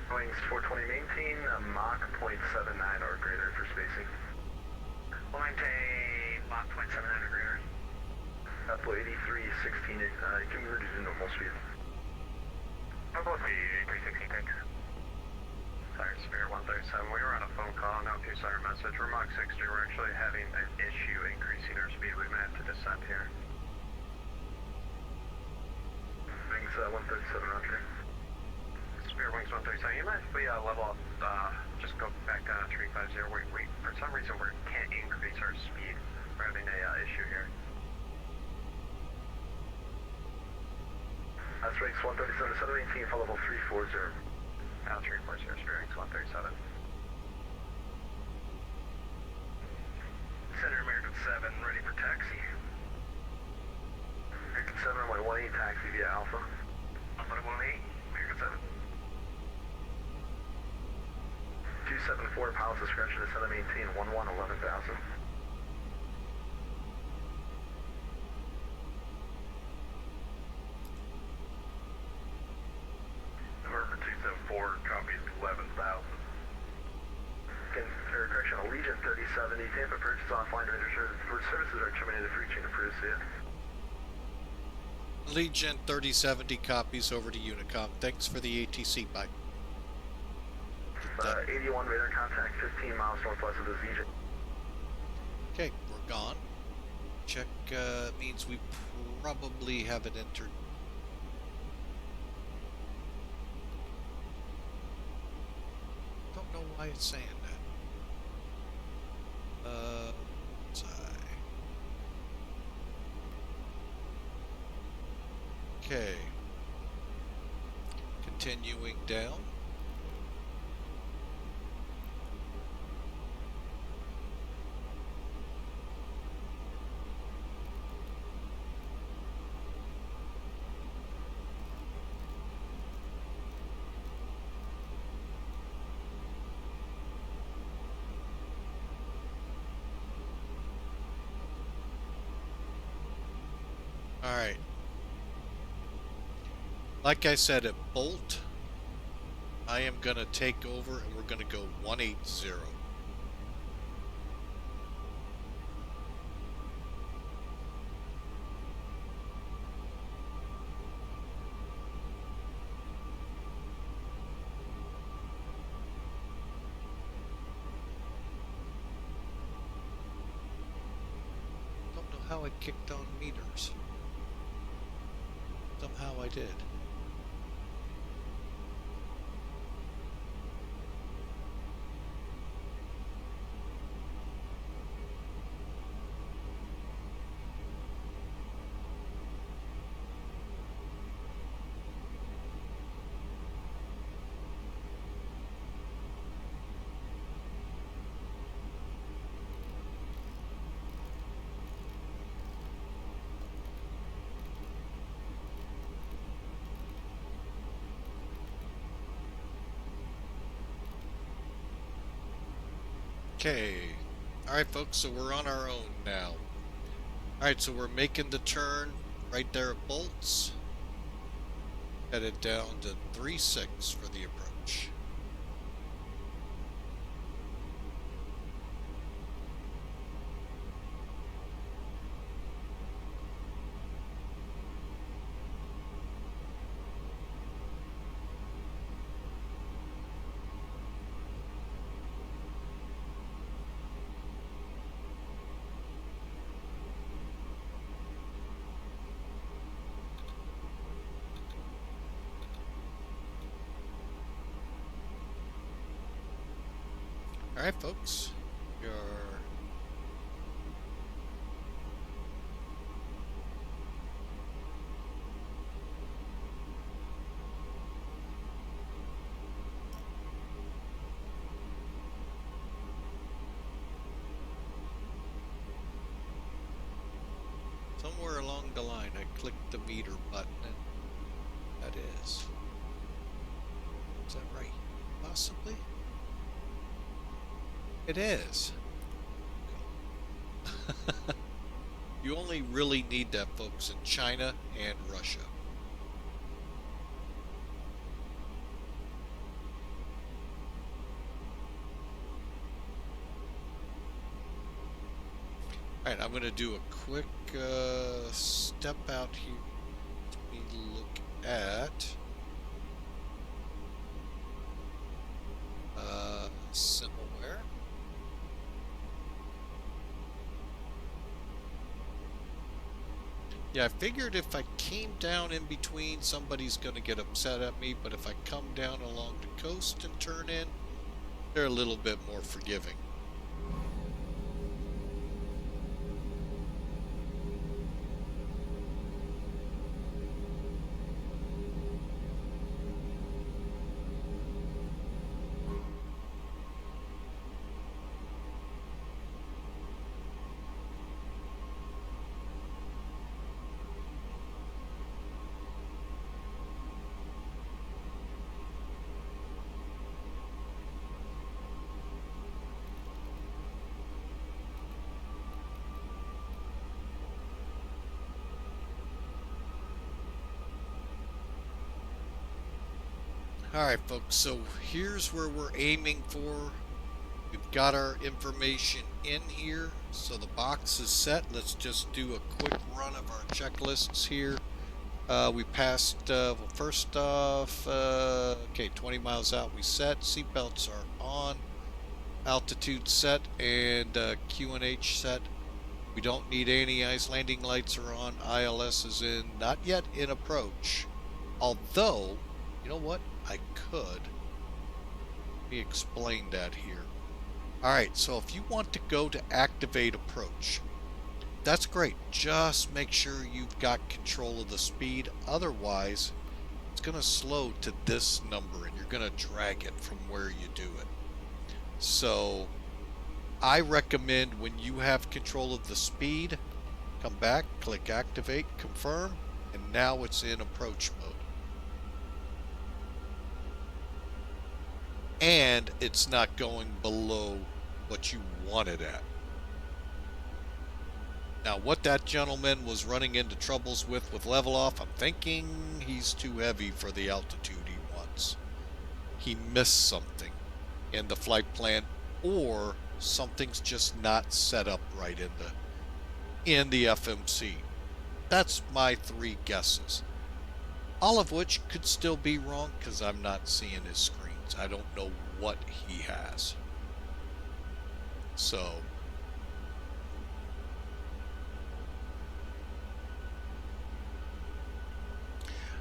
Wings 420 maintain, Mach .79 or greater for spacing. We'll maintain Mach 0.79 or greater. Apple 8316, can we reduce to normal speed? How about the 360, thanks? Sorry, Spirit 137, we were on a phone call, now please our message. We're Mach 60, we're actually having an issue increasing our speed. We may have to descend here. Wings 137, roger. Spirit Wings 137, you mind if we level up, just go back down to 350? We for some reason, we can't increase our speed. We're having a issue here. That's Wings 137, 718, follow level 340. 340, Spirit Wings 137. Center American 7, ready for taxi. American 7, runway 18, taxi via Alpha. Runway 18, American 7. 274, pilot's discretion to center maintain 11,000. November 274, copies 11,000. Correction, Allegiant 3070, Tampa purchase offline registered for services are terminated for reaching approved CF. Allegiant 3070 copies over to Unicom. Thanks for the ATC. Bye. 81 radar contact, 15 miles northwest of the ZJ. Okay, we're gone. Check means we probably haven't entered. Don't know why it's saying that. Okay. Continuing down. Alright. Like I said, at Bolt, I am going to take over and we're going to go 180. Don't know how I kicked on meters. Somehow I did. Okay. Alright folks, so we're on our own now. Alright, so we're making the turn right there at Bolts. Headed down to 36 for the approach. All right, folks. Your somewhere along the line, I clicked the meter button, and that is. Is that right? Possibly? It is. You only really need that, folks, in China and Russia. All right, I'm going to do a quick step out here. Let me look at Similware. Yeah, I figured if I came down in between, somebody's going to get upset at me, but if I come down along the coast and turn in, they're a little bit more forgiving. Alright folks, so here's where we're aiming for. We've got our information in here, so the box is set. Let's just do a quick run of our checklists here. We passed, well, first off, okay, 20 miles out we set, seatbelts are on, altitude set, and QNH set. We don't need any ice, landing lights are on, ILS is in, not yet in approach. Although, you know what, I could. Let me explain that here. Alright, so if you want to go to activate approach, that's great. Just make sure you've got control of the speed. Otherwise, it's going to slow to this number and you're going to drag it from where you do it. So, I recommend when you have control of the speed, come back, click activate, confirm, and now it's in approach mode. And it's not going below what you want it at. Now, what that gentleman was running into troubles with level off, I'm thinking he's too heavy for the altitude he wants. He missed something in the flight plan, or something's just not set up right in the FMC. That's my three guesses. All of which could still be wrong because I'm not seeing his screens. I don't know what he has. So,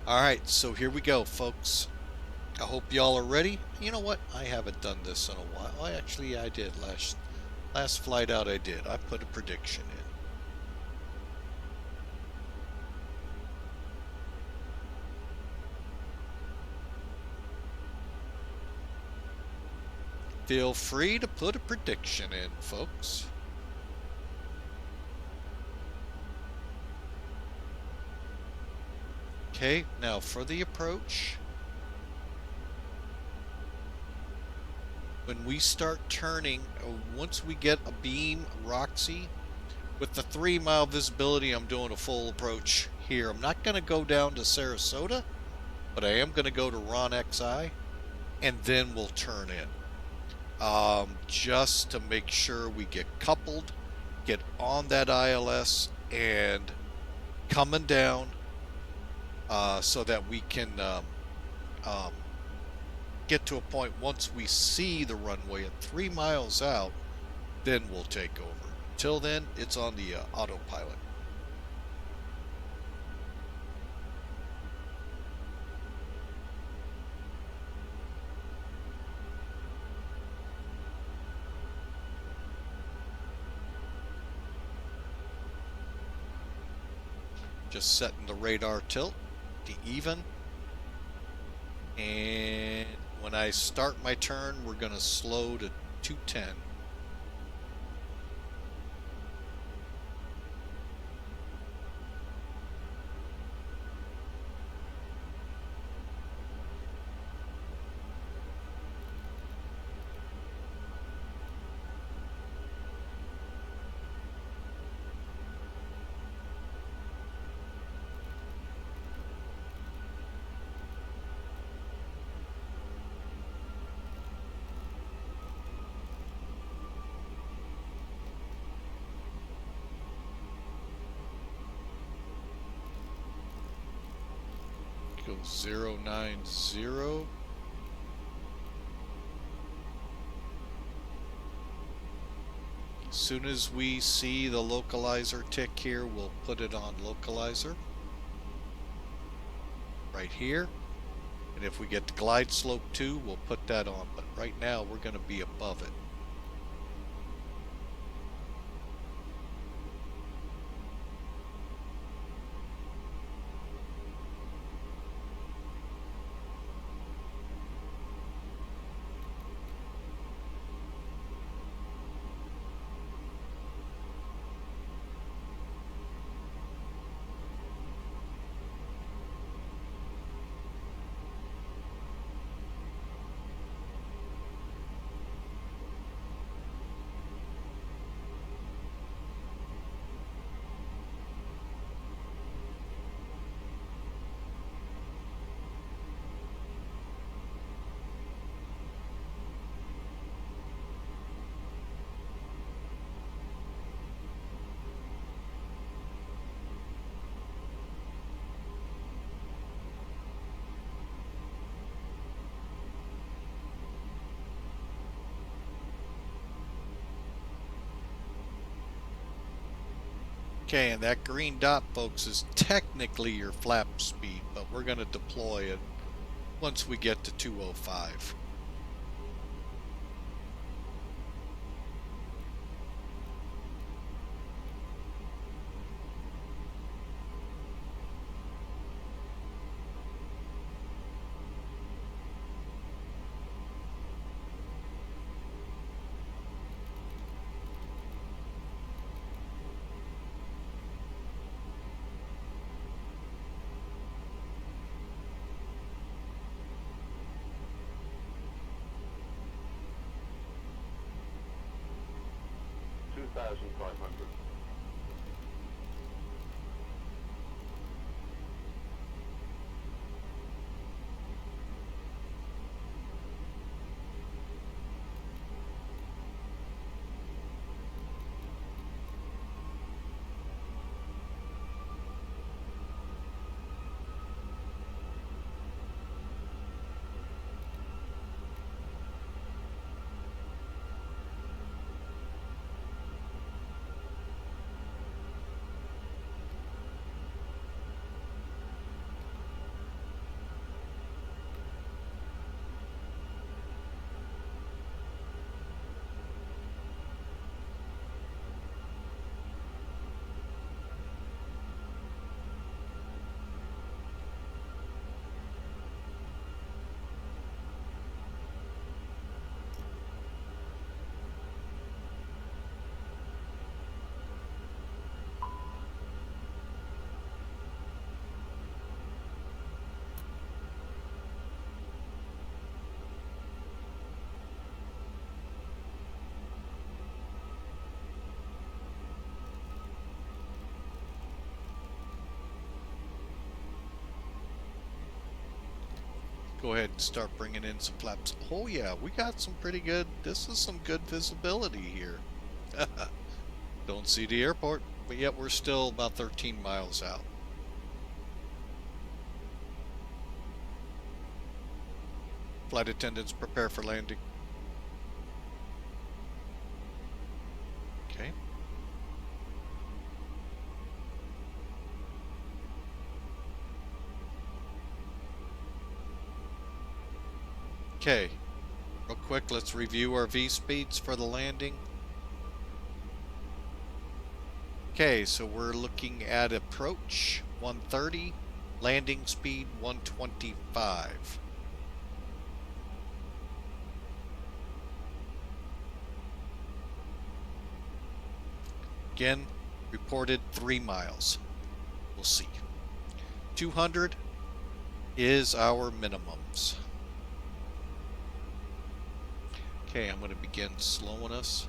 alright, so here we go, folks. I hope y'all are ready. You know what? I haven't done this in a while. Well, actually, I did. Last flight out I did. I put a prediction in. Feel free to put a prediction in, folks. Okay, now for the approach. When we start turning, once we get a beam, Roxy, with the 3-mile visibility, I'm doing a full approach here. I'm not going to go down to Sarasota, but I am going to go to Ron XI, and then we'll turn in. Just to make sure we get coupled, get on that ILS, and coming down so that we can get to a point once we see the runway at 3 miles out, then we'll take over. Till then, it's on the autopilot. Just setting the radar tilt to even. And when I start my turn, we're going to slow to 210. Go 090. As soon as we see the localizer tick here, we'll put it on localizer. Right here. And if we get the glide slope 2, we'll put that on. But right now, we're going to be above it. Okay, and that green dot, folks, is technically your flap speed, but we're going to deploy it once we get to 205. Go ahead and start bringing in some flaps. Oh yeah, we got some pretty good, this is some good visibility here. Don't see the airport, but yet we're still about 13 miles out. Flight attendants, prepare for landing. Okay. Okay, real quick, let's review our V speeds for the landing. Okay, so we're looking at approach. 130, landing speed 125. Again, reported 3 miles. We'll see. 200 is our minimums. Okay, I'm going to begin slowing us.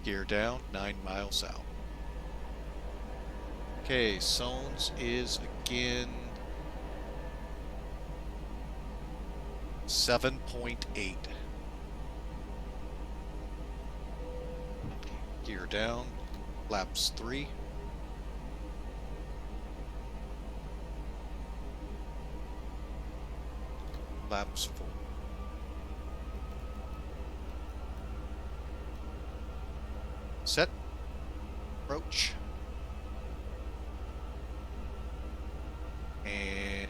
Gear down, 9 miles out. Okay, Sones is again 7.8. Gear down, flaps 3. Flaps 4. Set. Approach. And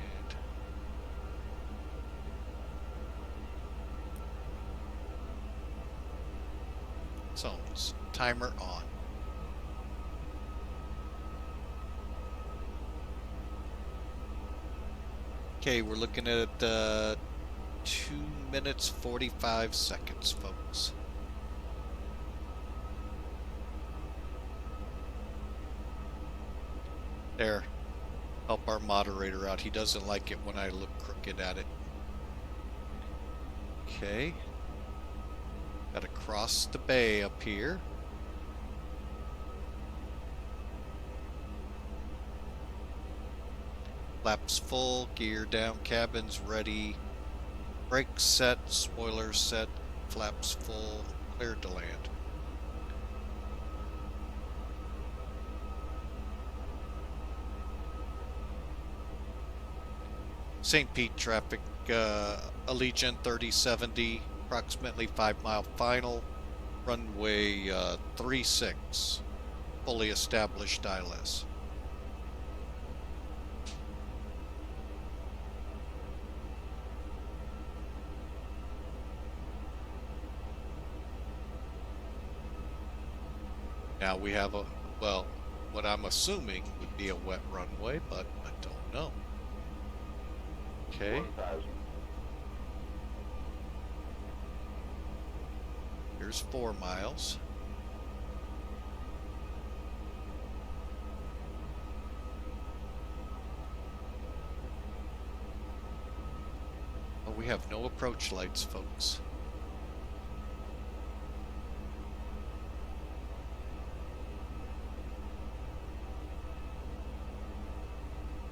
Zones. Timer on. Okay, we're looking at 2 minutes 45 seconds, folks. There. Help our moderator out. He doesn't like it when I look crooked at it. Okay. Gotta cross the bay up here. Flaps full, gear down, cabins ready. Brakes set, spoilers set, flaps full, cleared to land. St. Pete traffic, Allegiant 3070, approximately 5-mile final, runway 36, fully established ILS. Now we have a, well, what I'm assuming would be a wet runway, but I don't know. Okay. 1,000. Here's 4 miles. Well, we have no approach lights, folks.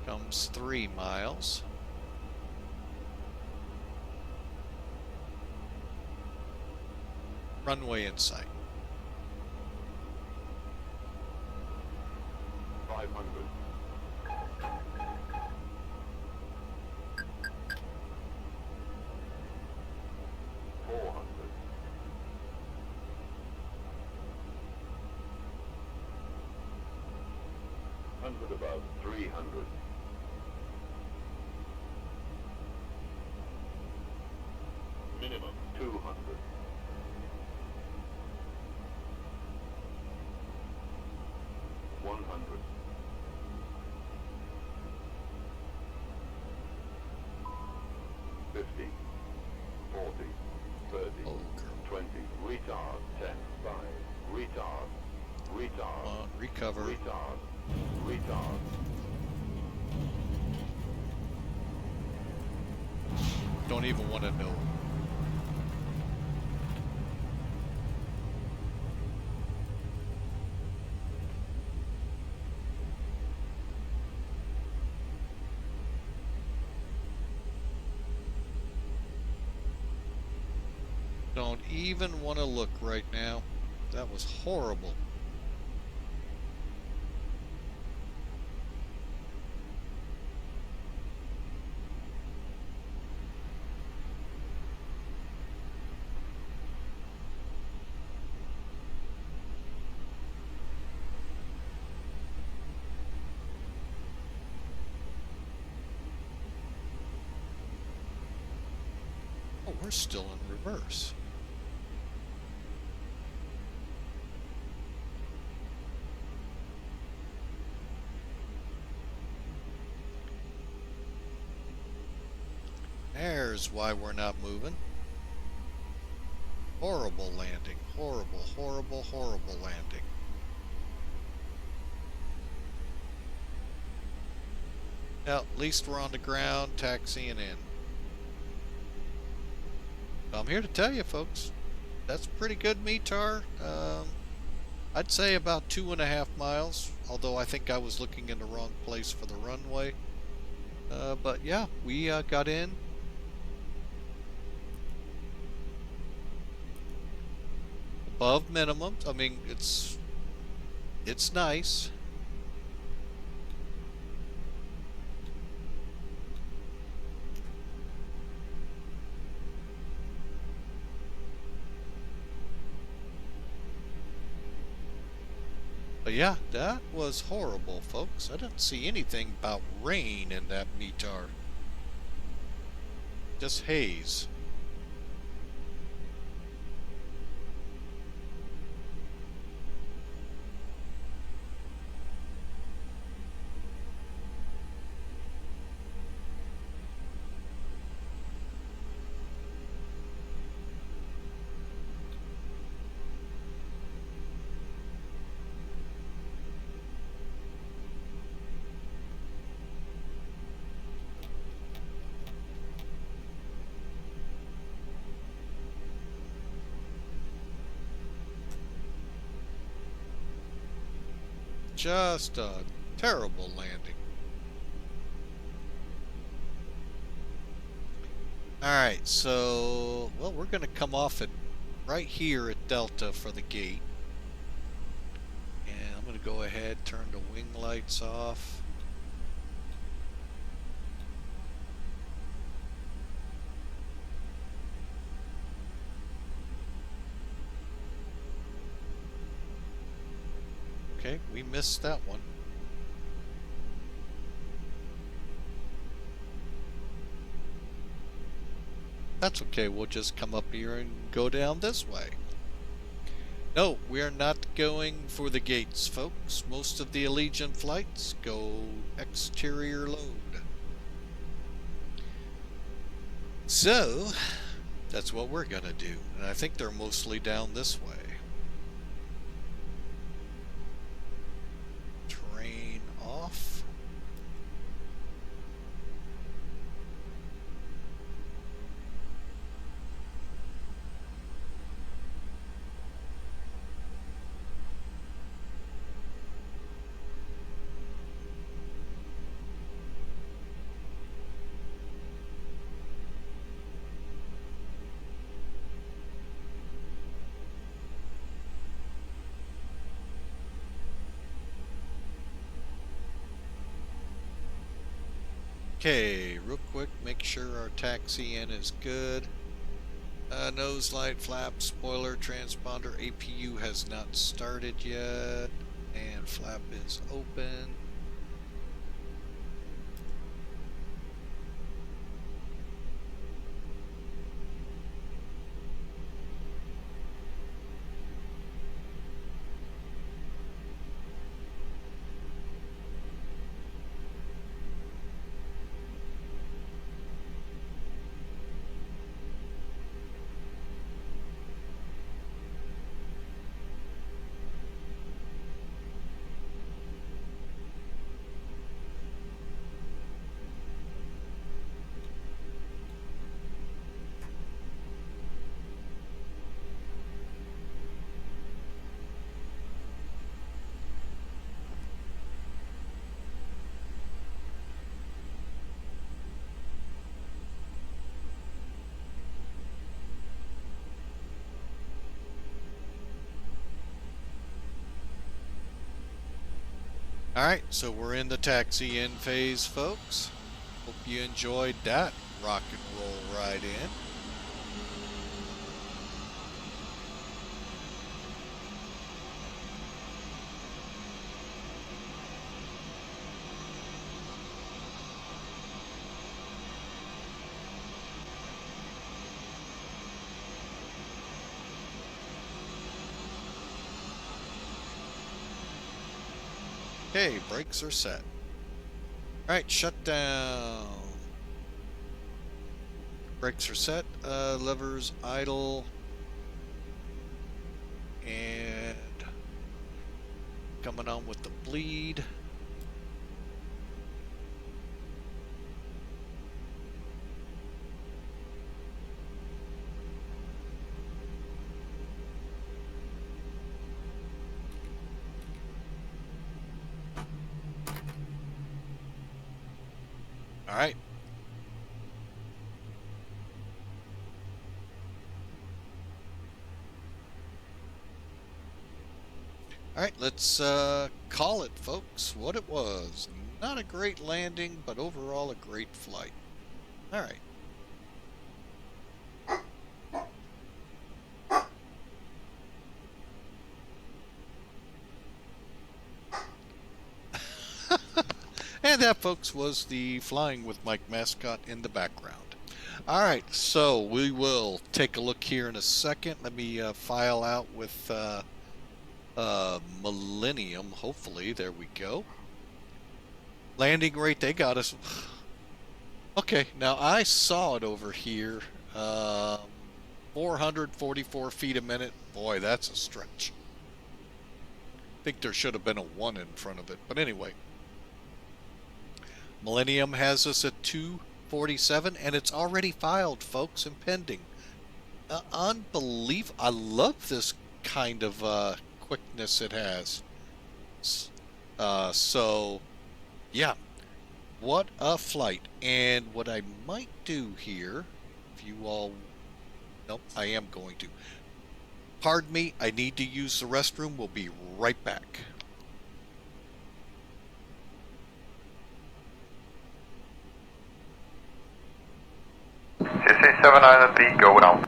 Comes 3 miles. Runway in sight. 500. 400. 100 above. 300. Minimum 200. 100. 50. 40. 30. Oh, 20. Retard. 10. 5. Retard. Retard. come on, recover. Retard. Retard. Don't even want to know. Don't even want to look right now. That was horrible. we're still in reverse. There's why we're not moving. Horrible landing. Horrible, horrible, horrible landing. Well, at least we're on the ground, taxiing in. I'm here to tell you, folks, that's pretty good METAR. I'd say about 2.5 miles, although I think I was looking in the wrong place for the runway. But yeah, we got in. Above minimum. I mean, it's nice. But yeah, that was horrible, folks. I didn't see anything about rain in that METAR. Just haze. Just a terrible landing. Alright, so, well, we're going to come off at right here at Delta for the gate. And I'm going to go ahead, turn the wing lights off. Okay, we missed that one. That's okay, we'll just come up here and go down this way. No, we are not going for the gates, folks. Most of the Allegiant flights go exterior load. So, that's what we're gonna do. And I think they're mostly down this way. Train off. Okay, real quick, make sure our taxi in is good. Nose light, flap, spoiler, transponder, APU has not started yet, and flap is open. Alright, so we're in the taxi in phase, folks. Hope you enjoyed that rock and roll ride in. Okay, brakes are set. Alright, shut down. Brakes are set, levers idle, and coming on with the bleed. All right. All right, let's call it, folks, what it was. Not a great landing, but overall a great flight. All right. And that, folks, was the Flying with Mike mascot in the background. All right, so we will take a look here in a second. Let me file out with Millennium, hopefully. There we go. Landing rate, they got us. Okay, now I saw it over here. 444 feet a minute. Boy, that's a stretch. I think there should have been a 1 in front of it. But anyway. Millennium has us at 247, and it's already filed, folks, and pending. Unbelievable. I love this kind of quickness it has. So, yeah. What a flight. And what I might do here, if you all... Nope, I am going to. Pardon me, I need to use the restroom. We'll be right back. CC7 Island B, go now.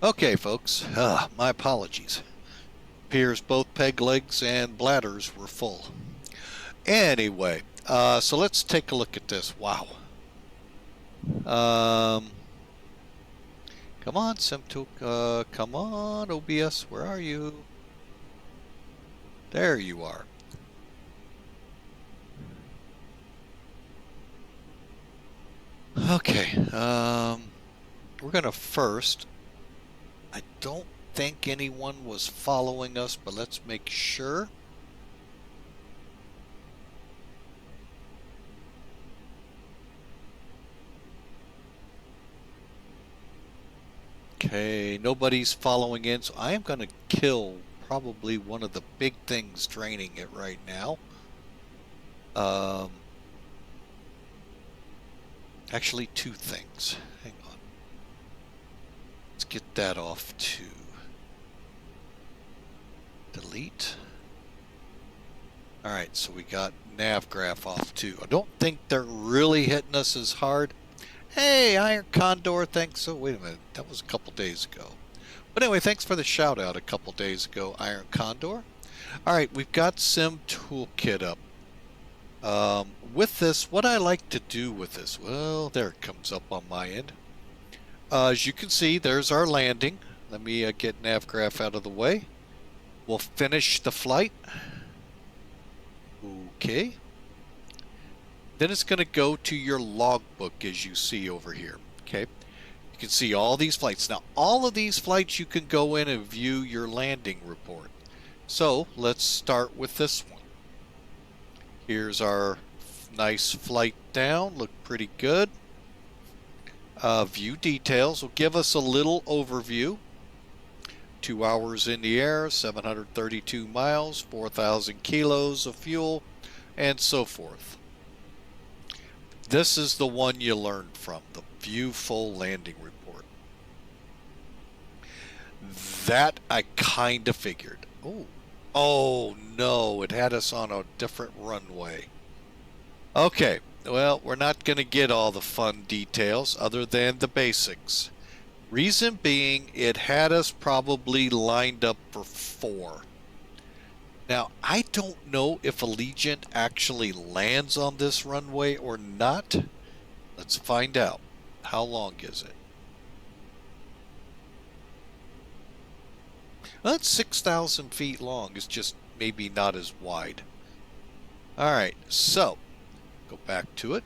Okay, folks, my apologies. Appears both peg legs and bladders were full. Anyway, so let's take a look at this. Wow. Come on, Simtuk. Come on, OBS. Where are you? There you are. Okay. We're gonna first. I don't think anyone was following us, but let's make sure. Okay, nobody's following in, so I am going to kill probably one of the big things draining it right now. Actually, two things. Hang on. Let's get that off too. Delete. Alright, so we got nav graph off too. I don't think they're really hitting us as hard. Hey, Iron Condor, thanks. So, wait a minute. That was a couple days ago. But anyway, thanks for the shout out a couple days ago, Iron Condor. Alright, we've got Sim Toolkit up. With this, what I like to do with this, well, there it comes up on my end. As you can see, there's our landing. Let me get NavGraph out of the way. We'll finish the flight. Okay. Then it's going to go to your logbook, as you see over here. Okay. You can see all these flights. Now, all of these flights you can go in and view your landing report. So, let's start with this one. Here's our nice flight down. Look pretty good. View details will give us a little overview. 2 hours in the air, 732 miles, 4,000 kilos of fuel, and so forth. This is the one you learned from, the View Full Landing Report. That I kind of figured. Oh no, it had us on a different runway. Okay, well, we're not going to get all the fun details other than the basics. Reason being, it had us probably lined up for 4. Now, I don't know if Allegiant actually lands on this runway or not. Let's find out. How long is it? Well, it's 6,000 feet long. It's just maybe not as wide. All right, so go back to it.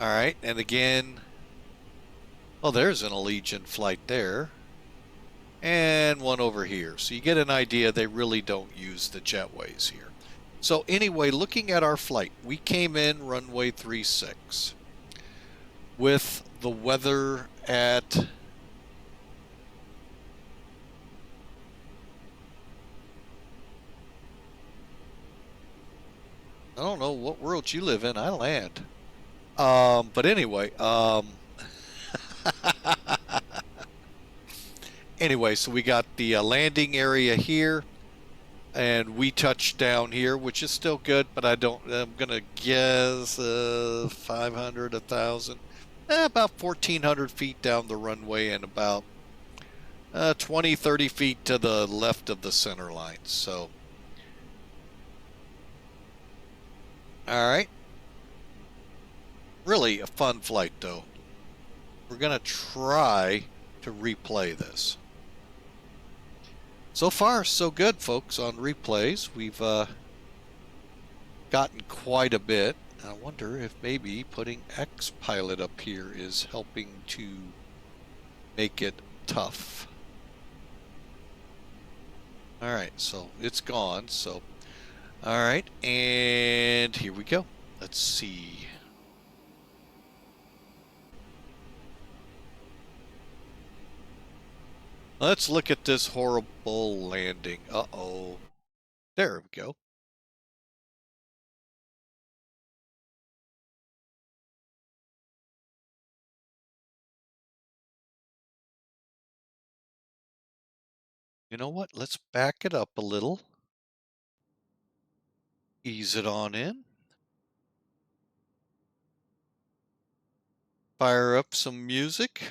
All right, and again, oh, there's an Allegiant flight there. And one over here. So you get an idea they really don't use the jetways here. So anyway, looking at our flight, we came in runway 36 with the weather at I don't know what world you live in. I land. But anyway, anyway, so we got the landing area here, and we touched down here, which is still good, but I'm gonna guess 500, 1,000, about 1,400 feet down the runway, and about 20, 30 feet to the left of the center line. So, all right, really a fun flight though. We're gonna try to replay this. So far, so good, folks, on replays. We've gotten quite a bit. I wonder if maybe putting X-Pilot up here is helping to make it tough. All right, so it's gone. So, all right, and here we go. Let's see. Let's look at this horrible landing. Uh-oh. There we go. You know what? Let's back it up a little. Ease it on in. Fire up some music.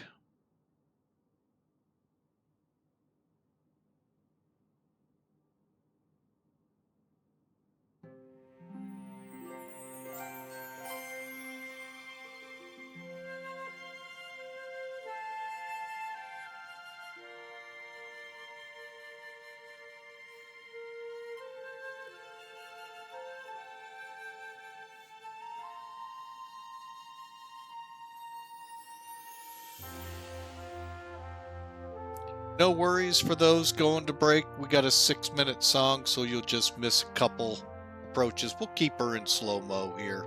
No worries for those going to break. We got a 6-minute song, so you'll just miss a couple approaches. We'll keep her in slow-mo here.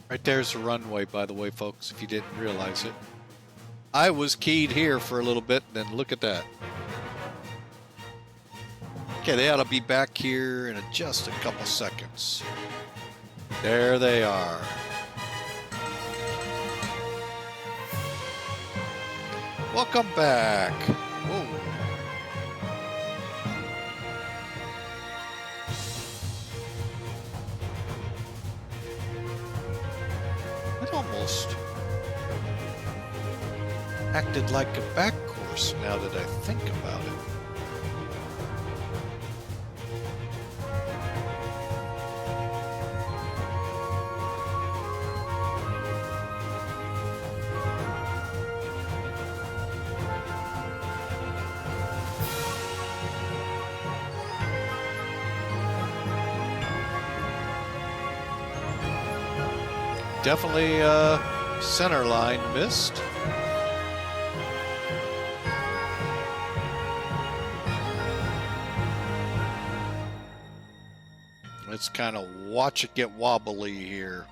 Right there's the runway, by the way, folks, if you didn't realize it. I was keyed here for a little bit, and then look at that. Okay, they ought to be back here in just a couple seconds. There they are. Welcome back. Whoa. It almost acted like a back course now that I think about it. Definitely center line missed. Let's kind of watch it get wobbly here.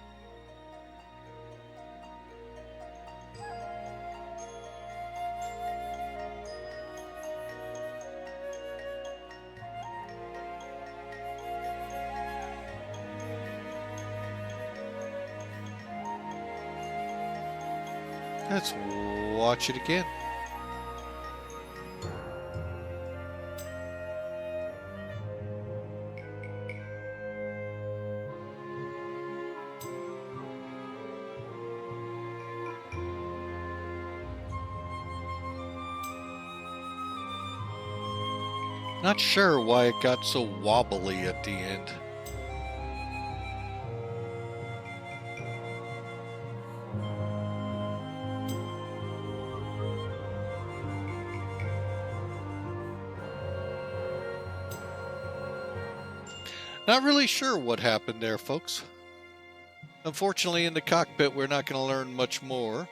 Let's watch it again. Not sure why it got so wobbly at the end. Not really sure what happened there, folks. Unfortunately, in the cockpit, we're not going to learn much more.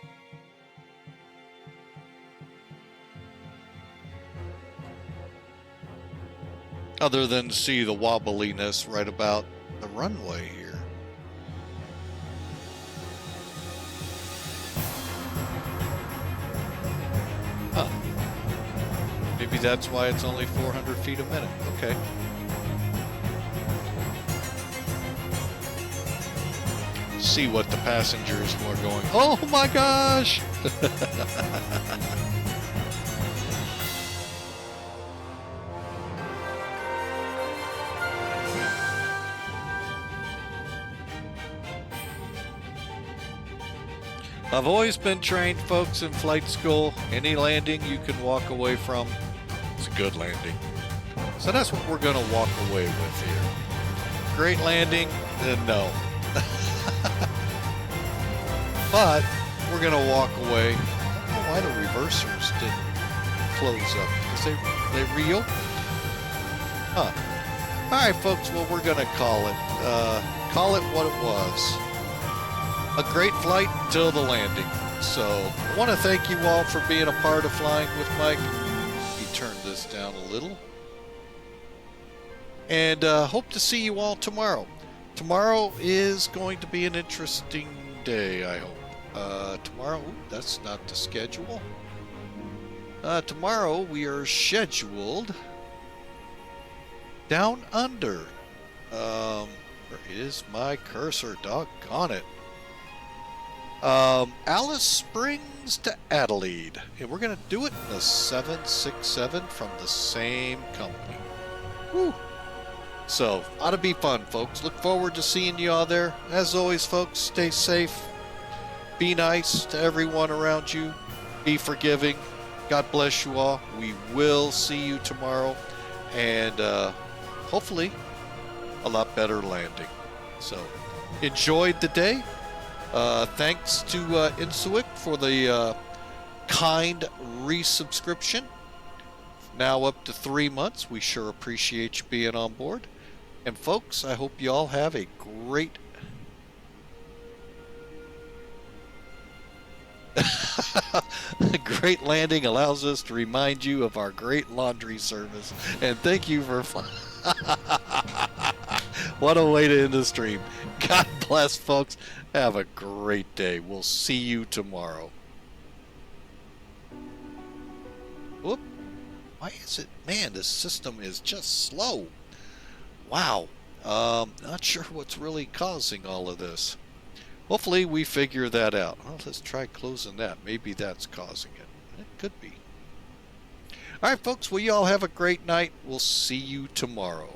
Other than see the wobbliness right about the runway here. Huh. Maybe that's why it's only 400 feet a minute. Okay. See what the passengers were going, oh my gosh! I've always been trained, folks, in flight school. Any landing you can walk away from, it's a good landing. So that's what we're going to walk away with here. Great landing? No. But we're going to walk away. I don't know why the reversers didn't close up. Because they reopened. Huh. All right, folks. Well, we're going to call it. Call it what it was. A great flight until the landing. So I want to thank you all for being a part of Flying with Mike. Let me turn this down a little. And hope to see you all tomorrow. Tomorrow is going to be an interesting day, I hope. Tomorrow, that's not the schedule. Tomorrow we are scheduled down under. Where is my cursor? Doggone it. Alice Springs to Adelaide. And we're going to do it in the 767 from the same company. Woo! So, ought to be fun, folks. Look forward to seeing you all there. As always, folks, stay safe. Be nice to everyone around you. Be forgiving. God bless you all. We will see you tomorrow. And hopefully, a lot better landing. So, enjoyed the day. Thanks to Int'l for the kind resubscription. Now up to 3 months. We sure appreciate you being on board. And folks, I hope you all have a great great landing. Allows us to remind you of our great laundry service. And thank you for what a way to end the stream. God bless, folks. Have a great day. We'll see you tomorrow. Whoop. Why is it? Man, this system is just slow. Wow. Not sure what's really causing all of this. Hopefully we figure that out. Well, let's try closing that. Maybe that's causing it. It could be. All right, folks. Well, you all have a great night. We'll see you tomorrow.